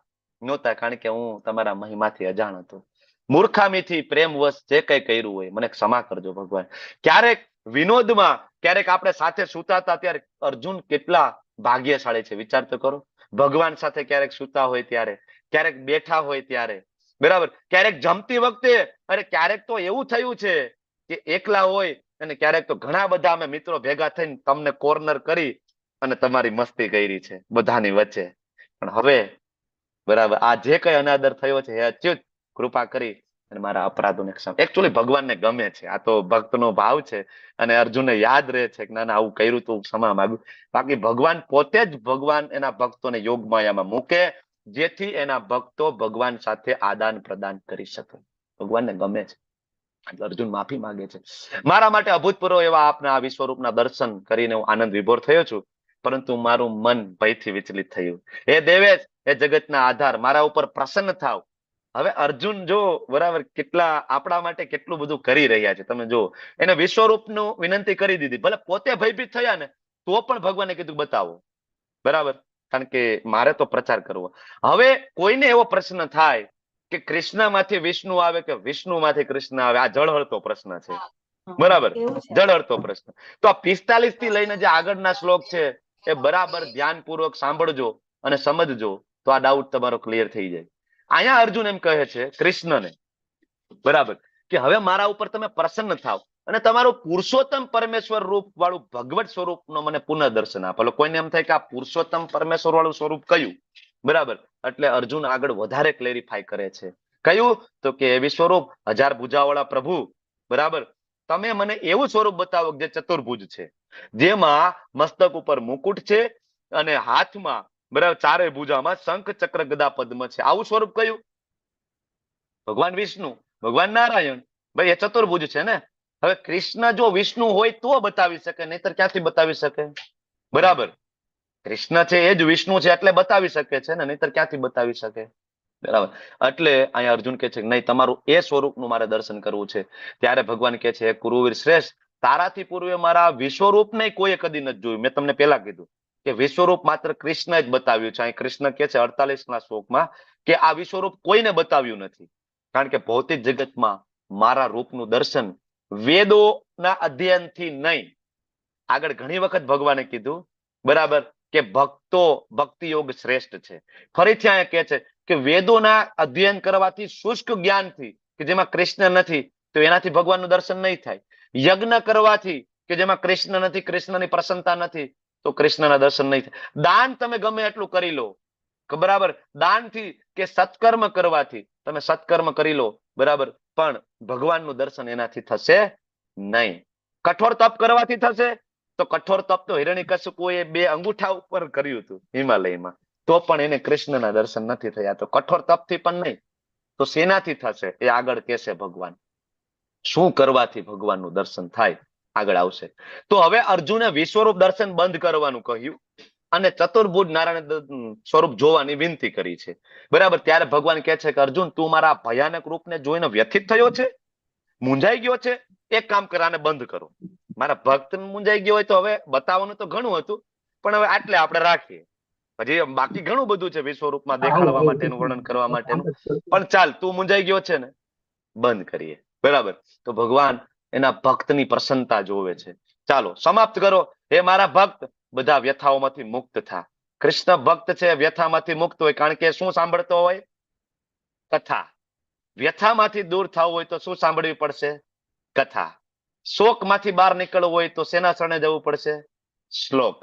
A: નહોતા, કારણ કે હું તમારા મહિમાથી અજાણ હતો. મૂર્ખામીથી પ્રેમવશ જે કઈ કર્યું હોય મને ક્ષમા કરજો ભગવાન. ક્યારેક વિનોદમાં, ક્યારેક આપણે સાથે સૂતા હતા ત્યારે અર્જુન કેટલા ભાગ્યશાળી છે, વિચાર તો કરો. ભગવાન સાથે ક્યારેક સૂતા હોય ત્યારે, ક્યારેક બેઠા હોય ત્યારે, બરાબર, ક્યારેક જમતી વખતે, અરે ક્યારેક તો એવું થયું છે કે એકલા હોય અને ક્યારેક તો ઘણા બધા અમે મિત્રો ભેગા થઈને તમને કોર્નર કરી અને તમારી મસ્તી કરી છે બધાની વચ્ચે. પણ હવે બરાબર, આ જે કઈ અનાદર થયો છે, હે અચ્યુત, કૃપા કરી અને મારા અપરાધોને ક્ષમા. એકચ્યુઅલી ભગવાનને ગમે છે, આ તો ભક્તનો ભાવ છે, અને અર્જુનને યાદ રહે છે કે ના ના આવું કર્યું તું, ક્ષમા માંગુ. બાકી ભગવાન પોતે જ ભગવાન એના ભક્તોને યોગ માયામાં મૂકે, જેથી એના ભક્તો ભગવાન સાથે આદાન પ્રદાન કરી શકે. ભગવાનને ગમે છે, અર્જુન માફી માંગે છે. મારા માટે અભૂતપૂર્વ એવા આપના આ વિશ્વરૂપના દર્શન કરીને હું આનંદ વિભોર થયો છું, પરંતુ મારું મન ભયથી વિચલિત થયું. હે દેવેશ, હે જગતના આધાર, મારા ઉપર પ્રસન્ન થાવ. હવે અર્જુન જો બરાબર કેટલા આપણા માટે કેટલું બધું કરી રહ્યા છે, તમે જો. એને વિશ્વરૂપનું વિનંતી કરી દીધી, ભલે પોતે ભયભીત થયા ને તો પણ ભગવાને કીધું બતાવો, બરાબર, કારણ કે મારે તો પ્રચાર કરવો. હવે કોઈને એવો પ્રશ્ન થાય કે કૃષ્ણમાંથી વિષ્ણુ આવે કે વિષ્ણુમાંથી કૃષ્ણ આવે, આ જળહળતો પ્રશ્ન છે, બરાબર, જળહળતો પ્રશ્ન. તો આ 45 થી લઈને જે આગળના શ્લોક છે એ બરાબર ધ્યાનપૂર્વક સાંભળજો અને સમજજો, તો આ ડાઉટ તમારો ક્લિયર થઈ જાય. અહીંયા અર્જુન એમ કહે છે કૃષ્ણને, બરાબર, કે હવે મારા ઉપર તમે પ્રસન્ન થાવ અને તમારું પુરુષોત્તમ પરમેશ્વર રૂપ વાળું ભગવત સ્વરૂપનો મને પુનઃદર્શન આપો. કોઈને એમ થાય કે આ પુરુષોત્તમ પરમેશ્વર વાળું સ્વરૂપ કયું, બરાબર, એટલે અર્જુન આગળ વધારે ક્લેરિફાય કરે છે. કયું? તો કે એવી સ્વરૂપ 1000 ભુજાવાળા પ્રભુ, બરાબર, તમે મને એવું સ્વરૂપ બતાવો જે ચતુર્ભુજ છે, જેમાં મસ્તક ઉપર મુકુટ છે અને હાથમાં, બરાબર, ચારે ભુજામાં શંખ ચક્ર ગદા પદ્મ છે. આવું સ્વરૂપ કયું? ભગવાન વિષ્ણુ, ભગવાન નારાયણ, ભાઈ એ ચતુર્ભુજ છે ને. હવે કૃષ્ણ જો વિષ્ણુ હોય તો બતાવી શકે, નહીતર ક્યાંથી બતાવી શકે, બરાબર. કૃષ્ણ છે એ જ વિષ્ણુ છે એટલે બતાવી શકે છે ને, નહીતર ક્યાંથી બતાવી શકે, બરાબર. એટલે અહીંયા અર્જુન કે છે નહીં, તમારું એ સ્વરૂપનું મારે દર્શન કરવું છે. ત્યારે ભગવાન કે છે કુરુવીર શ્રેષ્ઠ, તારાથી પૂર્વે મારા વિશ્વરૂપને કોઈએ કદી નથી જોયું. મેં તમને પેલા કીધું કે વિશ્વરૂપ માત્ર કૃષ્ણ જ બતાવ્યું છે. અહીં કૃષ્ણ કે છે 48ના શ્લોકમાં કે આ વિશ્વરૂપ કોઈને બતાવ્યું નથી, કારણ કે ભૌતિક જગતમાં મારા રૂપનું દર્શન વેદોના અધ્યયનથી નહીં. આગળ ઘણી વખત ભગવાને કીધું, બરાબર, કે ભક્તો ભક્તિ યોગ શ્રેષ્ઠ છે. ફરીથી અહીંયા કહે છે કે વેદોના અધ્યયન કરવાથી, શુષ્ક જ્ઞાનથી કે જેમાં કૃષ્ણ નથી, તો એનાથી ભગવાનનું દર્શન નહીં થાય. યજ્ઞ કરવાથી કે જેમાં કૃષ્ણ નથી, કૃષ્ણની પ્રસન્નતા નથી, તો કૃષ્ણના દર્શન નહીં થાય. દાન તમે ગમે એટલું કરી લો, બરાબર, દાનથી કે સત્કર્મ કરવાથી, તમે સત્કર્મ કરી લો, બરાબર, પણ ભગવાનનું દર્શન એનાથી થશે નહીં. કઠોર તપ કરવાથી થશે, તો કઠોર તપ તો હિરણ્યકશિપુએ 2 અંગૂઠા ઉપર કર્યું હતું હિમાલયમાં, તો પણ એને કૃષ્ણના દર્શન નથી થયા. તો કઠોર તપથી પણ નહીં, તો શેનાથી થશે એ આગળ કહેશે ભગવાન. શું કરવાથી ભગવાનનું દર્શન થાય આગળ આવશે. તો હવે અર્જુને વિશ્વરૂપ દર્શન બંધ કરવાનું કહ્યું અને ચતુર્ભુજ નારાયણ સ્વરૂપ જોવાની વિનંતી કરી છે. બરાબર. ત્યારે ભગવાન કહે છે કે અર્જુન, તું મારા ભયાનક રૂપને જોઈને વ્યથિત થયો છે, મૂંઝાઈ ગયો છે? એક કામ કર, આને બંધ કરો. મારા ભક્ત મૂંઝાઈ ગયો હોય તો હવે બતાવવાનું તો ઘણું હતું, પણ હવે આટલે આપણે રાખીએ. હજી બાકી ઘણું બધું છે વિશ્વરૂપમાં દેખાડવા માટેનું, વર્ણન કરવા માટેનું, પણ ચાલ તું મૂંઝાઈ ગયો છે ને, બંધ કરીએ. બરાબર. તો ભગવાન એના ભક્તની પ્રસન્નતા જોવે છે. ચાલો સમાપ્ત કરો. હે મારા ભક્ત, બધા વ્યથાઓમાંથી મુક્ત થા. કૃષ્ણ ભક્ત છે, વ્યથામાંથી મુક્ત હોય, કારણ કે શું સાંભળતો હોય? કથા. વ્યથામાંથી દૂર થવું હોય તો શું સાંભળવી પડશે? કથા. શોકમાંથી બહાર નીકળવું હોય તો શેના શરણે જવું પડશે? શ્લોક.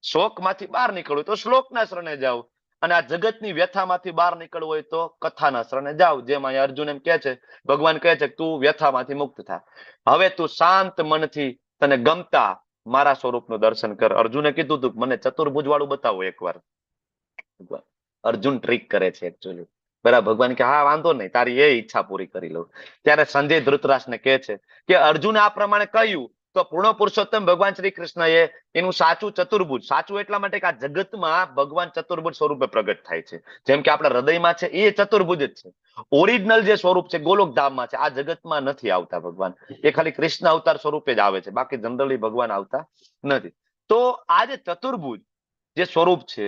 A: શોકમાંથી બહાર નીકળવું તો શ્લોકના શરણે જાવ, અને આ જગતની વ્યથામાંથી બહાર નીકળવું હોય તો કથાના શરણે જાવ. જેમ અહીંયા અર્જુન એમ કહે છે, ભગવાન કહે છે કે તું વ્યથામાંથી મુક્ત થા. હવે તું શાંત મનથી તને ગમતા મારા સ્વરૂપનું દર્શન કર. અર્જુને કીધું હતું મને ચતુર્ભુજ વાળું બતાવો એકવાર. અર્જુન ટ્રીક કરે છે એકચ્યુઅલી. બરાબર. ભગવાન કે હા વાંધો નહીં, તારી એ ઈચ્છા પૂરી કરી લઉં. ત્યારે સંજય ધૃતરાષ્ટ્રને કહે છે કે અર્જુને આ પ્રમાણે કહ્યું તો પૂર્ણ પુરુષોત્તમ ભગવાન શ્રી કૃષ્ણએ એનું સાચું ચતુર્ભુજ, સાચું એટલા માટે કે આ જગતમાં ભગવાન ચતુર્ભુજ સ્વરૂપે પ્રગટ થાય છે. જેમ કે આપણા હૃદયમાં છે એ ચતુર્ભુજ જ છે. ઓરિજિનલ જે સ્વરૂપ છે ગોલોકધામમાં છે, આ જગતમાં નથી આવતા ભગવાન. એ ખાલી કૃષ્ણ અવતાર સ્વરૂપે જ આવે છે, બાકી જનરલી ભગવાન આવતા નથી. તો આ જે ચતુર્ભુજ જે સ્વરૂપ છે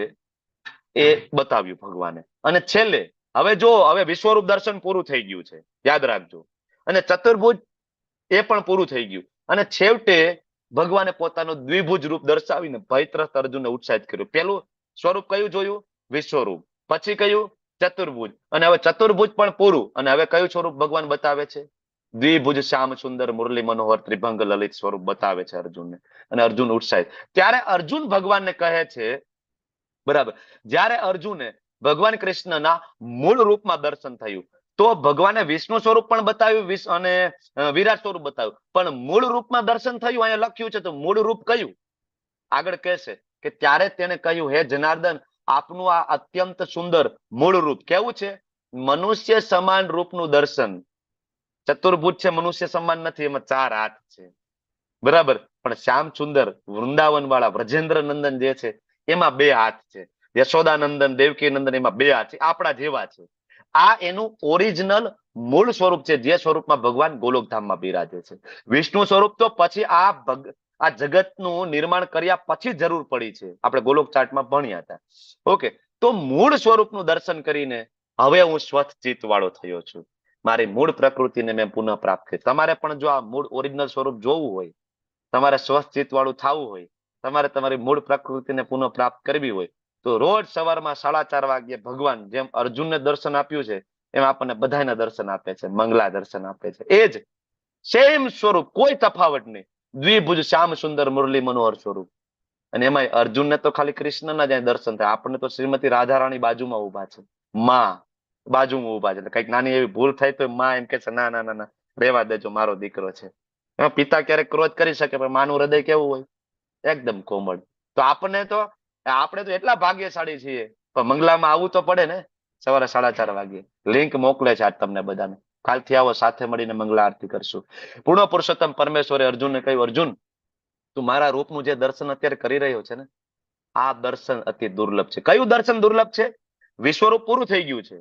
A: એ બતાવ્યું ભગવાને. અને છેલ્લે હવે જો હવે વિશ્વરૂપ દર્શન પૂરું થઈ ગયું છે, યાદ રાખજો, અને ચતુર્ભુજ એ પણ પૂરું થઈ ગયું, અને છેવટે ભગવાને પોતાનું દ્વિભુજ રૂપ દર્શાવીને ભયત્રસ્ત અર્જુનને ઉત્સાહિત કર્યું. પેલું સ્વરૂપ કયું જોયું? વિશ્વરૂપ. પછી કયું? ચતુર્ભુજ. અને હવે ચતુર્ભુજ પણ પૂરું, અને હવે કયું સ્વરૂપ ભગવાન બતાવે છે? દ્વિભુજ શ્યામ સુંદર મુરલી મનોહર ત્રિભંગ લલિત સ્વરૂપ બતાવે છે અર્જુનને, અને અર્જુન ઉત્સાહિત. ત્યારે અર્જુન ભગવાનને કહે છે, બરાબર, જ્યારે અર્જુને ભગવાન કૃષ્ણના મૂળ રૂપમાં દર્શન થયું તો ભગવાને વિષ્ણુ સ્વરૂપ પણ બતાવ્યું અને વિરાટ સ્વરૂપ બતાવ્યું, પણ મૂળ રૂપમાં દર્શન થયું. અહીંયા લખ્યું છે તો મૂળ રૂપ કયું? આગળ કહેશે કે ત્યારે તેને કહ્યું, હે જનાર્દન, આપનું આ અત્યંત સુંદર મૂળ રૂપ કેવું છે? મનુષ્ય સમાન રૂપનું દર્શન. ચતુર્ભુજ છે, મનુષ્ય સમાન નથી, એમાં 4 હાથ છે. બરાબર. પણ શ્યામ સુંદર વૃંદાવન વાળા વ્રજેન્દ્ર નંદન જે છે એમાં 2 હાથ છે. યશોદાનંદન દેવકી નંદન એમાં 2 હાથ છે, આપણા જેવા છે. આ એનું ઓરિજિનલ મૂળ સ્વરૂપ છે, જે સ્વરૂપમાં ભગવાન ગોલોકધામમાં બિરાજે છે. વિષ્ણુ સ્વરૂપ તો પછી આ જગતનું નિર્માણ કર્યા પછી જરૂર પડી છે, આપણે ગોલોક ચાર્ટમાં ભણ્યા હતા. ઓકે. તો મૂળ સ્વરૂપનું દર્શન કરીને હવે હું સ્વસ્થ ચિત્ત વાળો થયો છું. મારી મૂળ પ્રકૃતિને મેં પુનઃ પ્રાપ્ત કરી. તમારે પણ જો આ મૂળ ઓરિજિનલ સ્વરૂપ જોવું હોય, તમારે સ્વસ્થ ચિત્ત વાળું થવું હોય, તમારે તમારી મૂળ પ્રકૃતિને પુનઃ પ્રાપ્ત કરવી હોય, તો રોજ સવારમાં 4:30 વાગ્યે ભગવાન જેમ અર્જુનને દર્શન આપ્યું છે એમ આપણને બધાને દર્શન આપે છે, મંગલા દર્શન આપે છે. એ જ સેમ સ્વરૂપ, કોઈ તફાવત નહીં. દ્વિભુજ શ્યામ સુંદર મુરલી મનોહર સ્વરૂપ. અને એમાં અર્જુનને તો ખાલી કૃષ્ણના જ દર્શન થાય, આપણને તો શ્રીમતી રાધારાણી બાજુમાં ઉભા છે, માં બાજુમાં ઉભા છે. કઈક નાની એવી ભૂલ થાય તો માં એમ કે છે ના ના ના રેવા દેજો, મારો દીકરો છે. એમાં પિતા ક્યારેક ક્રોધ કરી શકે, પણ માનું હૃદય કેવું હોય? એકદમ કોમળ. તો આપણે તો એટલા ભાગ્યશાળી છીએ, પણ મંગલામાં આવવું તો પડે ને. સવારે 4:30 વાગ્યે લિંક મોકલે છે આજ તમને બધાને. કાલથી આવો, સાથે મળીને મંગલા આરતી કરશું. પૂર્ણ પુરુષોત્તમ પરમેશ્વરે અર્જુનને કહ્યું, અર્જુન, તું મારા રૂપનું જે દર્શન અત્યારે કરી રહ્યો છે ને, આ દર્શન અતિ દુર્લભ છે. કયું દર્શન દુર્લભ છે? વિશ્વરૂપ પૂરું થઈ ગયું છે,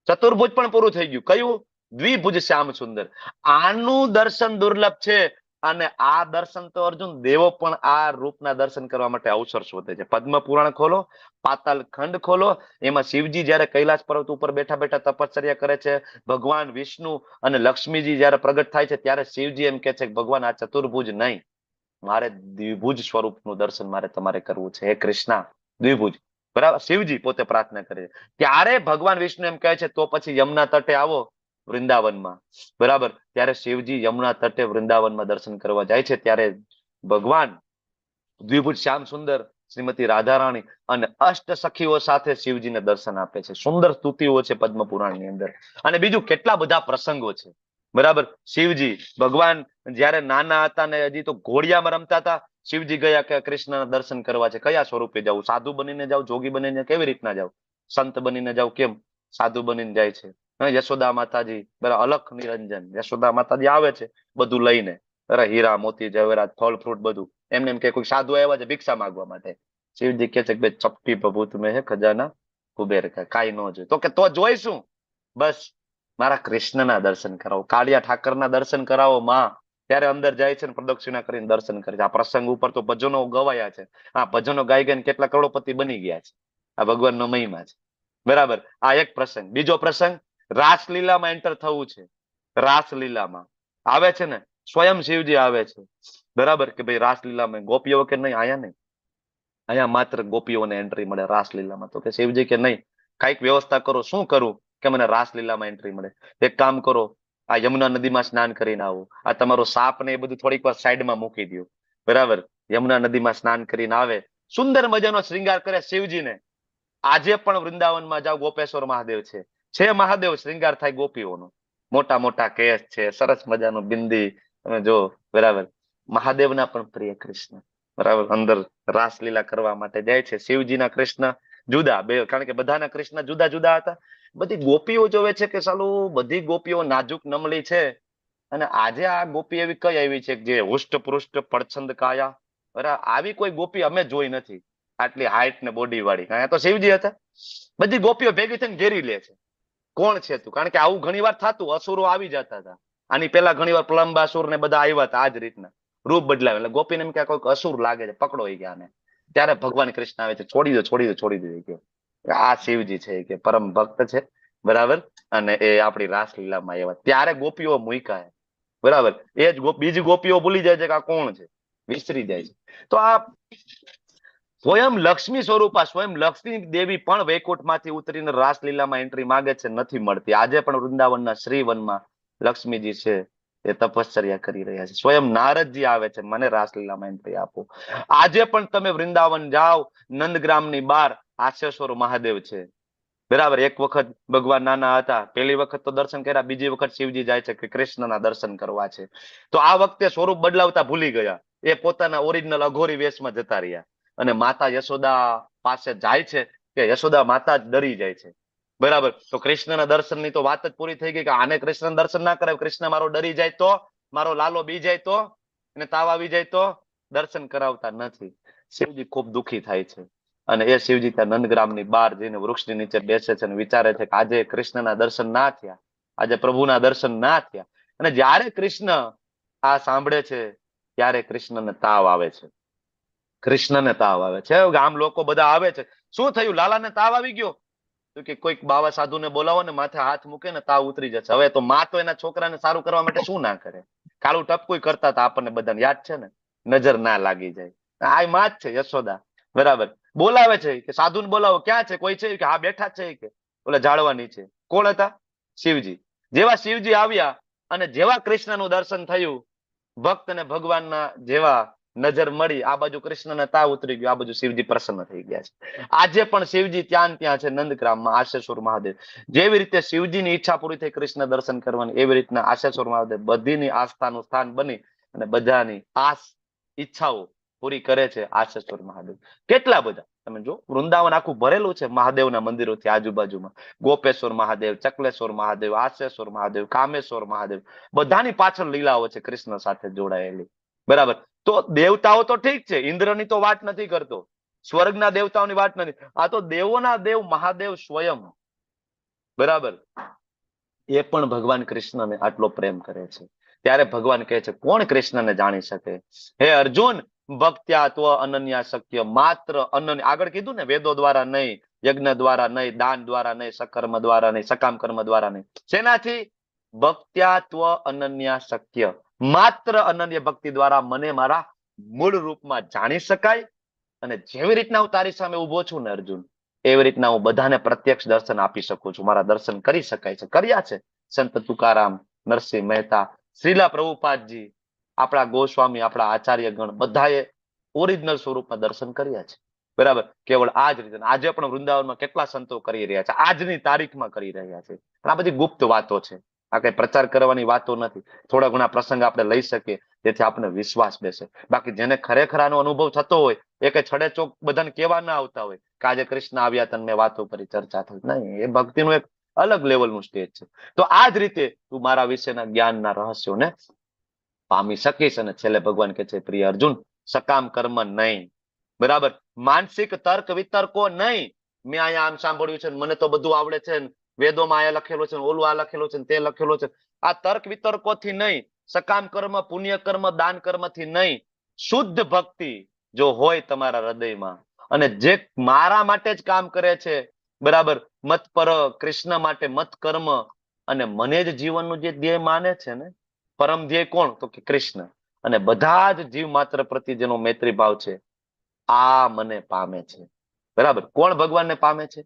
A: ચતુર્ભુજ પણ પૂરું થઈ ગયું. કયું? દ્વિભુજ શ્યામ સુંદર. આનું દર્શન દુર્લભ છે. અને આ દર્શન તો અર્જુન દેવો પણ આ રૂપના દર્શન કરવા માટે અવસર શોધે છે. પદ્મ પુરાણ ખોલો, પાતાલ ખંડ ખોલો, એમાં શિવજી જયારે કૈલાસ પર્વત ઉપર બેઠા બેઠા તપશ્ચર્યા કરે છે, ભગવાન વિષ્ણુ અને લક્ષ્મીજી જયારે પ્રગટ થાય છે, ત્યારે શિવજી એમ કે છે કે ભગવાન આ ચતુર્ભુજ નહીં, મારે દ્વિભુજ સ્વરૂપનું દર્શન મારે તમારે કરવું છે. હે કૃષ્ણ, દ્વિભુજ. બરાબર. શિવજી પોતે પ્રાર્થના કરે છે. ત્યારે ભગવાન વિષ્ણુ એમ કહે છે તો પછી યમુના તટે આવો વૃંદાવનમાં. બરાબર. ત્યારે શિવજી યમુના તટે વૃંદાવનમાં દર્શન કરવા જાય છે. ત્યારે ભગવાન દ્વિભુજ શ્યામ સુંદર શ્રીમતી રાધારાણી અને અષ્ટ સખીઓ સાથે શિવજીને દર્શન આપે છે. સુંદર સ્તુતિઓ છે પદ્મ પુરાણની અંદર. અને બીજું કેટલા બધા પ્રસંગો છે. બરાબર. શિવજી ભગવાન જયારે નાના હતા ને હજી તો ઘોડિયામાં રમતા હતા, શિવજી ગયા કે કૃષ્ણના દર્શન કરવા છે, કયા સ્વરૂપે જવું? સાધુ બનીને જાવ, જોગી બનીને કેવી રીતના જાવ? સંત બનીને જાવ, કેમ? સાધુ બનીને જાય છે. યશોદા માતાજી, બરાબર, અલખ નિરંજન યશોદા માતાજી આવે છે બધું લઈને, અરે હીરા મોતી જવેરાત ફળ ફ્રૂટ બધું એમને એમ કે કોઈ સાધુ આવ્યા છે ભિક્ષા માંગવા માટે, શિવજી કે છે કે ભાઈ ચપટી પ્રભુ તમે હે ખજાના કુબેર કા, કાંઈ ન જોઈ. તો કે તો જોઈશું, બસ મારા કૃષ્ણના દર્શન કરાવો, કાળિયા ઠાકરના દર્શન કરાવો માં. ત્યારે અંદર જાય છે ને પ્રદક્ષિણા કરીને દર્શન કરે છે. આ પ્રસંગ ઉપર તો ભજનો ગવાયા છે. આ ભજનો ગાઈ ગાઈને કેટલા કરોડપતિ બની ગયા છે. આ ભગવાનનો મહિમા છે. બરાબર. આ એક પ્રસંગ. બીજો પ્રસંગ, રાસલીલામાં એન્ટર થવું છે. રાસલીલામાં આવે છે ને સ્વયં શિવજી આવે છે. બરાબર કે ભાઈ રાસલીલામાં ગોપીઓ કે નહીં, અહીંયા નહીં, અહીંયા માત્ર ગોપીઓને એન્ટ્રી મળે રાસલીલામાં. તો કે શિવજી કે નહીં, કઈક વ્યવસ્થા કરો. શું કરું? કે મને રાસલીલામાં એન્ટ્રી મળે. એક કામ કરો, આ યમુના નદીમાં સ્નાન કરીને આવો. આ તમારો સાપ ને એ બધું થોડીક વાર સાઈડમાં મૂકી દો. બરાબર. યમુના નદીમાં સ્નાન કરીને આવે, સુંદર મજાનો શ્રૃંગાર કરે શિવજીને. આજે પણ વૃંદાવનમાં જાઓ, ગોપેશ્વર મહાદેવ છે મહાદેવ, શ્રૃંગાર થાય ગોપીઓનો. મોટા મોટા કેસ છે, સરસ મજાનું બિંદી, તમે જો. બરાબર. મહાદેવના પણ પ્રિય કૃષ્ણ, બરાબર, અંદર રાસલીલા કરવા માટે જાય છે. શિવજીના કૃષ્ણ જુદા બે, કારણ કે બધાના કૃષ્ણ જુદા જુદા હતા. બધી ગોપીઓ જોવે છે કે સાલું બધી ગોપીઓ નાજુક નમળી છે, અને આજે આ ગોપી એવી કઈ આવી છે જે હુષ્ટ પૃષ્ટ પડછંદ કાયા, બરાબર, આવી કોઈ ગોપી અમે જોઈ નથી, આટલી હાઈટ ને બોડી વાળી. અહીંયા તો શિવજી હતા. બધી ગોપીઓ ભેગી થઈને ઘેરી લે છે, કોણ છે તું? કારણ કે આવું ઘણી વાર થતું, અસુરો આવી જતા હતા. આની પેલા ઘણી વાર પ્લંબાસુર ને બધા આવ્યા હતા આ જ રીતના, રૂપ બદલાવે. એટલે ગોપીને એમ કે કોઈક અસુર લાગે છે, પકડો એ ગયા. ત્યારે ભગવાન કૃષ્ણ આવે છે, છોડી દો છોડી દો છોડી દો કે આ શિવજી છે કે પરમ ભક્ત છે. બરાબર. અને એ આપણી રાસલીલામાં આવ્યા, ત્યારે ગોપીઓ મૂક્યા. બરાબર. એ જ બીજી ગોપીઓ ભૂલી જાય છે કે આ કોણ છે, વિસરી જાય છે. તો આ સ્વયં લક્ષ્મી સ્વરૂપા, સ્વયં લક્ષ્મી દેવી પણ વૈકુંઠમાંથી ઉતરીને રાસલીલામાં એન્ટ્રી માંગે છે, નથી મળતી. આજે પણ વૃંદાવનના શ્રીવનમાં લક્ષ્મીજી છે એ તપશ્ચર્યા કરી રહ્યા છે. સ્વયં નારદજી આવે છે, મને રાસલીલામાં એન્ટ્રી આપો. આજે પણ તમે વૃંદાવન જાઓ, નંદગ્રામની બહાર આશેશ્વર મહાદેવ છે. બરાબર. એક વખત ભગવાન નાના હતા, પહેલી વખત તો દર્શન કર્યા, બીજી વખત શિવજી જાય છે કે કૃષ્ણના દર્શન કરવા છે. તો આ વખતે સ્વરૂપ બદલાવતા ભૂલી ગયા, એ પોતાના ઓરિજિનલ અઘોરી વેશમાં જતા રહ્યા. અને માતા યશોદા પાસે જાય છે કે યશોદા માતા જ ડરી જાય છે. બરાબર. તો કૃષ્ણના દર્શનની તો વાત જ પૂરી થઈ ગઈ કે આને કૃષ્ણ દર્શન ના કરે, કૃષ્ણ મારો ડરી જાય તો, મારો લાલો બી જાય તો, એને તાવ આવી જાય તો દર્શન કરાવતા નથી. શિવજી ખૂબ દુઃખી થાય છે. અને એ શિવજી ત્યાં નંદગ્રામની બહાર જઈને વૃક્ષની નીચે બેસે છે અને વિચારે છે કે આજે કૃષ્ણના દર્શન ના થયા, આજે પ્રભુના દર્શન ના થયા. અને જ્યારે કૃષ્ણ આ સાંભળે છે ત્યારે કૃષ્ણને તાવ આવે છે. કૃષ્ણને તાવ આવે છે. ગામ લોકો બધા આવે છે, શું થયું, લાલાને તાવ આવી ગયો? તો કે કોઈક બાવા સાધુને બોલાવો ને માથે હાથ મૂકે ને તાવ ઉતરી જશે. હવે તો માં તો એના છોકરાને સારું કરવા માટે શું ના કરે, કાળું ટપકું કરતા હતા, આપણને બધાને યાદ છે ને, નજર ના લાગી જાય. આ માં જ છે યશોદા. બરાબર. બોલાવે છે કે સાધુને બોલાવો, ક્યાં છે, કોઈ છે? કે હા બેઠા છે કે ઓલા ઝાડવા નીચે. કોણ હતા? શિવજી. જેવા શિવજી આવ્યા અને જેવા કૃષ્ણનું દર્શન થયું, ભક્ત અને ભગવાનના જેવા નજર મળી, આ બાજુ કૃષ્ણને તાવ ઉતરી ગયો, આ બાજુ શિવજી પ્રસન્ન થઈ ગયા છે. આજે પણ શિવજી ત્યાં છે નંદગ્રામમાં, આશેશ્વર મહાદેવ. જેવી રીતે શિવજીની ઈચ્છા પૂરી થઈ કૃષ્ણ દર્શન કરવાની, એવી રીતના આશેશ્વર મહાદેવ બધીની આસ્થાનું સ્થાન બની અને બધાની આસ ઈચ્છાઓ પૂરી કરે છે આશેશ્વર મહાદેવ. કેટલા બધા તમે જો, વૃંદાવન આખું ભરેલું છે મહાદેવના મંદિરોથી આજુબાજુમાં. ગોપેશ્વર મહાદેવ, ચકલેશ્વર મહાદેવ, આશેશ્વર મહાદેવ, કામેશ્વર મહાદેવ, બધાની પાછળ લીલાઓ છે કૃષ્ણ સાથે જોડાયેલી. બરાબર. તો દેવતાઓ તો ઠીક છે, ઇન્દ્રની તો વાત નથી કરતો, સ્વર્ગના દેવતાઓની વાત નથી, આ તો દેવોના દેવ મહાદેવ સ્વયં. બરાબર. એ પણ ભગવાન કૃષ્ણને આટલો પ્રેમ કરે છે. ત્યારે ભગવાન કહે છે કોણ કૃષ્ણને જાણી શકે? હે અર્જુન, ભક્ત્યાત્વ અનન્યા શક્ય, માત્ર અનન્ય, આગળ કીધું ને, વેદો દ્વારા નહીં, યજ્ઞ દ્વારા નહીં, દાન દ્વારા નહીં, સકર્મ દ્વારા નહીં, સકામ કર્મ દ્વારા નહીં. શેનાથી? ભક્ત્યાત્વ અનન્યા શક્ય, માત્ર અનન્ય ભક્તિ દ્વારા મને મારા મૂળ રૂપમાં જાણી શકાય. અને જેવી રીતના હું તારી સામે ઉભો છું ને અર્જુન, એવી રીતના હું બધાને પ્રત્યક્ષ દર્શન આપી શકું છું, મારા દર્શન કરી શકાય છે. કર્યા છે સંત તુકારામ, નરસિંહ મહેતા, શ્રીલા પ્રભુપાદજી, આપણા ગોસ્વામી, આપણા આચાર્યગણ, બધાએ ઓરિજિનલ સ્વરૂપમાં દર્શન કર્યા છે. બરાબર. કેવળ આ જ રીતે આજે પણ વૃંદાવનમાં કેટલા સંતો કરી રહ્યા છે, આજની તારીખમાં કરી રહ્યા છે. આ બધી ગુપ્ત વાતો છે, આ કઈ પ્રચાર કરવાની વાતો નથી. થોડા ઘણા પ્રસંગ આપણે લઈ શકીએ જેથી આપણે વિશ્વાસ બેસે. બાકી જેને ખરેખર આનો અનુભવ થતો હોય એ કઈ છડે ચોક બધાને કેવા ના આવતા હોય કે આજે કૃષ્ણ આવ્યા તને મેં વાતો કરી, ચર્ચા થઈ. નહીં, એ ભક્તિનું એક અલગ લેવલનું સ્ટેજ છે. તો આ જ રીતે તું મારા વિશેના જ્ઞાનના રહસ્યોને પામી શકીશ. અને છેલ્લે ભગવાન કે છે પ્રિય અર્જુન, સકામ કર્મ નહીં, બરાબર, માનસિક તર્ક વિતર્કો નહીં. મેં અહીંયા આમ સાંભળ્યું છે, મને તો બધું આવડે છે, વેદોમાં આ લખેલો છે, ઓલું આ લખેલો છે, તે લખેલો છે. આ તર્ક વિતર્કોથી નહીં, સકામ કર્મ, પુણ્ય કર્મ, દાન કર્મથી નહીં. શુદ્ધ ભક્તિ જો હોય તમારા હૃદયમાં, અને જે મારા માટે જ કામ કરે છે, બરાબર, મત પર, કૃષ્ણ માટે મત કર્મ, અને મને જ જીવનનું જે ધ્યેય માને છે ને, પરમ ધ્યેય કોણ? તો કે કૃષ્ણ. અને બધા જ જીવ માત્ર પ્રતિ જેનો મૈત્રી ભાવ છે, આ મને પામે છે. બરાબર. કોણ ભગવાનને પામે છે?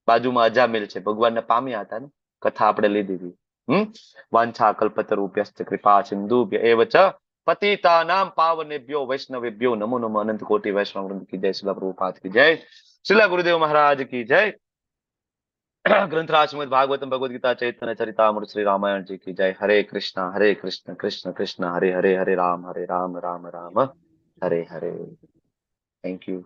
A: બાજુમાં અજામિલ છે, ભગવાનને પામ્યા હતા ને, કથા આપણે લીધી હતી. વાંછા કલ્પતરુભ્યશ્ચ કૃપા સિંધુભ્ય એવ ચ પતિતાનામ પાવનેભ્યો વૈષ્ણવેભ્યો નમો નમઃ. અનંત કોટી વૈષ્ણવ વૃંદ કી જય. શિલા પ્રભુપાદ કી જય. શિલા ગુરુદેવ મહારાજ કી જય. ગ્રંથરાજ શ્રીમદ ભાગવતમ ભગવદ ગીતા ચૈતન્ય ચરિતામૃત શ્રી રામાયણ જી કી જય. હરે કૃષ્ણ કૃષ્ણ કૃષ્ણ હરે હરે, હરે રામ રામ રામ હરે હરે. Thank you.